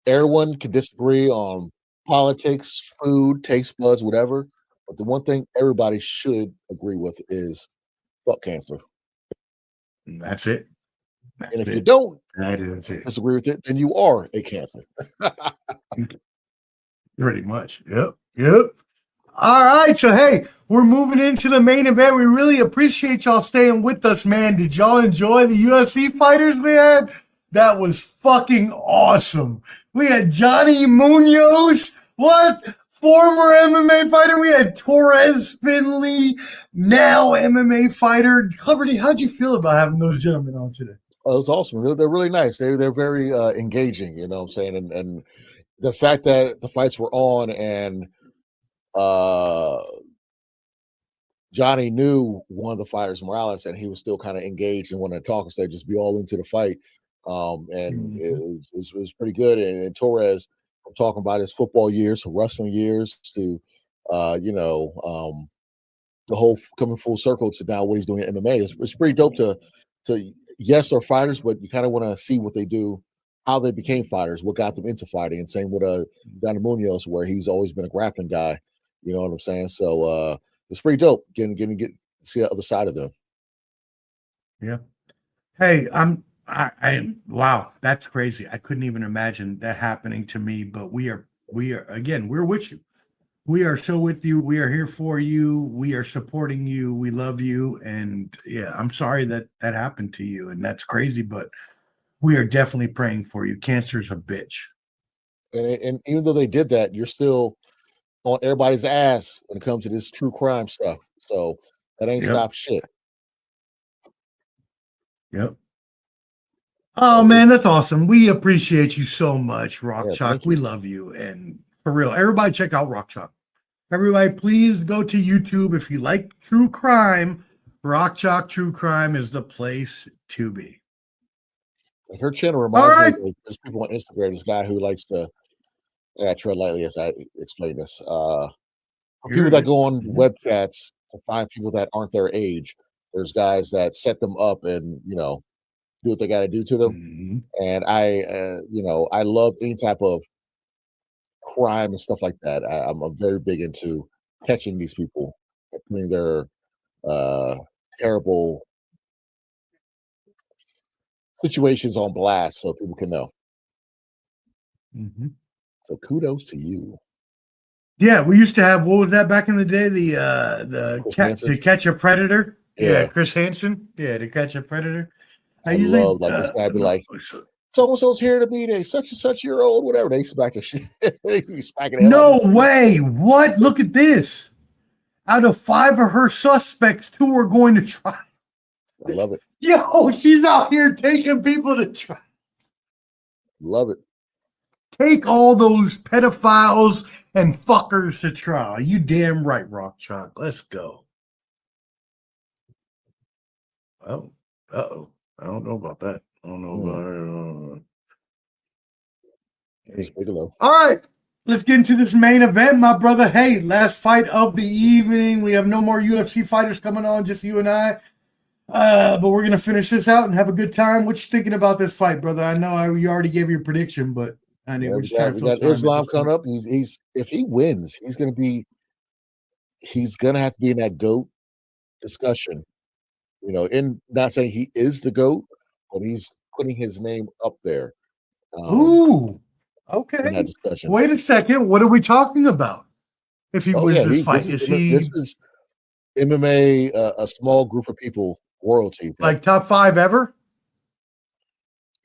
Everyone can disagree on politics, food, taste buds, whatever. But the one thing everybody should agree with is fuck cancer. And that's it. And if you don't That is it. disagree with it, then you are a cancer. Pretty much. Yep. All right. So, hey, we're moving into the main event. We really appreciate y'all staying with us, man. Did y'all enjoy the UFC fighters we had? That was fucking awesome. We had Johnny Munoz. What? Former MMA fighter. We had Torrez Finney, now MMA fighter. Cleverty, how'd you feel about having those gentlemen on today? Oh, it was awesome. They're really nice. They're very engaging, you know what I'm saying? And the fact that the fights were on and Johnny knew one of the fighters, Morales, and he was still kind of engaged and wanted to talk instead of just be all into the fight. And it was pretty good. And Torres, I'm talking about his football years, wrestling years, to the whole coming full circle to now what he's doing at MMA. It's pretty dope to yes, they're fighters, but you kind of want to see what they do, how they became fighters, what got them into fighting. And same with Johnny Munoz, where he's always been a grappling guy. You know what I'm saying? So it's pretty dope getting to see the other side of them. Yeah. Hey, wow, that's crazy. I couldn't even imagine that happening to me, but we are again, we're with you. We are so with you. We are here for you. We are supporting you. We love you. And yeah, I'm sorry that happened to you. And that's crazy, but we are definitely praying for you. Cancer's a bitch. And even though they did that, you're still on everybody's ass when it comes to this true crime stuff. So that ain't stopped shit. Yep. Oh man, that's awesome. We appreciate you so much, Rock Chalk. We love you. And for real, everybody check out Rock Chalk. Everybody, please go to YouTube. If you like true crime, Rock Chalk True Crime is the place to be. Her channel reminds me of there's people on Instagram, this guy who likes to tread lightly as I explain this. People that go on web chats to find people that aren't their age. There's guys that set them up and do what they got to do to them. And I love any type of crime and stuff like that. I'm very big into catching these people and putting their terrible situations on blast so people can know. So kudos to you. Yeah, we used to have, what was that back in the day? To catch a predator. Yeah, Chris Hansen. Yeah, to catch a predator. I love this guy be like, so and so's here to meet a such and such year old, whatever. They smack the shit. They be smacking. No way! What? Look at this. Out of 5 of her suspects, 2 are going to trial. I love it. Yo, she's out here taking people to trial. Love it. Take all those pedophiles and fuckers to trial. You damn right, Rock Chalk. Let's go. Oh, uh-oh. I don't know about that. I don't know about It's Bigelow. All right. Let's get into this main event, my brother. Hey, last fight of the evening. We have no more UFC fighters coming on, just you and I. But we're gonna finish this out and have a good time. What you thinking about this fight, brother? I know you already gave your prediction, but I know Yeah, we're just trying to we fill got time Islam at this coming point. up. He's if he wins, he's gonna have to be in that GOAT discussion. You know, in not saying he is the GOAT, but he's putting his name up there Ooh, in okay. that discussion. Wait a second. What are we talking about? If he Oh wins yeah, this fight, this is he is MMA, a small group of people, royalty. like top 5 ever?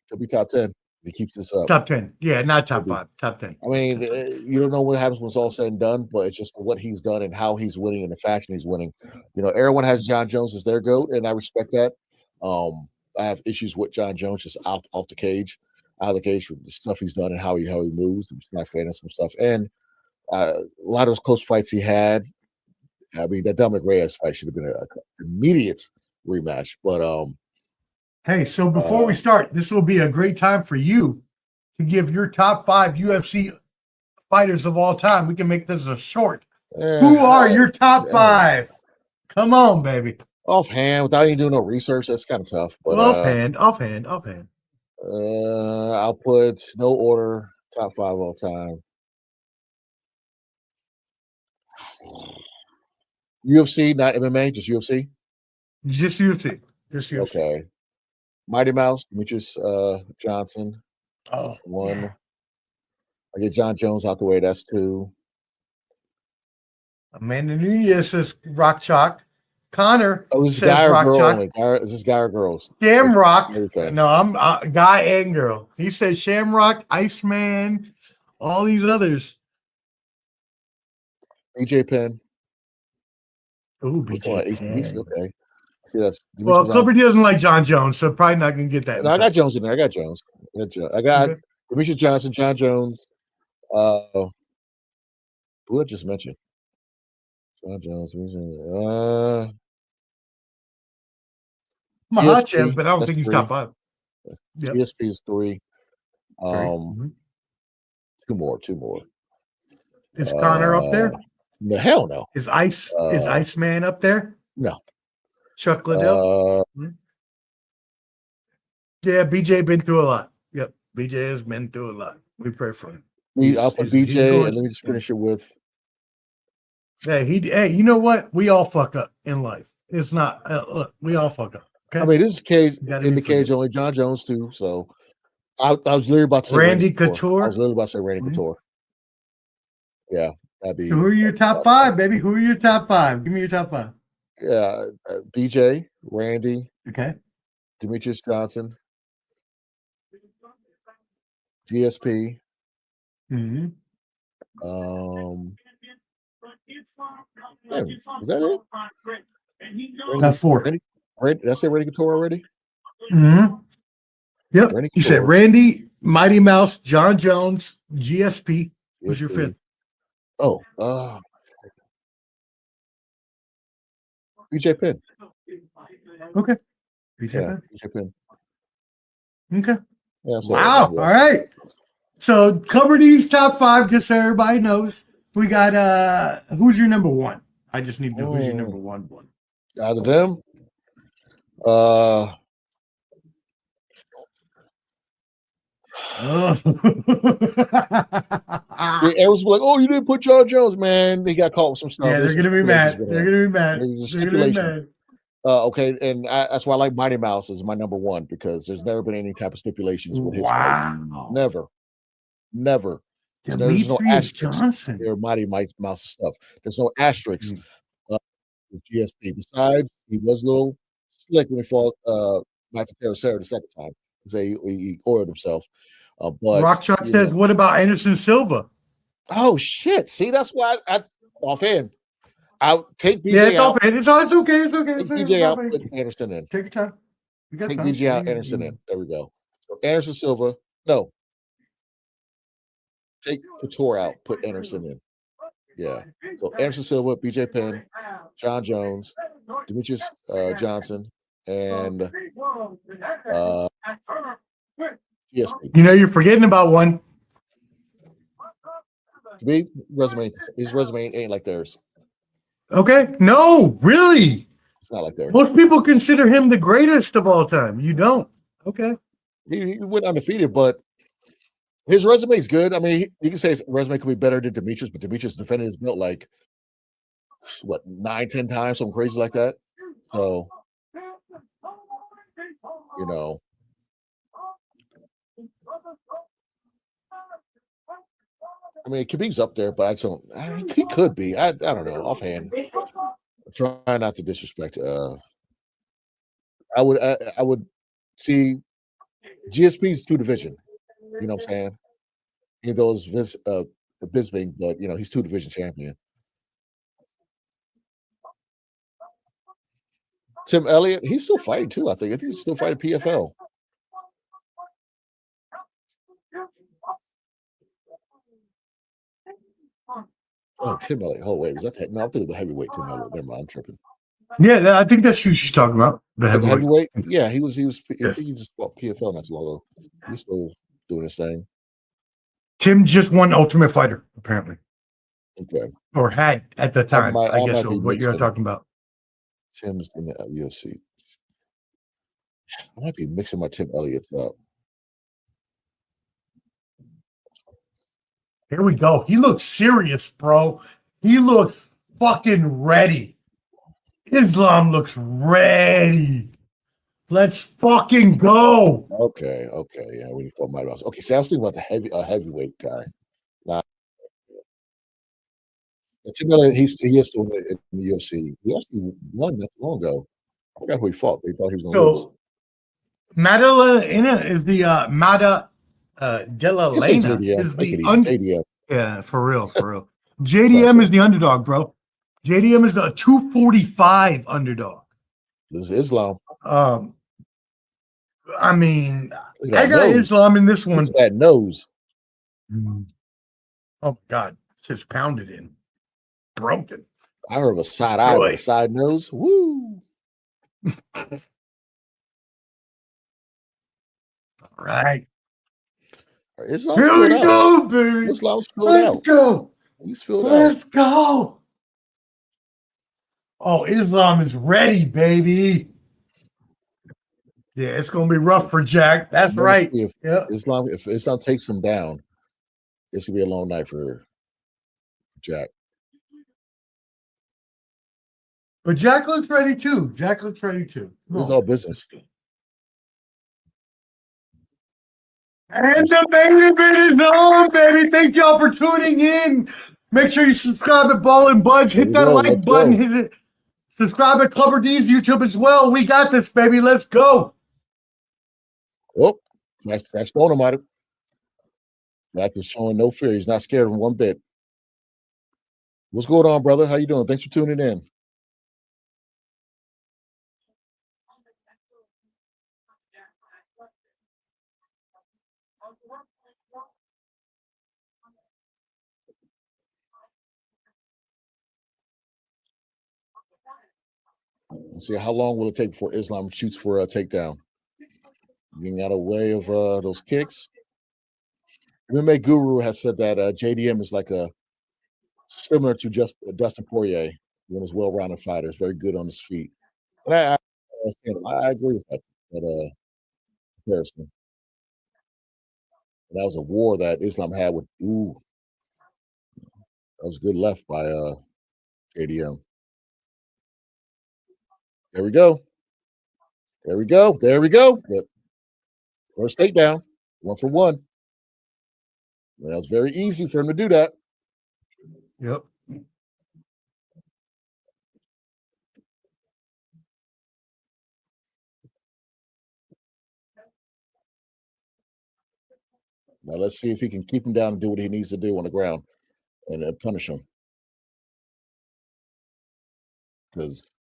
He'll be top 10 if he keeps this up. Top 10. Yeah, not top He'll be- 5. Top 10. I mean, you don't know what happens when it's all said and done, but it's just what he's done and how he's winning and the fashion he's winning. You know, everyone has John Jones as their GOAT, and I respect that. I have issues with John Jones just out of the cage for the stuff he's done and how he moves. I'm just not a fan of some stuff. And a lot of those close fights he had. I mean, that Dominic Reyes fight should have been an immediate rematch. But Hey, so before we start, this will be a great time for you to give your top 5 UFC fighters of all time. We can make this a short. Who are your top 5? Come on, baby. Offhand, without even doing no research, that's kind of tough. But Offhand. I'll put no order, top 5 all time. UFC, not MMA, just UFC. Just UFC. Okay. Mighty Mouse, Demetrius Johnson. Oh, 1. yeah. I get John Jones out the way. That's 2. Amanda Nunez says Rock Chalk. Connor This says guy or Rock girl Chalk. only? Is this guy or girls? Shamrock. Everything. No, I'm guy and girl. He said Shamrock, Iceman, all these others. BJ Penn. Ooh, BJ Penn. Okay. See, that's Well, Clifford doesn't like John Jones, so probably not going to get that. No, I got Jones in there. I got Jones. I got Okay. Demetrius Johnson, John Jones. Who I just mentioned? John Jones. Makhachev, but I don't that's think he's 3. top 5. Yep. GSP is 3. Mm-hmm. 2 more. Is Connor up there? No, hell no. Is Iceman up there? No. Chuck Liddell? Yeah, BJ been through a lot. Yep, BJ has been through a lot. We pray for him. I'll put BJ, and let me just finish it with. Hey, you know what? We all fuck up in life. It's not. Look, we all fuck up. Okay. I mean, this is cage in the cage cage only. John Jones too. So I was literally about to say Randy Couture. I was literally about to say Randy Couture. Yeah, that'd be. So who are your top 5, baby? Who are your top 5? Give me your top 5. Yeah, BJ, Randy. Okay. Demetrius Johnson. GSP. Mm-hmm. Was that it? That's 4. Did I say Randy Couture already? Mm-hmm. Yep. Randy You said Couture. Randy, Mighty Mouse, John Jones, GSP. Who's your 5th? Oh, BJ Penn. Okay. BJ Penn. Okay. Yeah, wow. All right. So cover these top 5 just so everybody knows. We got who's your number 1? I just need to know who's your number 1. Out of them, everyone's like, "Oh, you didn't put John Jones, man." They got caught with some stuff. Yeah, they're gonna be mad. They're gonna be mad. There's a stipulation. Okay, and that's why I like Mighty Mouse as my number 1 because there's never been any type of stipulations with his fight. Never. There's no asterisks. There Mighty Mouse stuff. There's no asterisks with GSP. Besides, he was a little slick when he fought Matthew Terracera the second time. He oiled himself. But Rock Chalk says, "What about Anderson Silva?" Oh shit! See, that's why I offhand. I'll take BJ yeah, it's out. Offhand. It's okay. Take BJ out. Put Anderson in. Take your time. You got take time. BJ out. Anderson in. There we go. So Anderson Silva. No. Take Couture out. Put Anderson in. Yeah. So Anderson Silva, BJ Penn, John Jones, Demetrius Johnson, and GSP. You know, you're forgetting about one. His resume ain't like theirs. Okay. No, really. It's not like theirs. Most people consider him the greatest of all time. You don't. Okay. He went undefeated, but his resume is good. I mean, you can say his resume could be better than Demetrius, but Demetrius defended his belt like what 9-10 times, something crazy like that. So, you know, I mean, Khabib's up there, but he could be. I don't know offhand. Try not to disrespect. I would see GSP's two division. You know what I'm saying? Even though it's Bisping, but you know he's two division champion. Tim Elliott, he's still fighting too. I think he's still fighting PFL. Oh, Tim Elliott. Oh wait, was that? No, I'm thinking the heavyweight Tim Elliott. Never mind, I'm tripping. Yeah, I think that's who she's talking about. The heavyweight. Yeah, he was. Yes. I think he just fought PFL not too long ago. He's still doing his thing. Tim just won Ultimate Fighter, apparently. Okay. Or had at the time. I guess so, what you're talking about. Tim's in the UFC. I might be mixing my Tim Elliott's up. Here we go. He looks serious, bro. He looks fucking ready. Islam looks ready. Let's fucking go. Okay. Yeah, we need to my boss. Okay, so I was thinking about the heavyweight guy. Nah. Tim Elliott, he is still in the UFC. He actually won not too long ago. I forgot who he fought. They thought he was going to lose. Maddalena is the Della Maddalena is the JDM. Yeah, for real. JDM is the underdog, bro. JDM is the 245 underdog. This is Islam. I mean, I got nose. Islam in this one. Look at that nose. Oh God, it's just pounded in. Broken. I heard of a side eye with a side nose. Woo. All right. Islam Here we go, baby. Islam's filled Let's out. Go. He's filled Let's go. Oh, Islam is ready, baby. Yeah, it's gonna be rough for Jack. That's right. If Islam takes him down, it's gonna be a long night for Jack. But Jack looks ready too. It's all business. And the baby bit is on, baby. Thank y'all for tuning in. Make sure you subscribe to Ball and Buds. Hit that like button. Hit it. Subscribe to Clubber D's YouTube as well. We got this, baby. Let's go. Oh, Jack's throwing him at it. Jack is showing no fear. He's not scared of him one bit. What's going on, brother? How you doing? Thanks for tuning in. Let's see, how long will it take before Islam shoots for a takedown? Getting out of way of those kicks. MMA Guru has said that JDM is like similar to just Dustin Poirier, one of those well-rounded fighters, very good on his feet. And I agree with that comparison. And that was a war that Islam had with that was good left by JDM. There we go. Yep. First takedown, 1 for 1. That was very easy for him to do that. Yep. Now let's see if he can keep him down and do what he needs to do on the ground and punish him. Because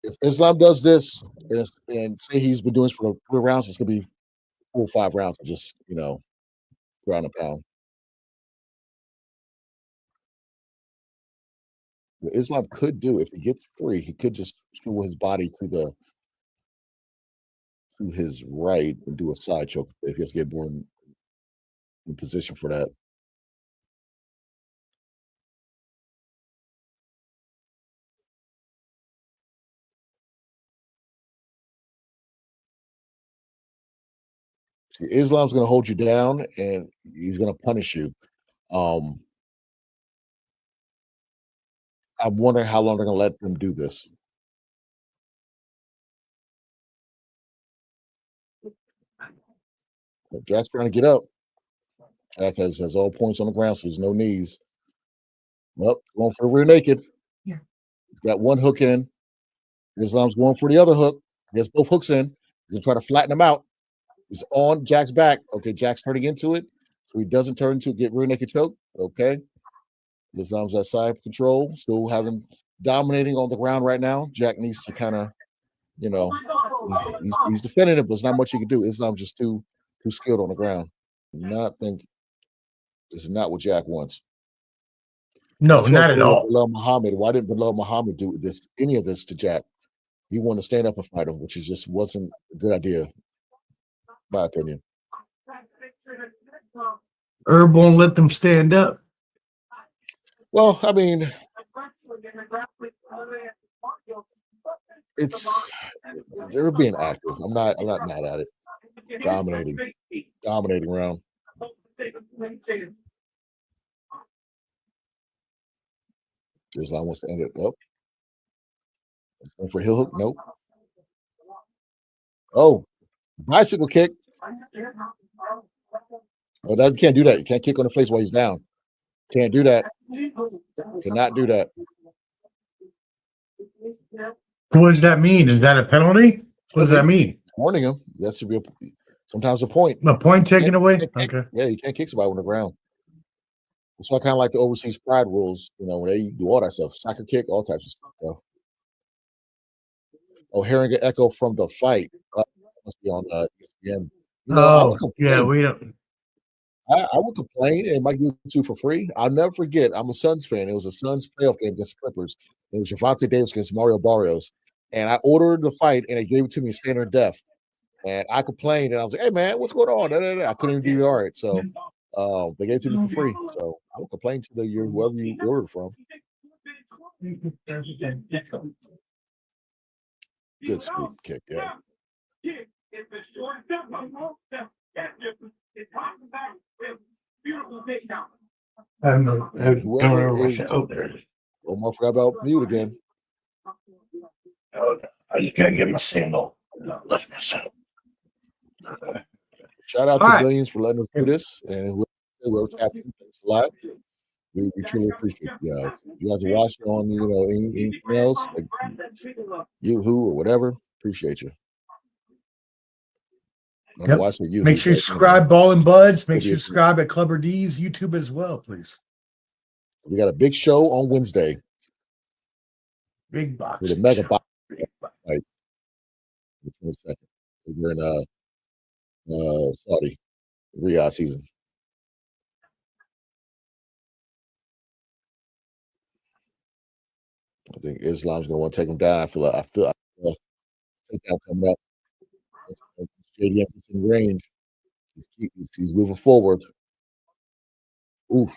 if Islam does this and say he's been doing this for 3 rounds, it's going to be 4 or 5 rounds of just, ground and pound. What Islam could do if he gets free, he could just swivel his body to his right and do a side choke if he has to get more in position for that. See, Islam's going to hold you down and he's going to punish you. I'm wondering how long they're going to let them do this. But Jack's trying to get up. Jack has all points on the ground, so there's no knees. Well, going for the rear naked. Yeah. He's got one hook in. Islam's going for the other hook. He has both hooks in. He's going to try to flatten him out. He's on Jack's back. Okay, Jack's turning into it. So he doesn't turn into get rear naked choke. Okay. Islam's at side control, still dominating on the ground right now. Jack needs to kind of, he's defending it, but there's not much he can do. Islam's just too skilled on the ground. This is not what Jack wants. No, not at all. Bilal Muhammad. Why didn't Bilal Muhammad do any of this to Jack? He wanted to stand up and fight him, which just wasn't a good idea, in my opinion. Herb won't let them stand up. Well, I mean, they're being active. I'm not mad at it. Dominating round. Islam wants to end it up. Going for heel hook. Nope. Oh, bicycle kick. Oh, you can't do that. You can't kick on the face while he's down. Can't do that. Cannot do that. What does that mean? Is that a penalty? What does that mean? Warning him. That should be sometimes a point. A point taken away? Okay. Yeah, you can't kick somebody on the ground. That's why I kind of like the overseas pride rules, when they do all that stuff. Soccer kick, all types of stuff. Oh, hearing an echo from the fight. Must be on ESPN. We don't. I would complain and might give it to you for free. I'll never forget. I'm a Suns fan. It was a Suns playoff game against the Clippers. It was Javante Davis against Mario Barrios. And I ordered the fight and they gave it to me in standard def. And I complained and I was like, hey man, what's going on? I couldn't even DVR it. So they gave it to me for free. So I would complain to whoever you ordered from. Good speed kick, yeah. I don't know. There it is. Omar forgot about mute again. I just gotta get my sandal. Lift this up. Shout out to Billions for letting us do this, and whoever tapped in, thanks a lot. We truly appreciate you guys. You guys are watching on anything else, like Who or whatever. Appreciate you. Yep. Make sure you subscribe, Ball and Buds. Make sure you subscribe at Clubber D's YouTube as well, please. We got a big show on Wednesday. Big box. With a mega box. Right. The 22nd. We're in Saudi, Riyadh season. I think Islam's gonna want to take him down. I feel takedown coming up. JDM is in range. He's moving forward. Oof.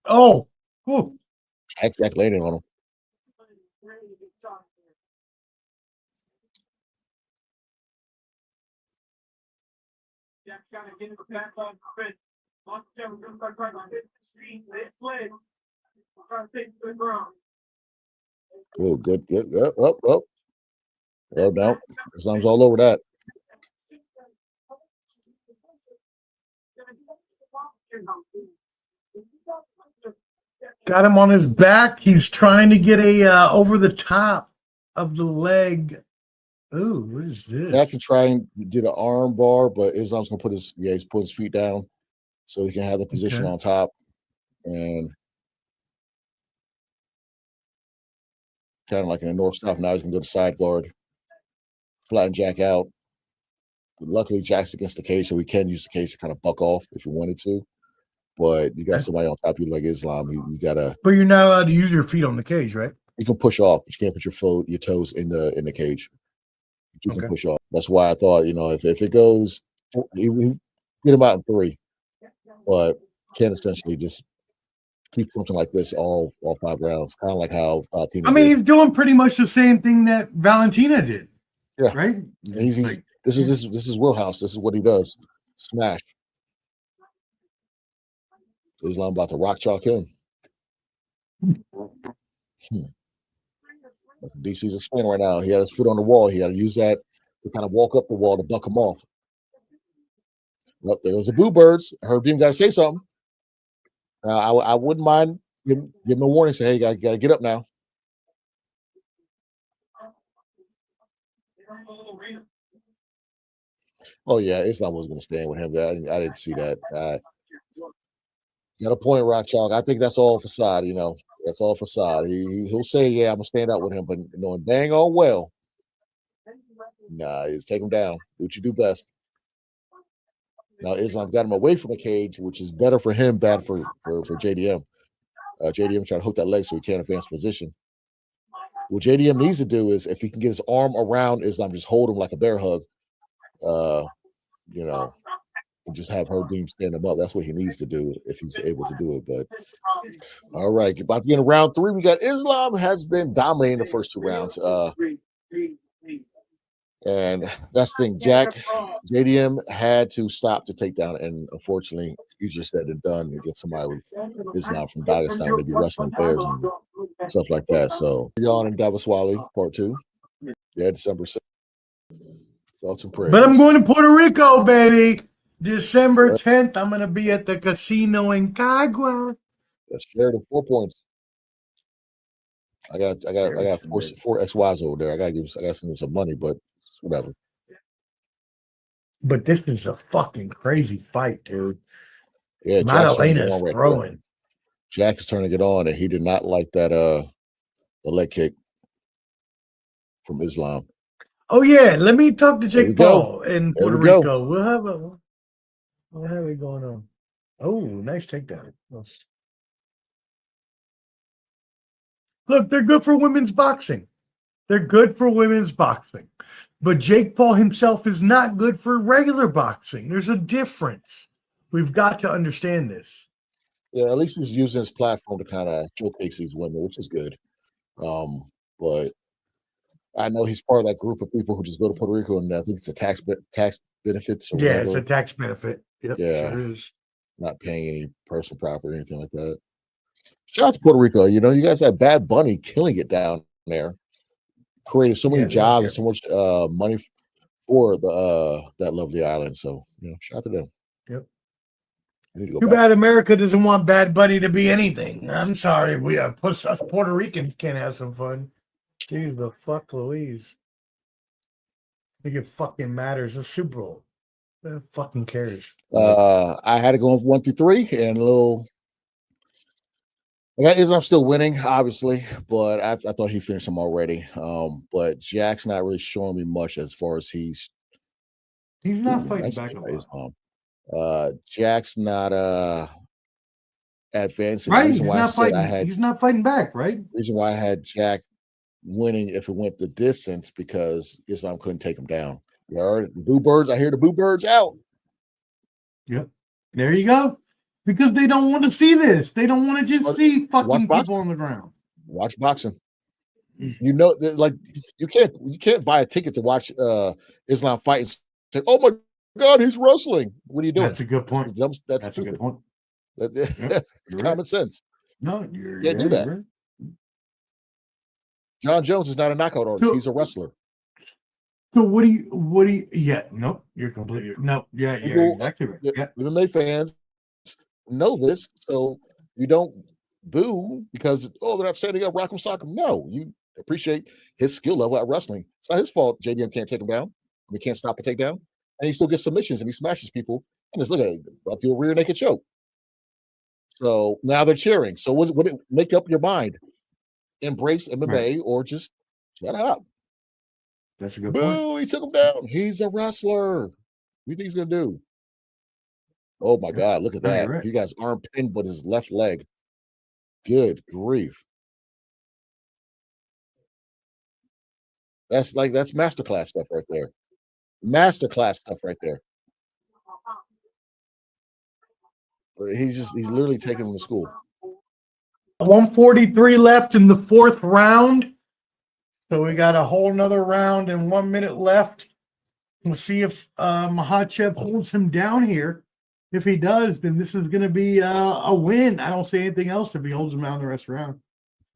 Oh. Ooh. Jack landing on him. Oh, good. Up. Well, no. Islam's all over that. Got him on his back. He's trying to get a over the top of the leg. Ooh, what is this? Jack can try and do the arm bar, but Islam's gonna he's putting his feet down so he can have the position on top and kind of like in the north south. Now he's gonna go to side guard, flatten Jack out. But luckily, Jack's against the cage, so we can use the cage to kind of buck off if we wanted to. but you got somebody on top of you like Islam. You gotta. But you're not allowed to use your feet on the cage, right? You can push off, but you can't put your toes in the cage. You can Okay. push off. That's why I thought, if it goes, get him out in 3, but can essentially just keep something like this all 5 rounds, kind of like how Valentina I mean, did. he's doing pretty much the same thing that Valentina did. Yeah. Right? This is wheelhouse. This is what he does. Smash. Islam about to rock chalk him. DC's explaining right now. He had his foot on the wall. He had to use that to kind of walk up the wall to buck him off. Well, there was the Boo Birds. Herb Dean got to say something. I wouldn't mind give him a warning. Say, hey, you got to get up now. Oh yeah, Islam was going to stand with him. I didn't see that. Got a point, Rock Chalk. I think that's all facade. That's all facade. He'll say, yeah, I'm gonna stand up with him, but knowing dang all well, nah, just take him down. Do what you do best. Now Islam got him away from the cage, which is better for him, bad for JDM. JDM trying to hook that leg so he can't advance position. What JDM needs to do is if he can get his arm around Islam, just hold him like a bear hug. And just have Herb Dean stand him up. That's what he needs to do if he's able to do it. But all right, about to get in round 3. We got Islam has been dominating the first 2 rounds. And that's the thing, JDM had to stop the takedown, and unfortunately, easier said than done to get somebody with Islam from Dagestan to be wrestling bears and stuff like that. So, y'all in Davos Weili, part 2. Yeah, December 6th. Thoughts and prayers. But I'm going to Puerto Rico, baby. December 10th, I'm going to be at the casino in Cagua. That's shared in 4 points. I got 4 ex-wives over there. I got to send them some money, but whatever. But this is a fucking crazy fight, dude. Yeah, Maddalena's throwing. Jack is turning it on, and he did not like that the leg kick from Islam. Oh yeah, let me talk to Jake Paul in Puerto Rico. We'll have it going on. Oh, nice takedown. Look, they're good for women's boxing. They're good for women's boxing. But Jake Paul himself is not good for regular boxing. There's a difference. We've got to understand this. Yeah, at least he's using his platform to kind of showcase these women, which is good. But I know he's part of that group of people who just go to Puerto Rico, and I think it's a tax benefits. Or whatever. It's a tax benefit. Yep, yeah, sure is. Not paying any personal property or anything like that. Shout out to Puerto Rico. You guys had Bad Bunny killing it down there. Created so many jobs and so much money for that lovely island. So, shout out to them. Yep. Too bad America doesn't want Bad Bunny to be anything. I'm sorry. We us Puerto Ricans can't have some fun. Jeez, the fuck Louise. I think it fucking matters. The Super Bowl. Who fucking cares? I had to go 1 through 3 and a little. I'm still winning, obviously, but I thought he finished him already. But Jack's not really showing me much as far as he's not fighting back a lot. Jack's not advancing. Right, he's not fighting back, right? Reason why I had Jack winning if it went the distance because Islam couldn't take him down. You heard the Boo Birds. I hear the Boo Birds out. Yep. There you go. Because they don't want to see this. They don't want to just see fucking people on the ground. Watch boxing. Like you can't buy a ticket to watch Islam fight and say, "Oh my God, he's wrestling." What are you doing? That's a good point. That's a good point. That's common sense. No, you can't do that. Right. John Jones is not a knockout artist. He's a wrestler. So what do you? Yeah, no, you're completely Yeah, you're exactly right. Yeah, MMA fans know this, so you don't boo because they're not standing up, rock 'em, sock 'em. No, you appreciate his skill level at wrestling. It's not his fault. JDM can't take him down. He can't stop a takedown, and he still gets submissions and he smashes people. And just look at it, about to do a rear naked choke. So now they're cheering. So make up your mind? Embrace MMA or just shut up. That's a good point. Boo, he took him down. He's a wrestler. What do you think he's gonna do? Oh my God, look at Oh, you're that. right. He got his arm pinned, but his left leg. Good grief. That's masterclass stuff right there. Masterclass stuff right there. He's literally taking him to school. 143 left in the fourth round. So we got a whole nother round and 1 minute left. We'll see if Makhachev holds him down here. If he does, then this is going to be a win. I don't say anything else if he holds him down the rest of the round,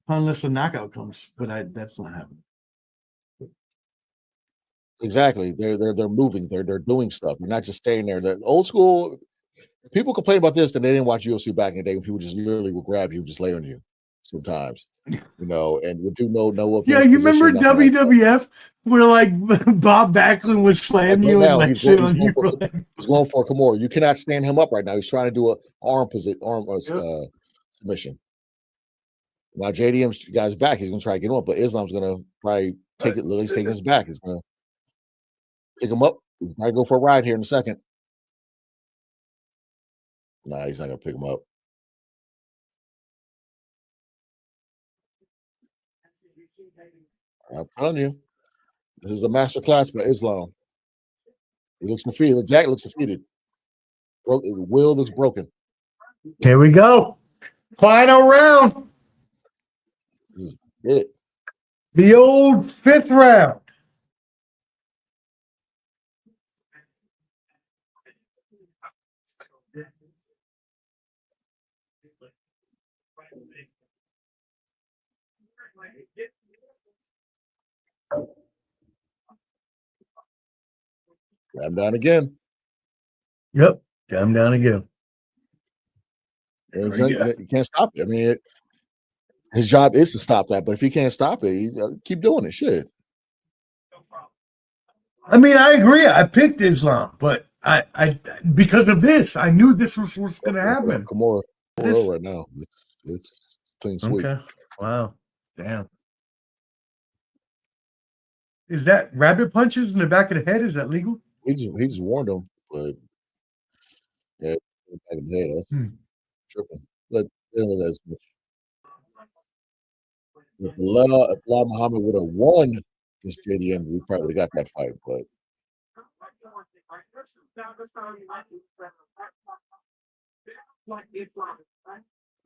unless a knockout comes. But that's not happening. Exactly. They're moving. They're doing stuff. You're not just staying there. The old school people complain about this, then they didn't watch UFC back in the day when people just literally would grab you and just lay on you sometimes. And we do know of Yeah, you remember WWF where like Bob Backlund was slamming you and like sit on you. He's going for a Kimura. You cannot stand him up right now. He's trying to do an arm submission. Now JDM's guy's back. He's going to try to get him up, but Islam's going to probably take it. Lily's taking his back. He's going to pick him up. He's going to go for a ride here in a second. Nah, he's not going to pick him up. I'm telling you, this is a master class by Islam. He looks defeated. Jack looks defeated. The will looks broken. Here we go. Final round. This is it. The old fifth round. I'm down again. Yep, I'm down again. You can't stop it. I mean, his job is to stop that, but if he can't stop it, keep doing it. Shit. I mean, I agree. I picked Islam, but I because of this, I knew this was what's going to happen. Kimura right now. It's clean sweep. Okay. Wow. Damn. Is that rabbit punches in the back of the head? Is that legal? He just warned him, but yeah, back of the head. That's tripping. But anyway, that's much. If Bilal Muhammad would have won against JDM, we probably would have got that fight. But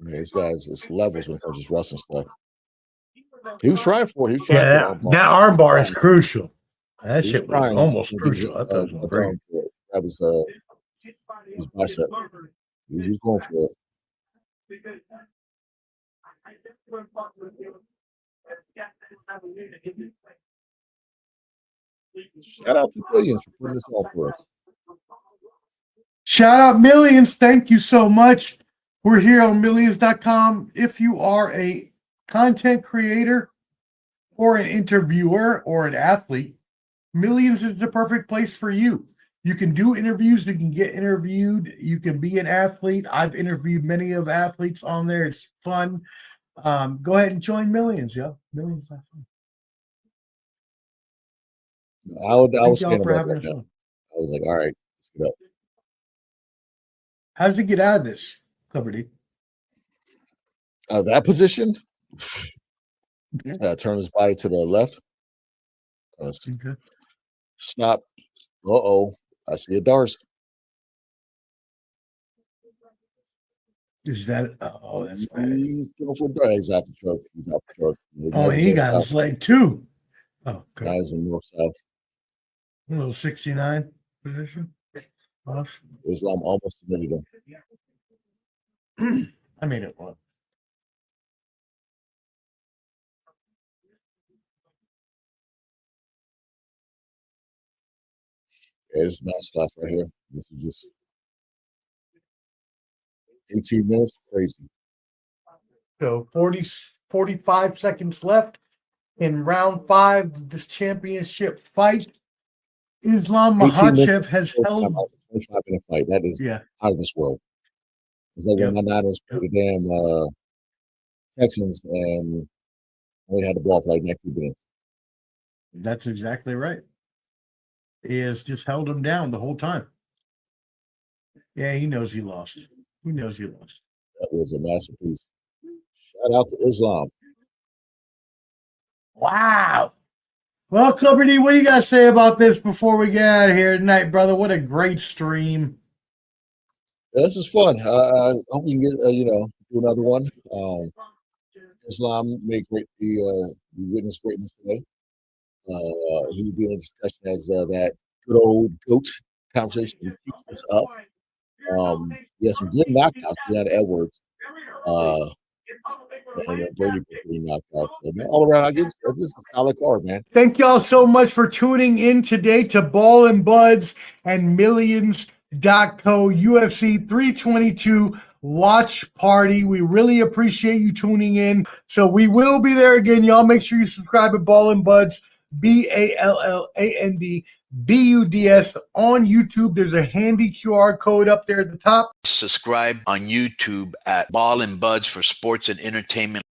yeah, these guys, it's levels when it comes to wrestling stuff. He was trying for it. That armbar is crucial. That shit was almost crucial. I thought it was great. That was his bicep. He was going for it. Shout out to Millions for putting this on for us. Shout out Millions. Thank you so much. We're here on millions.com. If you are a content creator or an interviewer or an athlete, Millions is the perfect place for you. You can do interviews. You can get interviewed. You can be an athlete. I've interviewed many of athletes on there. It's fun. Go ahead and join Millions. Yeah, Millions.com. I was scared about that. I was like, all right, let's get up. How does he get out of this, Cleverty? That position, turn his body to the left. Okay. Stop. I see a Darce. Is that? Oh, that's he's going for Darce. He's out the choke. He's out the choke. Oh, he got his leg too. Oh, good. Guys in north south. A little 69 position. Islam almost submitted him. I made it one. Yeah, this is mass class right here. This is just 18 minutes. Crazy. So 45 seconds left in round 5 of this championship fight. Islam Makhachev has held 25-minute fight. That is out of this world. It's like when my Niners played the damn Texans and only had the ball for like next 2 minutes. That's exactly right. He has just held him down the whole time. Yeah, he knows he lost. He knows he lost. That was a masterpiece. Shout out to Islam. Wow. Well, Clipper D, what do you got to say about this before we get out of here tonight, brother? What a great stream. Yeah, this is fun. I hope we can get, do another one. Islam made we witnessed greatness today. He will be in a discussion as that good old GOAT conversation. He keeps us up. We had some good knockouts. We had Edwards. And Brady was pretty knocked out. So, man, all around, I guess this is a solid card, man. Thank y'all so much for tuning in today to Ball and Buds and Millions.co UFC 322 watch party. We really appreciate you tuning in. So we will be there again. Y'all make sure you subscribe to Ball and Buds, BALLANDBUDS on YouTube. There's a handy QR code up there at the top. Subscribe on YouTube at Ball and Buds for sports and entertainment.